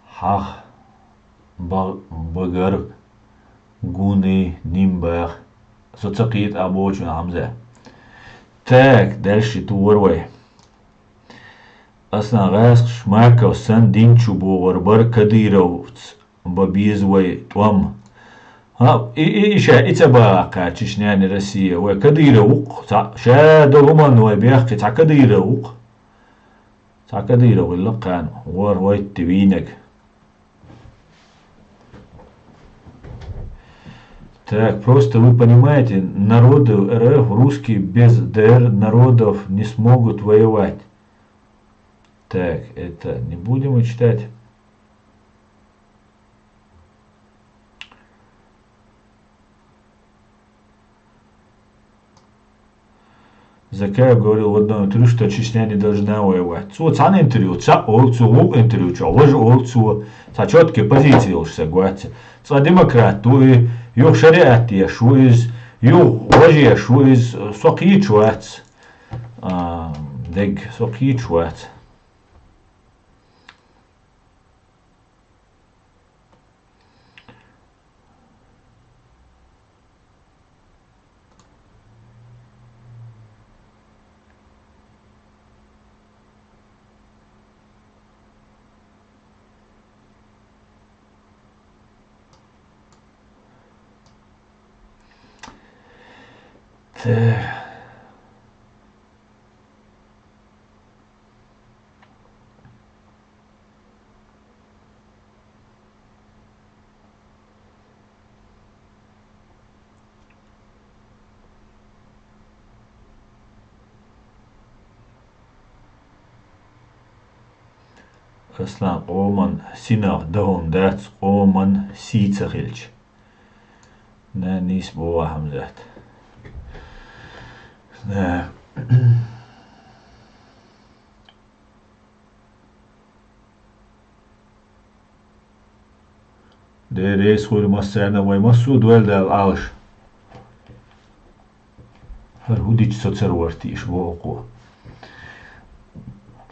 Haq bagar guni nimbach sotsaqit abochun hamze. Tak delshi tuurway. Aslan gas shmarka san dinchu bogar bar kadirovts babizway twam. ها إيش إتبا كاتش ناني روسيا وكدير وق شاد ومن وبيحكي تاع كدير وق تاع كدير ولا كان ور تبينك Так, просто вы понимаете, народы РФ русские без ДР народов не смогут воевать. Так, это не будем читать. Закаев говорил в одном интервью, что Чечня не должна воевать. Цан интервью, интервью, четкие позиции уж согласен. Демократ, туи, юг шариат шуиз, юг вожи шуиз, соки чуац. Дег соки чуац. Aslan Oman Sinach Dahon Dats Oman Sietzachilch. Ne nis boa hamzat. Ne. De reis goede masterna way masu duel dal alsh. Her hudic socerwarti is boqo.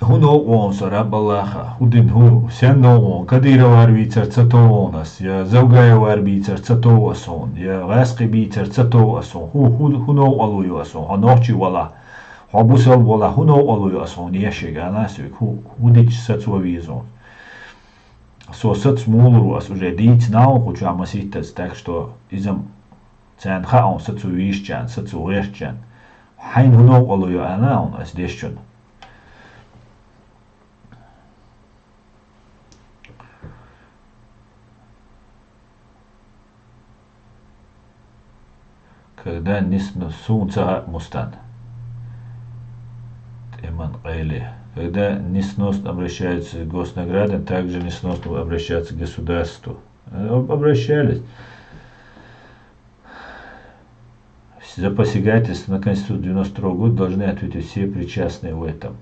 Huno on saraballaha hudin hu senno on kadira warbicer catonas ya zawgaya warbicer catowason ya gasqi bicer catowason huno aluyo ason hanochi wala habusal wala huno aluyo ason yeshigana svik hudic сацвавизон. Сосац мулру ас уже диц нау хочу амаситец, так что изам цен ха он сацвишчан сацвешчан хайн хуно аluyo ана он ас дешчон. Когда несносунца мустан. Эман Айли. Когда несносно обращаются к госнаградам, также несносно обращаются к государству. Обращались. За посягательство на Конституцию 92 года должны ответить все причастные в этом.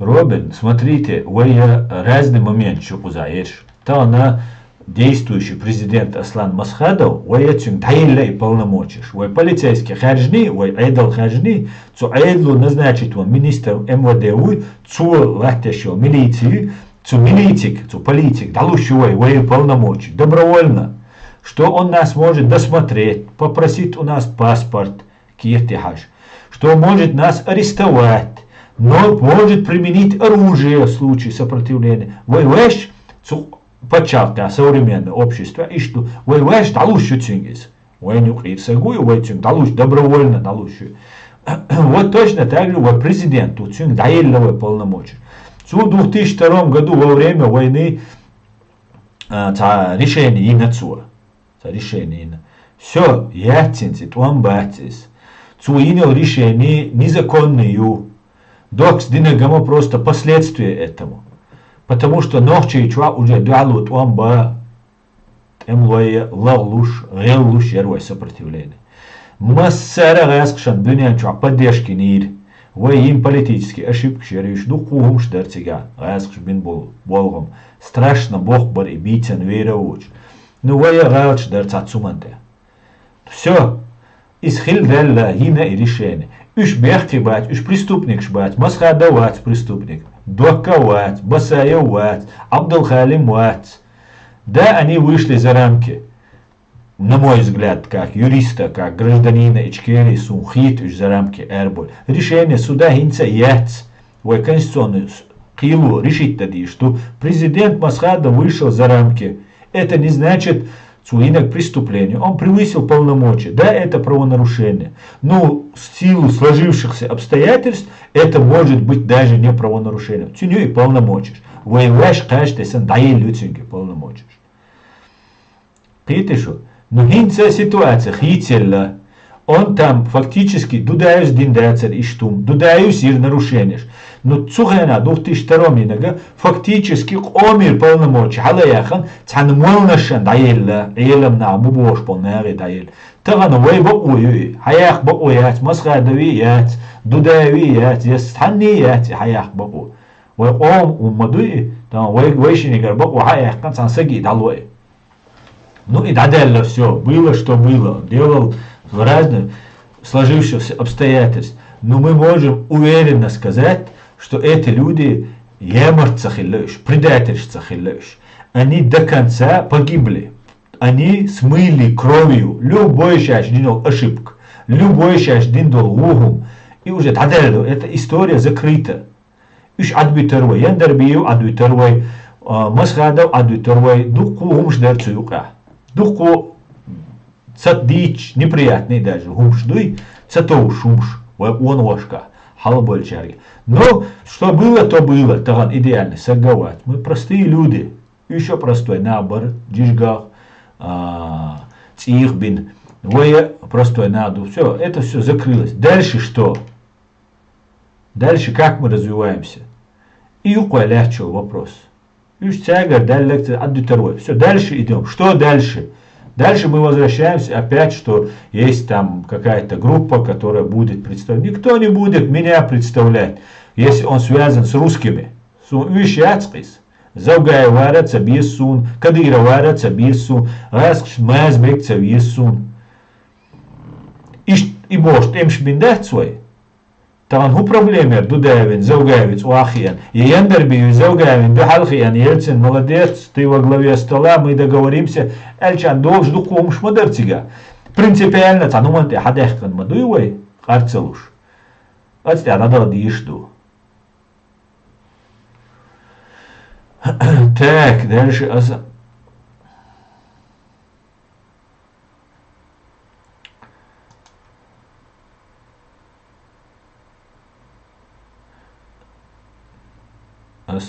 Робин, смотрите, вы разный момент, что узаешь. То она действующий президент Аслан Масхадов, воецюн тайля и полномочия. Вы полицейский хажни, вы айдал хажни, цу айдлу назначить вам министром МВД, цу латящего милицию, цу милитик, цу политик, далущего вы полномочия. Добровольно. Что он нас может досмотреть, попросить у нас паспорт, киртихаж. Что может нас арестовать, но может применить оружие в случае сопротивления. Вы вещь, цу початка современного общества, и что вы далущу цюнгис. Вы не укрепсагую, вы цюнг далущ добровольно далущу. Вот точно так же вы президенту цюнг даилловые полномочия. В 2002 году во время войны решение инацуа. Решение. Все, яцинцы, туамбацис. Цуинил решение незаконную. Докс динагама просто последствия этому. Потому что ночи чуа уже дуалут уамба эмлоя лалуш релуш ервой сопротивление. Массара раскшан дунья чуа поддержки нир. Вы им политические ошибки шериш духум шдерцига раскш бин болгом. Страшно бог бар и битен вера уч. Ну вы галч дерца цуманте. Все. Исхильдалла, гина и решение. Уж бехтибать, уж преступник шбать, масхадавать преступник, доковать, басаевать, Абдулхалимвать. Да, они вышли за рамки, на мой взгляд, как юриста, как гражданина Ичкерии, сумхит уж за рамки Эрболь. Решение суда гинца яц, вой конституционную килу решить тогда, что президент Масхада вышел за рамки. Это не значит к преступлению. Он превысил полномочия. Да, это правонарушение. Но в силу сложившихся обстоятельств это может быть даже не правонарушением. Тюню и полномочия. Воеваешь, каждый сан дай людям полномочия. Петишу. Но гинца ситуация хительна. Он там фактически дудаюсь диндацер и штум. Дудаюсь и нарушениешь. Но цухена 2002 году фактически омир полномочий. Халаяхан цанмолнашан даилла. Илам на мубош полнари даил. Таган вайба уюй. Хаях ба уят. Масхадавият. Дудавият. Ястаният. Хаях ба у. Вай ом умадуи. Там вайшинигар ба у хаях кан цансаги далуи. Ну и дадалла все. Было что было. Делал в разных сложившихся обстоятельств. Но мы можем уверенно сказать, что эти люди ямарцахиллеш, предательствахиллеш. Они до конца погибли. Они смыли кровью любой шашдинол ошибку, любой шашдиндол лугум. И уже тадалу, эта история закрыта. Уж адбиторвой, яндарбию адбиторвой, масхадов адбиторвой, духу умшдерцуюка. Духу цатдич, неприятный даже, умшдуй, цатоу шумш, он ошка. Но что было, то было. Таган идеально саговать. Мы простые люди. Еще простой набор. Джижгах, цихбин, воя, простой наду. Все, это все закрылось. Дальше что? Дальше как мы развиваемся? И легче вопрос. Все, дальше идем. Что дальше? Дальше мы возвращаемся опять, что есть там какая-то группа, которая будет представлять. Никто не будет меня представлять, если он связан с русскими. Заугай варятся без сун, Кадыра варятся без сун, Раскш мазбекца без сун. И может им шбиндать свой. Там у проблемы Дудаевин, Заугаевич, Уахиян, и Яндарбию, Заугаевин, Бехалхиян, Ельцин, молодец, ты во главе стола, мы договоримся, Эльчан, долж духом шмадарцига. Принципиально, тануманте, хадехкан мадуевой, арцелуш. Вот я надо дишду. Так, дальше.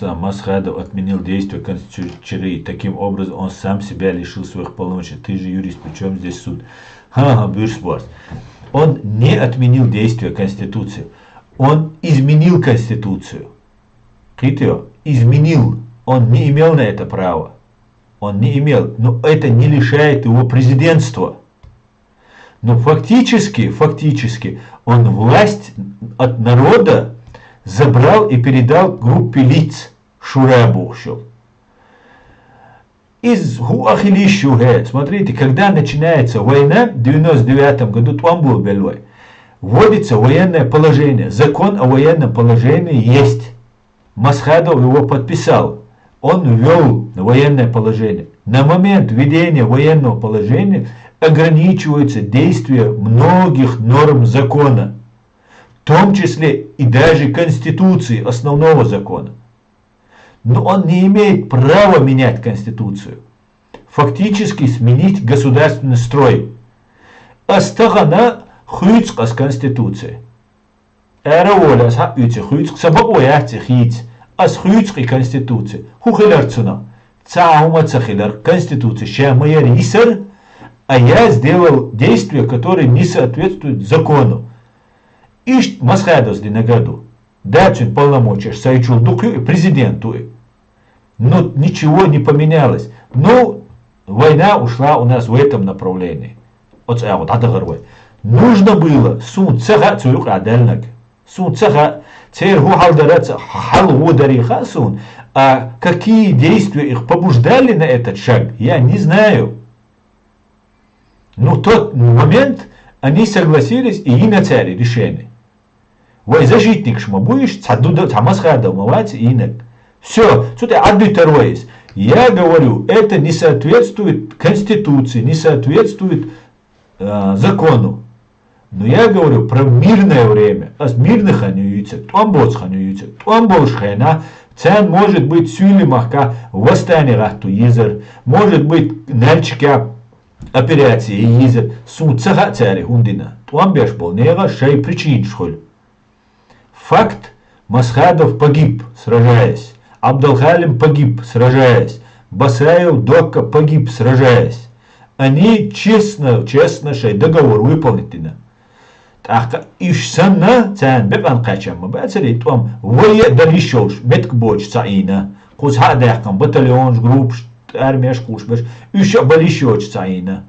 Масхадов отменил действие Конституции. Таким образом, он сам себя лишил своих полномочий. Ты же юрист, причем здесь суд? Бюрспорт. Он не отменил действие Конституции. Он изменил Конституцию. Хитро. Изменил. Он не имел на это права. Он не имел. Но это не лишает его президентства. Но фактически, он власть от народа забрал и передал группе лиц Шурабушел. Из Хуахилишуге, смотрите, когда начинается война, в 99 году Туамбул Белой, вводится военное положение. Закон о военном положении есть. Масхадов его подписал. Он ввел военное положение. На момент введения военного положения ограничиваются действия многих норм закона, в том числе и даже Конституции, основного закона. Но он не имеет права менять Конституцию, фактически сменить государственный строй. Астагана хуйцка с Конституцией. Эра воля с хаюци хуйцк сабауяти хиц ас хуйцки Конституции. Хухиларцуна. Цаума цахилар Конституции. Шамая рисар, а я сделал действия, которые не соответствуют закону. Ишт Масхадос динаграду. Дачен полномочия сайчул духу президенту. Но ничего не поменялось. Но война ушла у нас в этом направлении. Нужно было сун цеха цуюк адельнак. Сун цеха церху халдараца халву дариха сун. А какие действия их побуждали на этот шаг, я не знаю. Но в тот момент они согласились и инициировали решение. Вы защитник шма будешь, тамасхада умывать инок. Все, тут одно и второе есть. Я говорю, это не соответствует Конституции, не соответствует закону. Но я говорю про мирное время. А с мирных они юйцек, туамбоц ханю юйцек, туамбош хэна. Цен может быть сюлимахка восстание рахту езер, может быть нальчика операции езер, суцага цари хундина. Туамбеш был нега шей причин шхоль. Факт, Масхадов погиб, сражаясь. Абдалхалим погиб, сражаясь. Басаев Докка погиб, сражаясь. Они честно, шей договор выполнили. Так, ишсанна цан бебан качам, бацали том, вое далишош, бетк боч цаина. Кузха дахкам, батальон, групп, армия шкушбеш, иша балишоч цаина.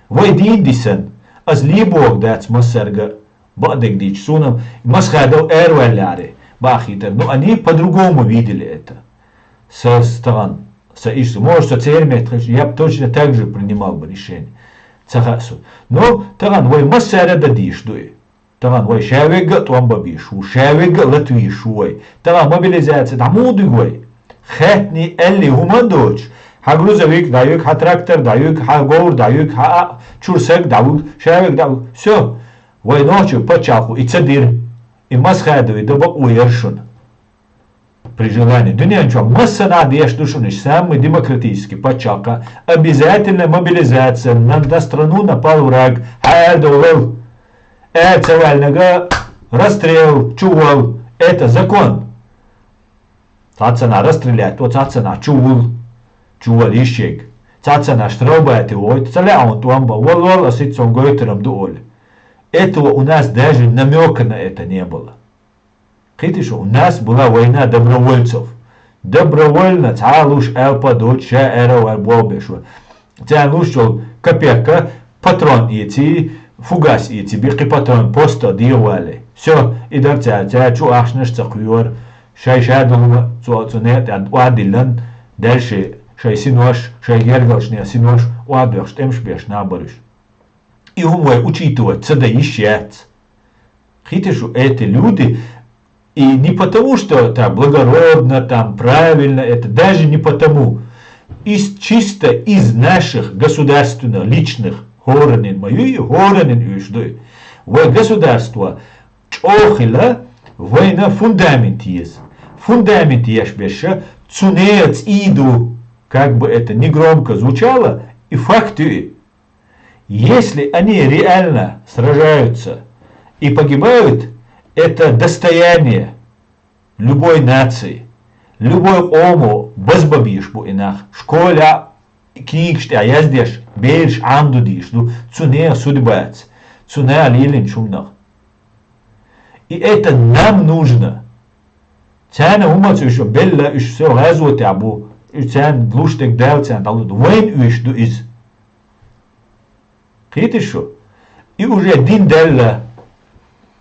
Вой диндисан, аз либог дац масарга, бадек дич сунам, Масхадов эрваляре, бахитер. Но они по-другому видели это. Со стороны. Может, я бы точно так же принимал бы решение. Но таран, вой масара дадиш дуй. Таран, вой шавега туамбабишу, шавега латвишуй. Таран, мобилизация, тамудуй. Хэтни элли хумандоч. Ха грузовик дают, ха трактор дают, ха гор дают, ха чурсек дают, шавег дают. Все. Вой ночью по чалку и цадир. И Масхадови добок уершун. При желании. Дуня ничего, масса надежд душуниш, самый демократический, почалка. Обязательно мобилизация. На страну напал враг. Хайдовел. Цивального расстрел, чувал. Это закон. Цацана расстрелять, то цацана чувал. Чувал ищек. Цацана штробает его. Цаляун туамба. Волол асицом гойтером дуоль. Этого у нас даже намека на это не было. Видите, у нас была война добровольцев. Добровольно цалуш элпа доча эро альбобешу. Цалуш копейка, патрон идти, фугас идти, бирки патрон просто дивали. Все, и дальше чу ахнеш цакуер, шай шадулма, цуацунет, адилан, дальше шай синош, шай гергалшня синош, уадвеш, темшбеш набориш. И умой учитывать, цада ищец. Видите, эти люди. И не потому, что это благородно, там, правильно, это даже не потому. Чисто из наших государственных, личных хоранин, мою хоранин ижды. В государство чохила война фундамент есть. Фундамент есть беша, цунец иду, как бы это негромко звучало, и факты. Если они реально сражаются и погибают, это достояние любой нации, любой ому базбабишбу инах, школя книгште, а я здесь бельш андудишду, цуне судьбац, цуне алилин шумнах. И это нам нужно. Цяна умацу еще белла, еще все газуоте абу, и цян луштек дал цян талуд, войн уишду из. Видите что? И уже один делла.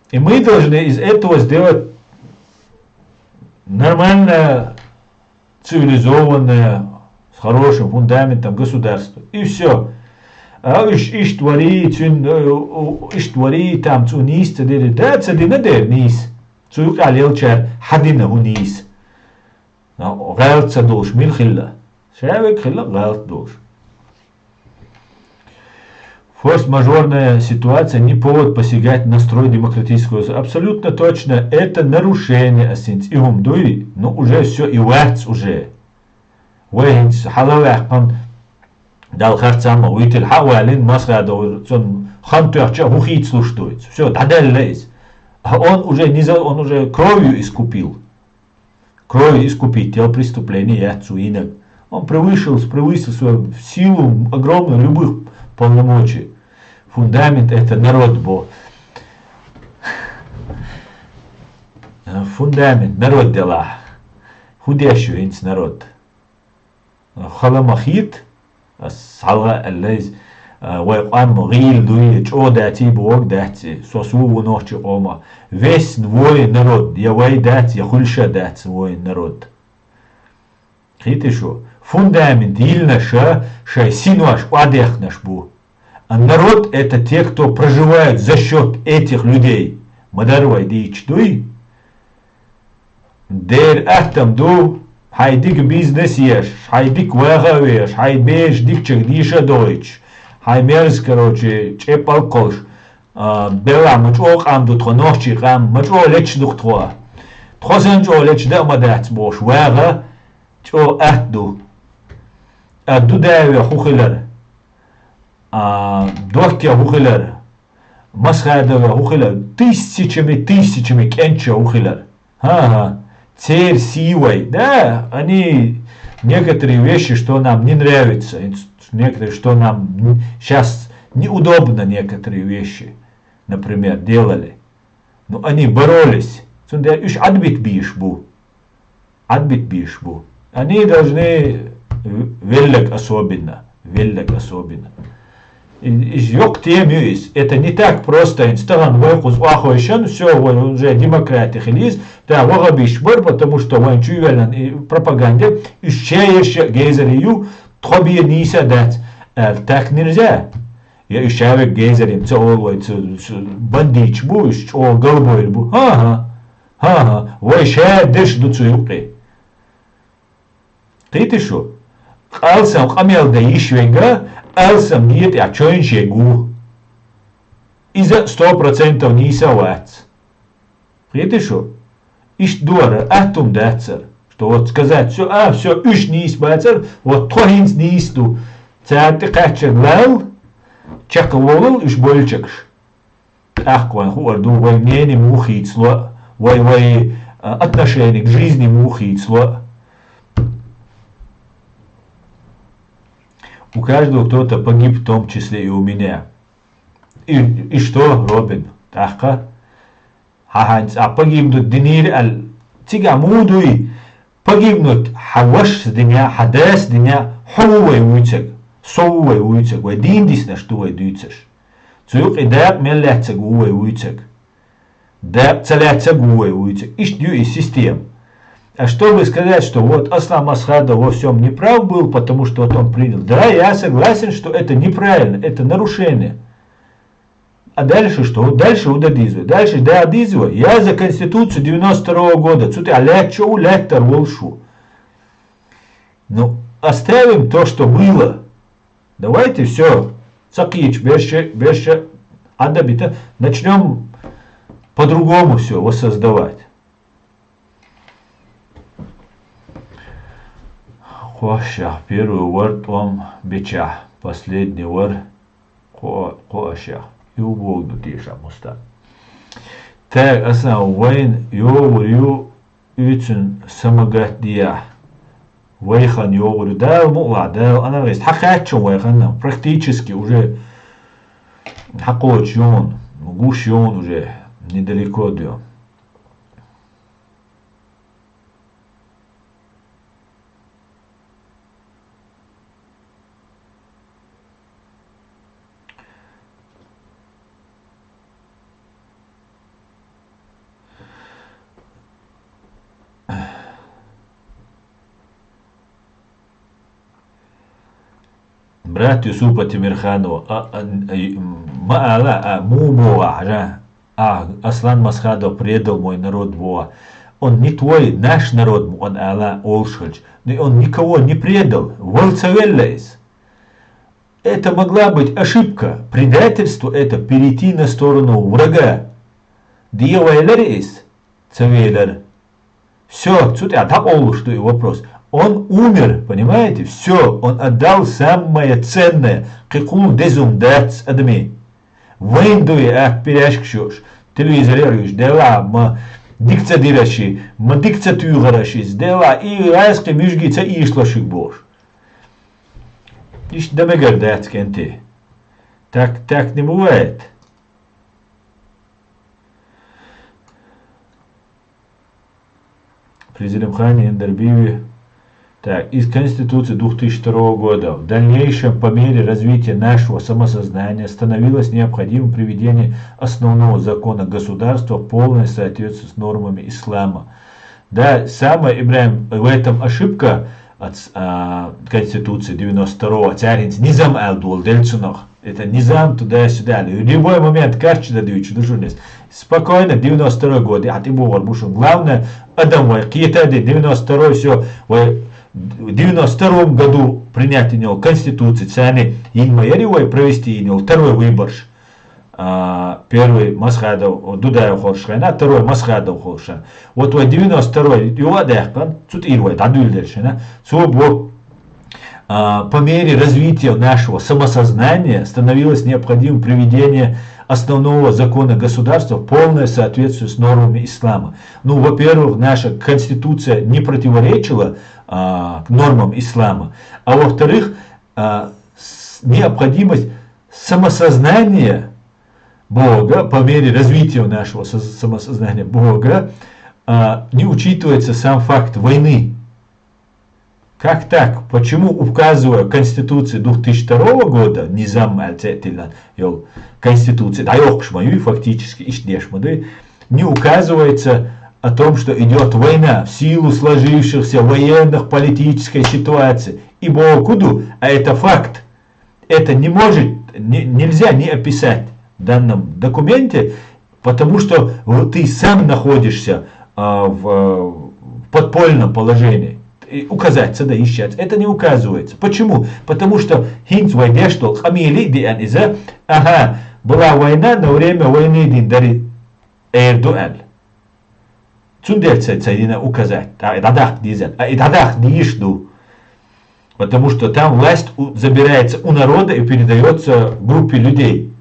И мы должны из этого сделать нормальное, цивилизованное, с хорошим фундаментом государство. И все. А иш твори там цунис, да, цадина дернис. Цуюк алелчар, хадина хунис. Галт цадош, милхилла. Шавек хилла галт дош. Форс-мажорная ситуация не повод посягать на строй демократического. Абсолютно точно, это нарушение асинц и гумдуи, но уже все и вац уже. Вейнс халавах пан дал харцама уител хавалин масхадов сон хантуахча хухит слушает. Все, дадаллейс. А он уже кровью искупил. Кровью искупил преступление яцуинок. Он превысил свою силу огромную любых полномочий. Фундамент это народ был. Фундамент, народ дела. Худящий инц народ. Халамахит, салга аллайз, вайqan мгил дуи, чо дати бог дати, сосу ночи ома. Весь твой народ, я вай дати, я хульша дати свой народ. Хите шо? Фундамент ильнаша, шай синваш адех наш бу. А народ это те, кто проживает за счет этих людей. Мадарвай дичдуй. Дер ахтам ду. Хайдик бизнес еш. Хайдик вага веш. Хайбеш дикчек диша дойч. Хаймерс, короче, чепал колш. Бела мачок амду тхо нохчи гам. Мачо леч дух тхоа. Тхозен чо леч да мадат бош. Вага чо ахду. Ахду давя хухилар. Докя хухилар. Масхадава хухилар. Тысячами кенча хухилар. Ага. Цель силой. Да, они некоторые вещи, что нам не нравятся. Некоторые, что нам сейчас неудобно, некоторые вещи, например, делали. Но они боролись. Адбит бишбу. Они должны велик особенно. Ёк темюис. Это не так просто. Инстаграм войкус ахойшен, все, уже демократия хилис. Да, вагабиш бор, потому что вон чуевелен и пропаганде. Ищеешь гейзерию, тхоби ниса дать. Так нельзя. Я ищаю гейзерим, целовой, бандич бу, о голубой бу. Ага. Войше деш дуцуюпри. Ты шо? Алсам камел да ишвега. Алсам нет, а чоин шегу. И за 100% ниса вац. Видишь что? Иш дуара, атум дацер. Что вот сказать, все, иш нис бацер, вот тохинс нисту. Царты качер лал, чаковол, иш больчакш. Ах, кван хуарду, вай мнение мухицло, вай отношение к жизни мухицло. У каждого кто-то погиб, в том числе и у меня. И что, Робин? Таха? А погибнут динир аль тигамудуй. Погибнут хаваш дня, хадас дня, хувай уйцег, совай уйцег, вай диндис на что вай дюйцеш. Цуюк и даб меллятцег увай уйцег. Даб целятцег увай уйцег. Иш дю и систем. А чтобы сказать, что вот Аслам Асхадов во всем неправ был, потому что вот он принял. Да, я согласен, что это неправильно, это нарушение. А дальше что? Дальше удадизу. Дальше да адизу. Я за Конституцию 92 года. Цуты алячу лектор волшу. Ну, оставим то, что было. Давайте все. Цакич, берше, адабита. Начнем по-другому все воссоздавать. Коша, первый вор том бича, последний вор коша. И убогну тиша муста. Так, асан вайн йогурю üçün самогатдия. Вайхан йогурю дал мула, дал анализ. Хакачун вайхан, практически уже хакоч-йон, гуш-йон уже недалеко дём. Брат Юсупа Тимирханова, Аслан Масхадов предал мой народ Боа. Он не твой, наш народ, он Алла Олшхальч, но он никого не предал. Волцавеллайс. Это могла быть ошибка. Предательство это перейти на сторону врага. Диевайлерис, цавейлер. Все, а так Олш, что и вопрос. Он умер, понимаете? Все, он отдал самое ценное. Кикул дезум дац адми. Вейндуе перешкшош. Телевизорируешь, дела, дикца дираши, дикца тюгараши, дела, и райски мюжгица и ишлашик бош. Иш дамегар дац кенте. Так не бывает. Президент Хани Эндербиви. Так, из Конституции 2002 года в дальнейшем по мере развития нашего самосознания становилось необходимым приведение основного закона государства в полное соответствие с нормами ислама. Да, самое, Ибраим, в этом ошибка от Конституции 92-го. Царинц Низам Алдул Дельцунах. Это низам туда-сюда. В любой момент карчи дадут, спокойно, 92 год, а ты был арбушем. Главное, Адам, какие-то 92 все, в 92 году принять у него конституцию, цены, и майоривой провести у него второй выбор. Первый Масхадов, Дудаев Холшхайна, второй Масхадов Холшхайна. Вот в 92-й, его дехкан, тут ирвай, дадульдершина, по мере развития нашего самосознания становилось необходимым приведение основного закона государства в полное соответствие с нормами ислама. Ну, во-первых, наша конституция не противоречила нормам ислама, а во-вторых, необходимость самосознания Бога, по мере развития нашего самосознания Бога, не учитывается сам факт войны. Как так? Почему, указывая Конституции 2002 года, низам Конституции, фактически, не указывается о том, что идет война в силу сложившихся военных, политической ситуации. Ибо куду, а это факт. Это нельзя не описать в данном документе, потому что ты сам находишься в подпольном положении. И указать, сюда ищать. Это не указывается. Почему? Потому что была война, на время войны Диндари Эрдуэль. Цундельца указать. Потому что там власть забирается у народа и передается группе людей.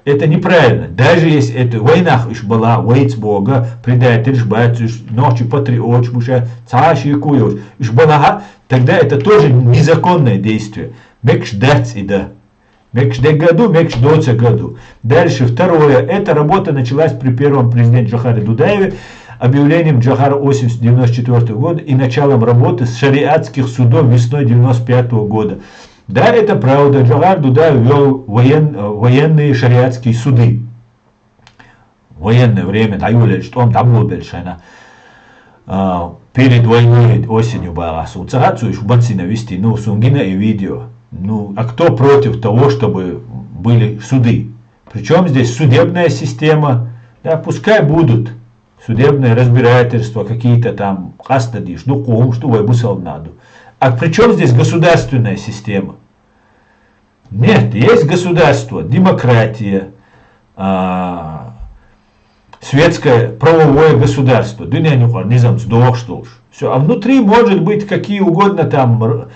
Это неправильно. Даже если это война была, войц Бога, предатель, жбать, ночи патриот, цаши и куёш, тогда это тоже незаконное действие. Мекш дать и да. Мекш де году, мекш доца году. Дальше второе. Эта работа началась при первом президенте Джохаре Дудаеве, объявлением Джохара осенью 1994 года и началом работы с шариатских судов весной 1995 года. Да, это правда, Джохар Дудаев вел военные шариатские суды. В военное время, перед войной осенью была суцарацию, шубанцина вести, сунгина и видео. А кто против того, чтобы были суды? Причем здесь судебная система, да, пускай будут судебные разбирательства, какие-то там хастадиш, что вайбусал надо. А при чем здесь государственная система? Нет, есть государство, демократия, светское правовое государство. Все. А внутри может быть какие угодно там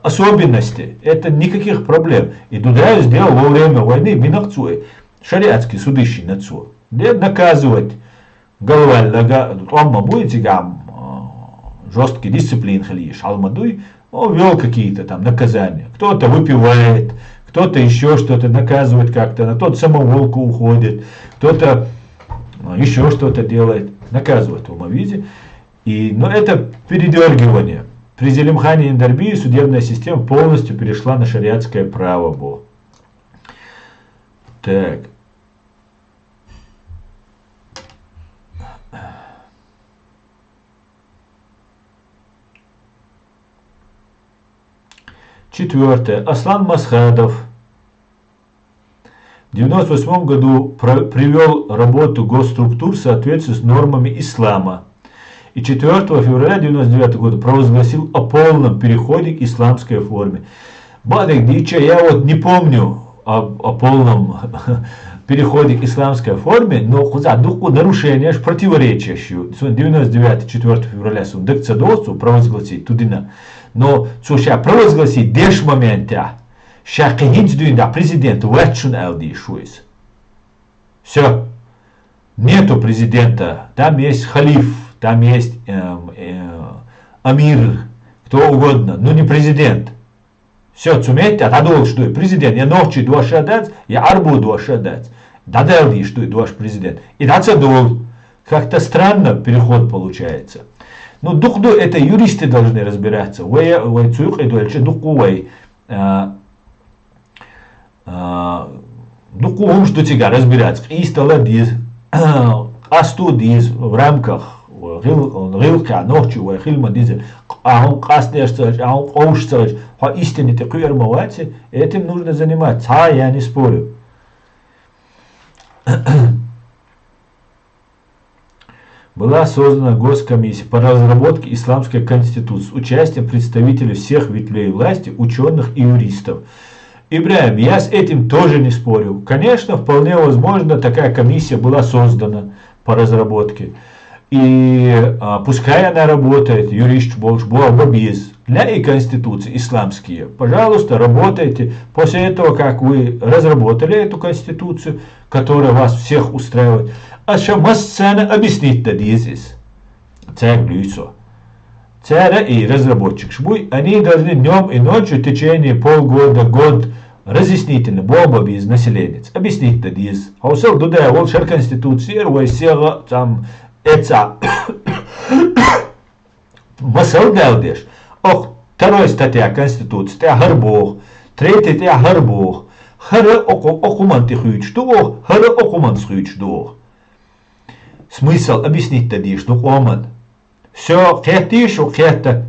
особенности. Это никаких проблем. И Дудаев сделал во время войны минахцуй, шариатский судыщий нацу. Наказывать головаль, будете жесткий дисциплин халиш, алмадуй, вел какие-то там наказания. Кто-то выпивает, кто-то еще что-то наказывает как-то, на тот самоволку уходит, кто-то еще что-то делает, наказывает в Умавиде. Но это передергивание. При Зелимхане Индарбии судебная система полностью перешла на шариатское право. Так. Четвертое. Аслан Масхадов в 1998 году привел работу госструктур в соответствии с нормами ислама. И 4 февраля 1999 года провозгласил о полном переходе к исламской форме. Я вот не помню о полном переходе к исламской форме, но нарушение, противоречие. 99 4 февраля провозгласить тудина. Но слушай, провозгласить деш момента, шахинцдуинда президент ватчун элди шуис. Все. Нету президента, там есть халиф, там есть амир, кто угодно, но не президент. Все, цумете, а дадол что президент, я ночи дуаша дать, я арбу дуаша дать. Дадалди что и дуаш президент. И дацадол. Как-то странно переход получается. Но духду это юристы должны разбираться. Духу что тебя разбираться. И стало диз, астудиз в рамках рилка ночью, хилма дизель, а он кастешься, а он оушся, истине такой армовати, этим нужно заниматься. Я не спорю. Была создана госкомиссия по разработке исламской конституции с участием представителей всех ветвей власти, ученых и юристов. Ибрахим, я с этим тоже не спорю. Конечно, вполне возможно, такая комиссия была создана по разработке. И пускай она работает, юрист больше без для и конституции исламские. Пожалуйста, работайте. После этого, как вы разработали эту конституцию, которая вас всех устраивает, а что масцена объяснить здесь. Царь лицо. Царь и разработчик шбуй, они должны днем и ночью в течение полгода, год разъяснительно, бомба без населения. Объяснить здесь. А усел туда, вот шар конституции, села там, это масал галдеш. Вторая статья Конституции, те гарбох, третья те гарбох, хара окуман ты хуйчдох, хара окуман схуйчдох. Смысл объяснить тогда, что оман. Все, хетишь, хета.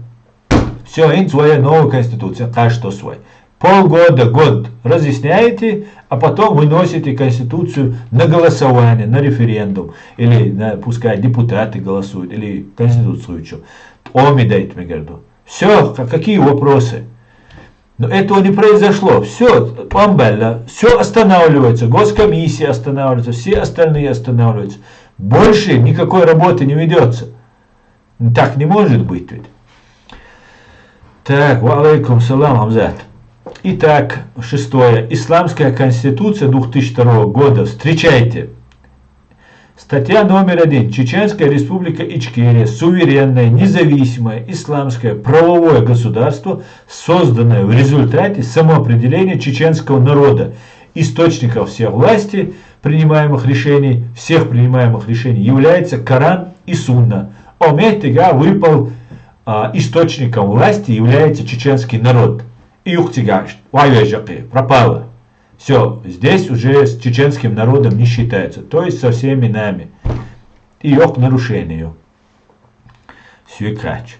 Все, in своя новая Конституция, каждый свой. Полгода, год разъясняете, а потом выносите Конституцию на голосование, на референдум. Или пускай депутаты голосуют, или Конституцию учат. Омидает, мне говорю. Все, какие вопросы? Но этого не произошло. Все, памбелла, все останавливается. Госкомиссия останавливается, все остальные останавливаются. Больше никакой работы не ведется. Так не может быть ведь. Так, ва алейкум салам, Хамзат. Итак, шестое. Исламская конституция 2002 года. Встречайте. Статья номер 1. Чеченская республика Ичкерия. Суверенное, независимое, исламское правовое государство, созданное в результате самоопределения чеченского народа, источников всех власти, всех принимаемых решений является Коран и Сунна. Омейтига выпал источником власти является чеченский народ. И ухтигаш, пропало. Все, здесь уже с чеченским народом не считается, то есть со всеми нами. И к нарушению. Все крач.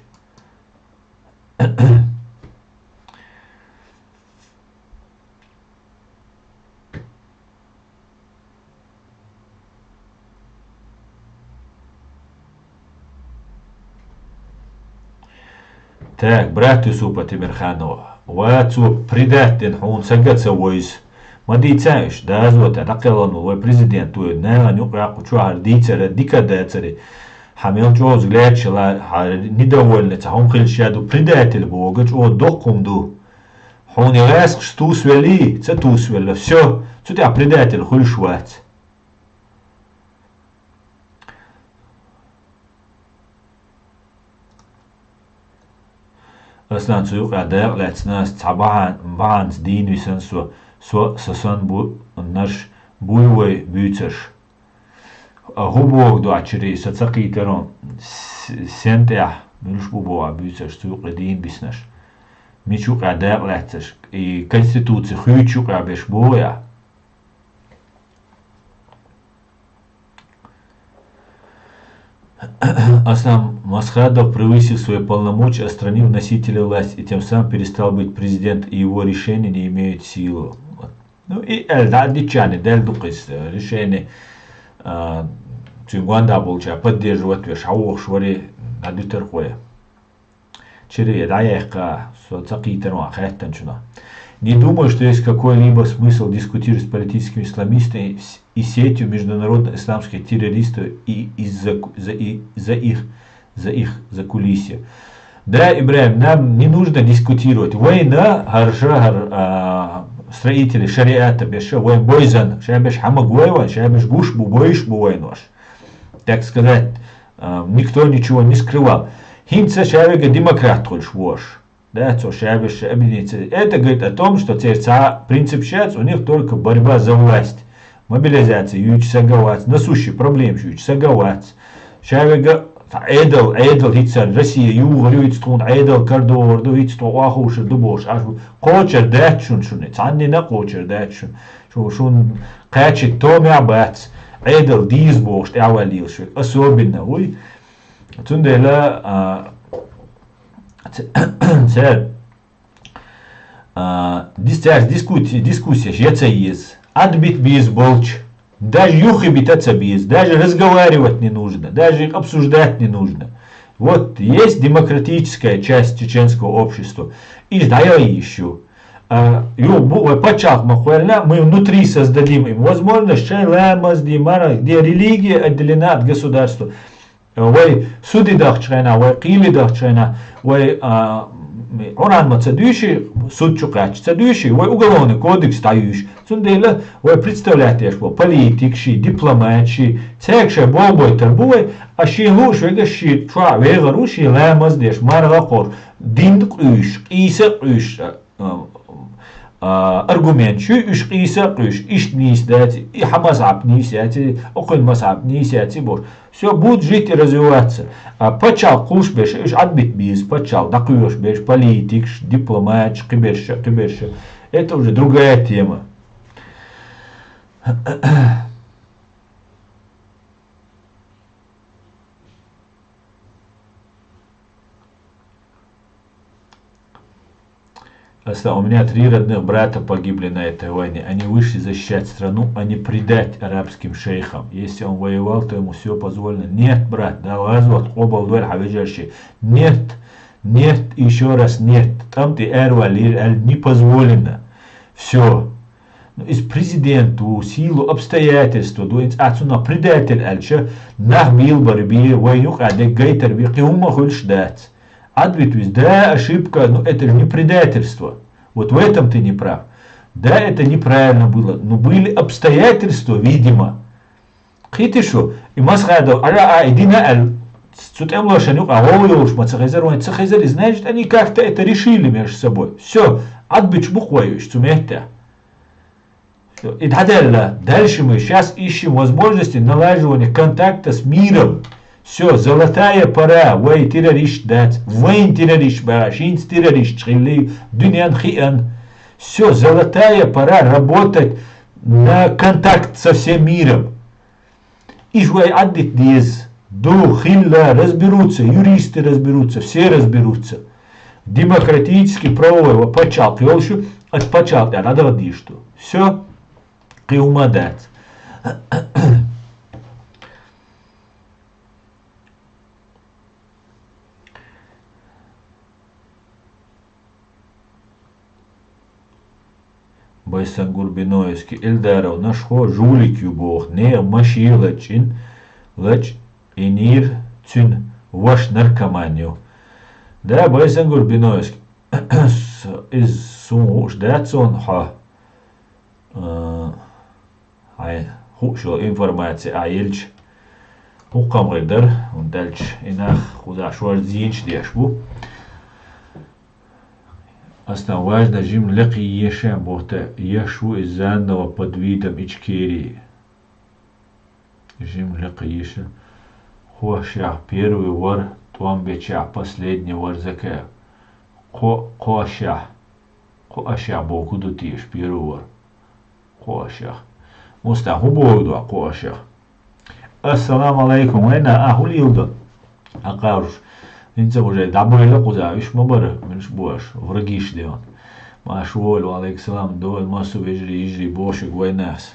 Так, брат Юсупа Тимирханова, вацу предатель, он сагаться войс. ما دیتش دازوت نقلان و президент تو نه نقرأ قطعه دیتر дикадецери همین جوز глядчила недовольны هم خلشادو предатель бога о докумду он не раз что свели це свели все что ты предатель хульшвать أصلاً سوق عداء لاتناس طبعاً بعض دين وسنسو سسان نش بوي بيتش هو دو عشري ستسقي ترون سنتع ملش بوبوا بيتش سوق دين بسنش ميشوق عداء لاتش и конституция хуючук абеш боя Аслам Масхадов превысил свои полномочия, отстранив носителя власти, и тем самым перестал быть президент, и его решения не имеют силы. Ну и Эльдадичани, Дельдукис, решение Цюнгванда получая поддерживать Вешаух Швари Надютерхуя. Через Даяха, Соцакитерма, Хэттанчуна. Не думаю, что есть какой-либо смысл дискутировать с политическими исламистами и сетью международно-исламских террористов и за кулисье. Да, Ибрахим, нам не нужно дискутировать. Война, строители шариата, войн бойзан, шабеш хамагуева, шабеш гушбу, боишбу войнош. Так сказать, никто ничего не скрывал. Хинца шабега демократ хольшвош. Да, это говорит о том, что принцип счастья у них только борьба за власть. Мобилизация, юичсаговать, насущие проблемы, юичсаговать. Шавега, эдел, хитсар, Россия, юга, юичструн, эдел, кардор, дуичструн, уахушер, дубош, ашу, кочер, датчун, шуны, цанни на кочер, датчун, шун, качет, томи абац, эдел, дизбош, авалил, особенно, уй, цундела, дискуссия, яцаиз, отбит без болч, даже юхи битаться без, даже разговаривать не нужно, даже их обсуждать не нужно. Вот есть демократическая часть чеченского общества, и да я ищу. Мы внутри создадим им возможность, где религия отделена от государства. Вай суди дахчена, вай кили дахчена, вай Оран мацадующий, суд чукач, цадующий, вай уголовный кодекс тающий. Сундела, вай представляете, что политикши, дипломатши, цекше, болбой, тарбуй, а ши луш, вегаши, чва, вегаруши, лэмаз деш, маргахор, диндк уш, иса уш, аргумент, что уж иса уж ищ не сдать, и хамазап не сядь, околь масап не сядь, бор. Все будет жить и развиваться. Почал куш беш, уж отбить без, почал, дакуешь беш, политик, дипломат, киберша. Это уже другая тема. У меня 3 родных брата погибли на этой войне. Они вышли защищать страну, а не предать арабским шейхам. Если он воевал, то ему все позволено. Нет, брат, да лазват обалдуэр хавижаши. Нет, нет, еще раз нет. Там ты эрвалир, не позволено. Все. Из президенту, силу обстоятельства, дуэнц отсюда предатель альча, нах бил барби, войнух адек гайтер бихи ума хульшдать. Ответ, да, ошибка, но это же не предательство. Вот в этом ты не прав. Да, это неправильно было, но были обстоятельства, видимо. Хитишу, и масхадо, идина аль, цутемлошанюк, уж мацахайзар, значит, они как-то это решили между собой. Все, отбич буквоюш, цумехта. И дальше мы сейчас ищем возможности налаживания контакта с миром. Все, золотая пора, вай террорист дать, вайн террорист барашин террорист шхили, дюнян хиан. Все, золотая пора работать на контакт со всем миром. И жвай аддит диез, ду хилла разберутся, юристы разберутся, все разберутся. Демократический правовой почал, пьелшу, от почал, я надо води что. Все, и умадать. Байсан Гурбиноевский, Эльдаров, нашхо жуликью бог, не машилачин, лач инир цюн ваш наркоманию. Да, Байсан Гурбиноевский, из суму ждаться он хушо информация айлч, хукам гайдар, он дальше инах худа швар зинч дешбу. Основная жим леки ешем бохта ешу из заново под видом Ичкерии. Жим леки ешем. Хошах первый вар, туамбечах последний вар заке. Коашах. Коашах боку дутиш первый вар. Коашах. Муста хубоуду коашах. Ассаламу алейкум. Вайна ахулилда. Акаруш. Инца уже дабойла куза, иш мабара, менш бош, врагиш деон. Маш волю, алейксалам, дол масу вежри бошек войнас.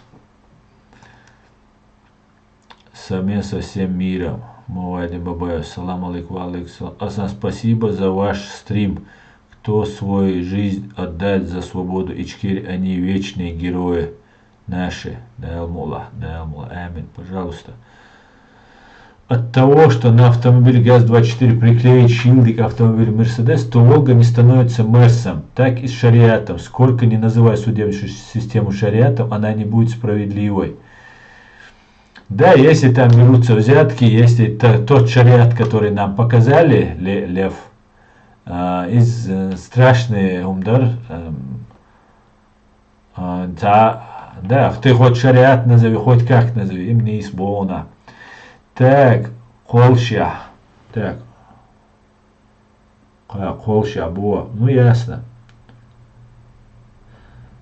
Саме со всем миром. Муайди бабая, салам алейкум, алейксалам. Асан, спасибо за ваш стрим. Кто свою жизнь отдать за свободу Ичкерии, они вечные герои наши. Да Алмула, амин, пожалуйста. От того, что на автомобиль ГАЗ-24 приклеить шильдик автомобиля Мерседес, то Волга не становится Мерсом, так и с шариатом. Сколько ни называй судебную систему шариатом, она не будет справедливой. Да, если там берутся взятки, если тот шариат, который нам показали, Лев, из страшный умдар, да, ты хоть шариат назови, хоть как назови, им не избона. Так, колша. Так. Колша буа. Ну ясно.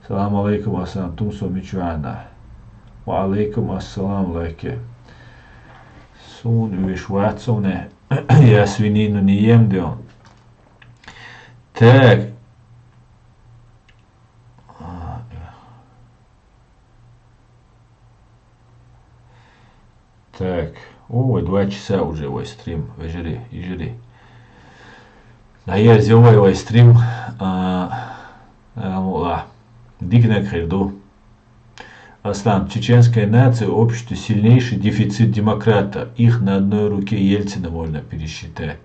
Салам алейкум ассалам. Тумсо мичуана. Ва алейкум ассалам лайке. Сун вишвацуне. Я свинину не ем, да. Так. Ой, 2 часа уже ovaj стрим. Вежери, ижери. Da jerzi ovaj stream. Дикнек херду. Аслан, чеченская нация, общество сильнейший дефицит демократа. Их на одной руке Ельцина можно пересчитать.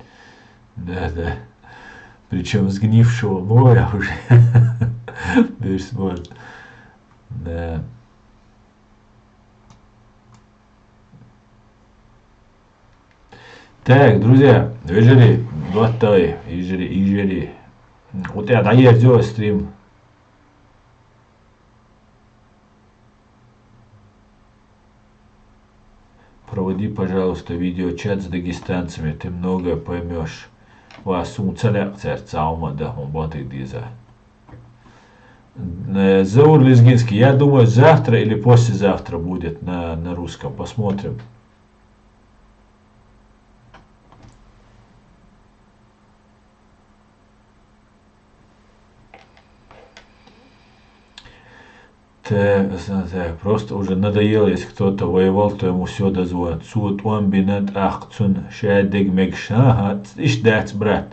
Да. Причем сгнившего боя уже. Бесспорно. Да. Так, друзья, вежери, готовы, ижери. Вот я даю сделать стрим. Проводи, пожалуйста, видеочат с дагестанцами, ты многое поймешь. Вас умцалек сердца умада, он будет диза. Заур Лезгинский, я думаю, завтра или послезавтра будет на русском. Посмотрим. Просто уже надоело, если кто-то воевал, то ему все дозволят. Суд он бинет ахцун шадег мегшаха. Иш дац, брат,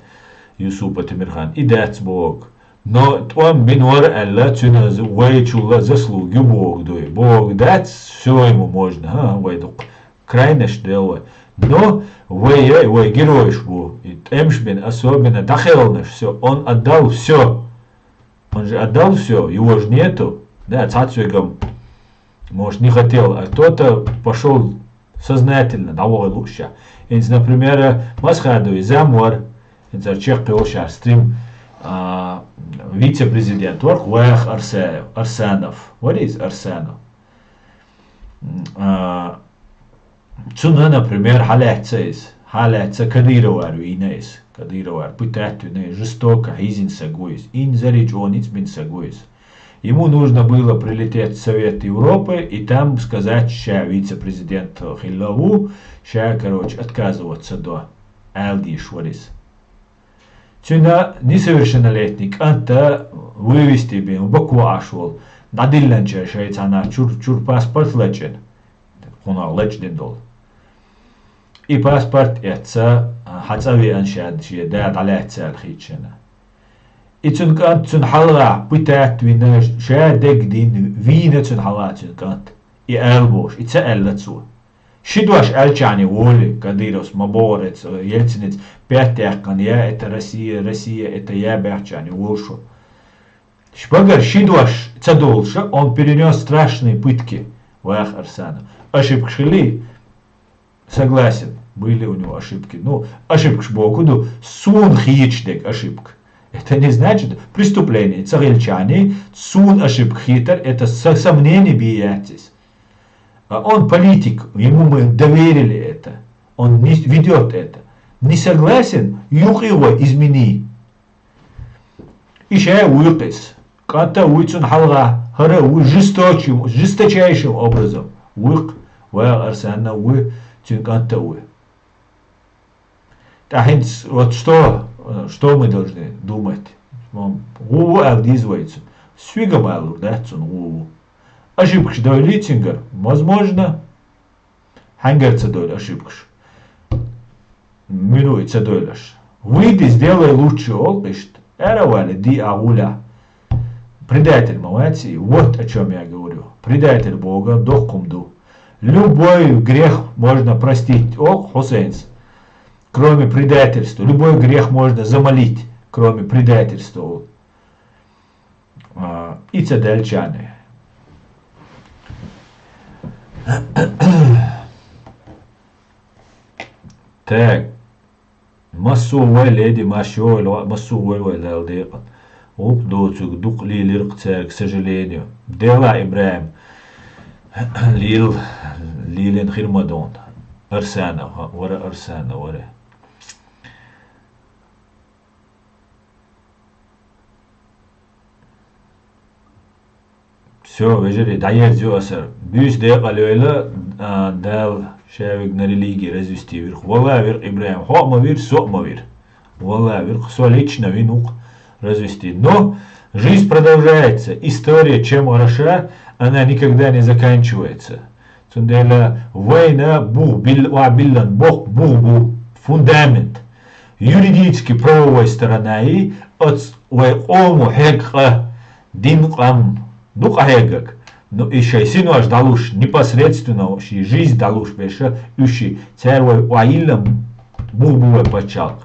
Юсупа Тимирхан. И дац Бог. Но он бинвар Алла цуна воечула заслуги Бог дуй. Бог дац, все ему можно. Вайдук. Крайнеш делай. Но вой героиш бу. И Эмшбин особенно тахелнеш все. Он отдал все. Он же отдал все. Его же нету. Да, цацвигом, может, не хотел, а кто-то пошел сознательно, давай лучше. Например, Масхаду и Замуар, Чех Пилошар, стрим вице-президент, Вах Арсенов. What is Арсенов? Цуна, например, Халяца Кадировару Инес, Кадировар, пытать жестоко, изин сагуис, инзарич он бин сагуис. Ему нужно было прилететь в Совет Европы и там сказать, что вице-президент Хиллаву, что, отказываться до Алди Шварис. Цюна несовершеннолетний канта вывести бин бакуашвал. Надилланча шайцана чур паспорт лечен. Хуна лечден дол. И паспорт это хацави аншад шия дад алятсал хичена. И цункант цун халга пытать вина шадек дин вина цун халга цункант и элбош и цаэллацу. Шидваш элчани воли кадирос маборец Ельцинец пятякан я это Россия это я бячани волшу. Шпагар шидваш цадолша он перенес страшные пытки Вах Арсана. Ошибки ли? Согласен, были у него ошибки. Ну, ошибки шбокуду сун хичдек ошибка. Это не значит преступление. Царельчане, сун ошибка хитр, это сомнение биятись. Он политик, ему мы доверили это. Он не ведет это. Не согласен, юг его измени. Еще уйкис. Как-то уйцун халга, хара жесточайшим образом. Уйк, вая Арсена уй, цинканта уй. Тахинц, вот что мы должны думать? Ошибка до Литингер, возможно, хангерца доль ошибка. Минуется доляш. Выйди, сделай лучше олпишт. Эравали ди ауля. Предатель Малайзии, вот о чем я говорю. Предатель Бога, дохкумду. Любой грех можно простить. Хусейнс. Кроме предательства. Любой грех можно замолить, кроме предательства. И цадальчаны. Так. Массовая леди, массовая леди. Доцук, дух лилир, к сожалению. Дела Ибраим. Лилин Хирмадон. Арсенов, вара Арсенов, вара. Все, вежери, дайер зюасар. Бюс деqalöyle дал шавик на религии развести вверх. Валла вир Ибраим, хома вир, сома вир. Валла вир, лично винук развести. Но жизнь продолжается. История, чем хороша, она никогда не заканчивается. Zundela война бух билан бог бух фундамент. Юридически правовой стороны от ому хекка дин кам дука хегак. Но еще сину аж далуш непосредственно и жизнь далуш беша ющи цервой уаилам бух почал.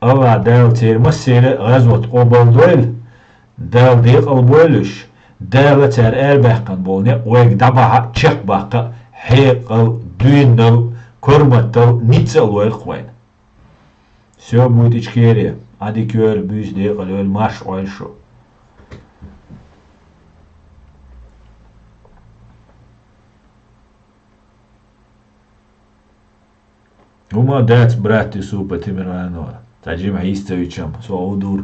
Ава дел термас сере газвот обалдуэл дел декал бойлуш дел цер эрбехкан болне уэг даба чек бака хекал дюйнал корматал ницел уэлхвайн. Все будет ичкерия. Адикюэль бюс декал өл маш ойлшу. Ума дец брати супа тимирано. Таджим Аистовичем, Суауdur.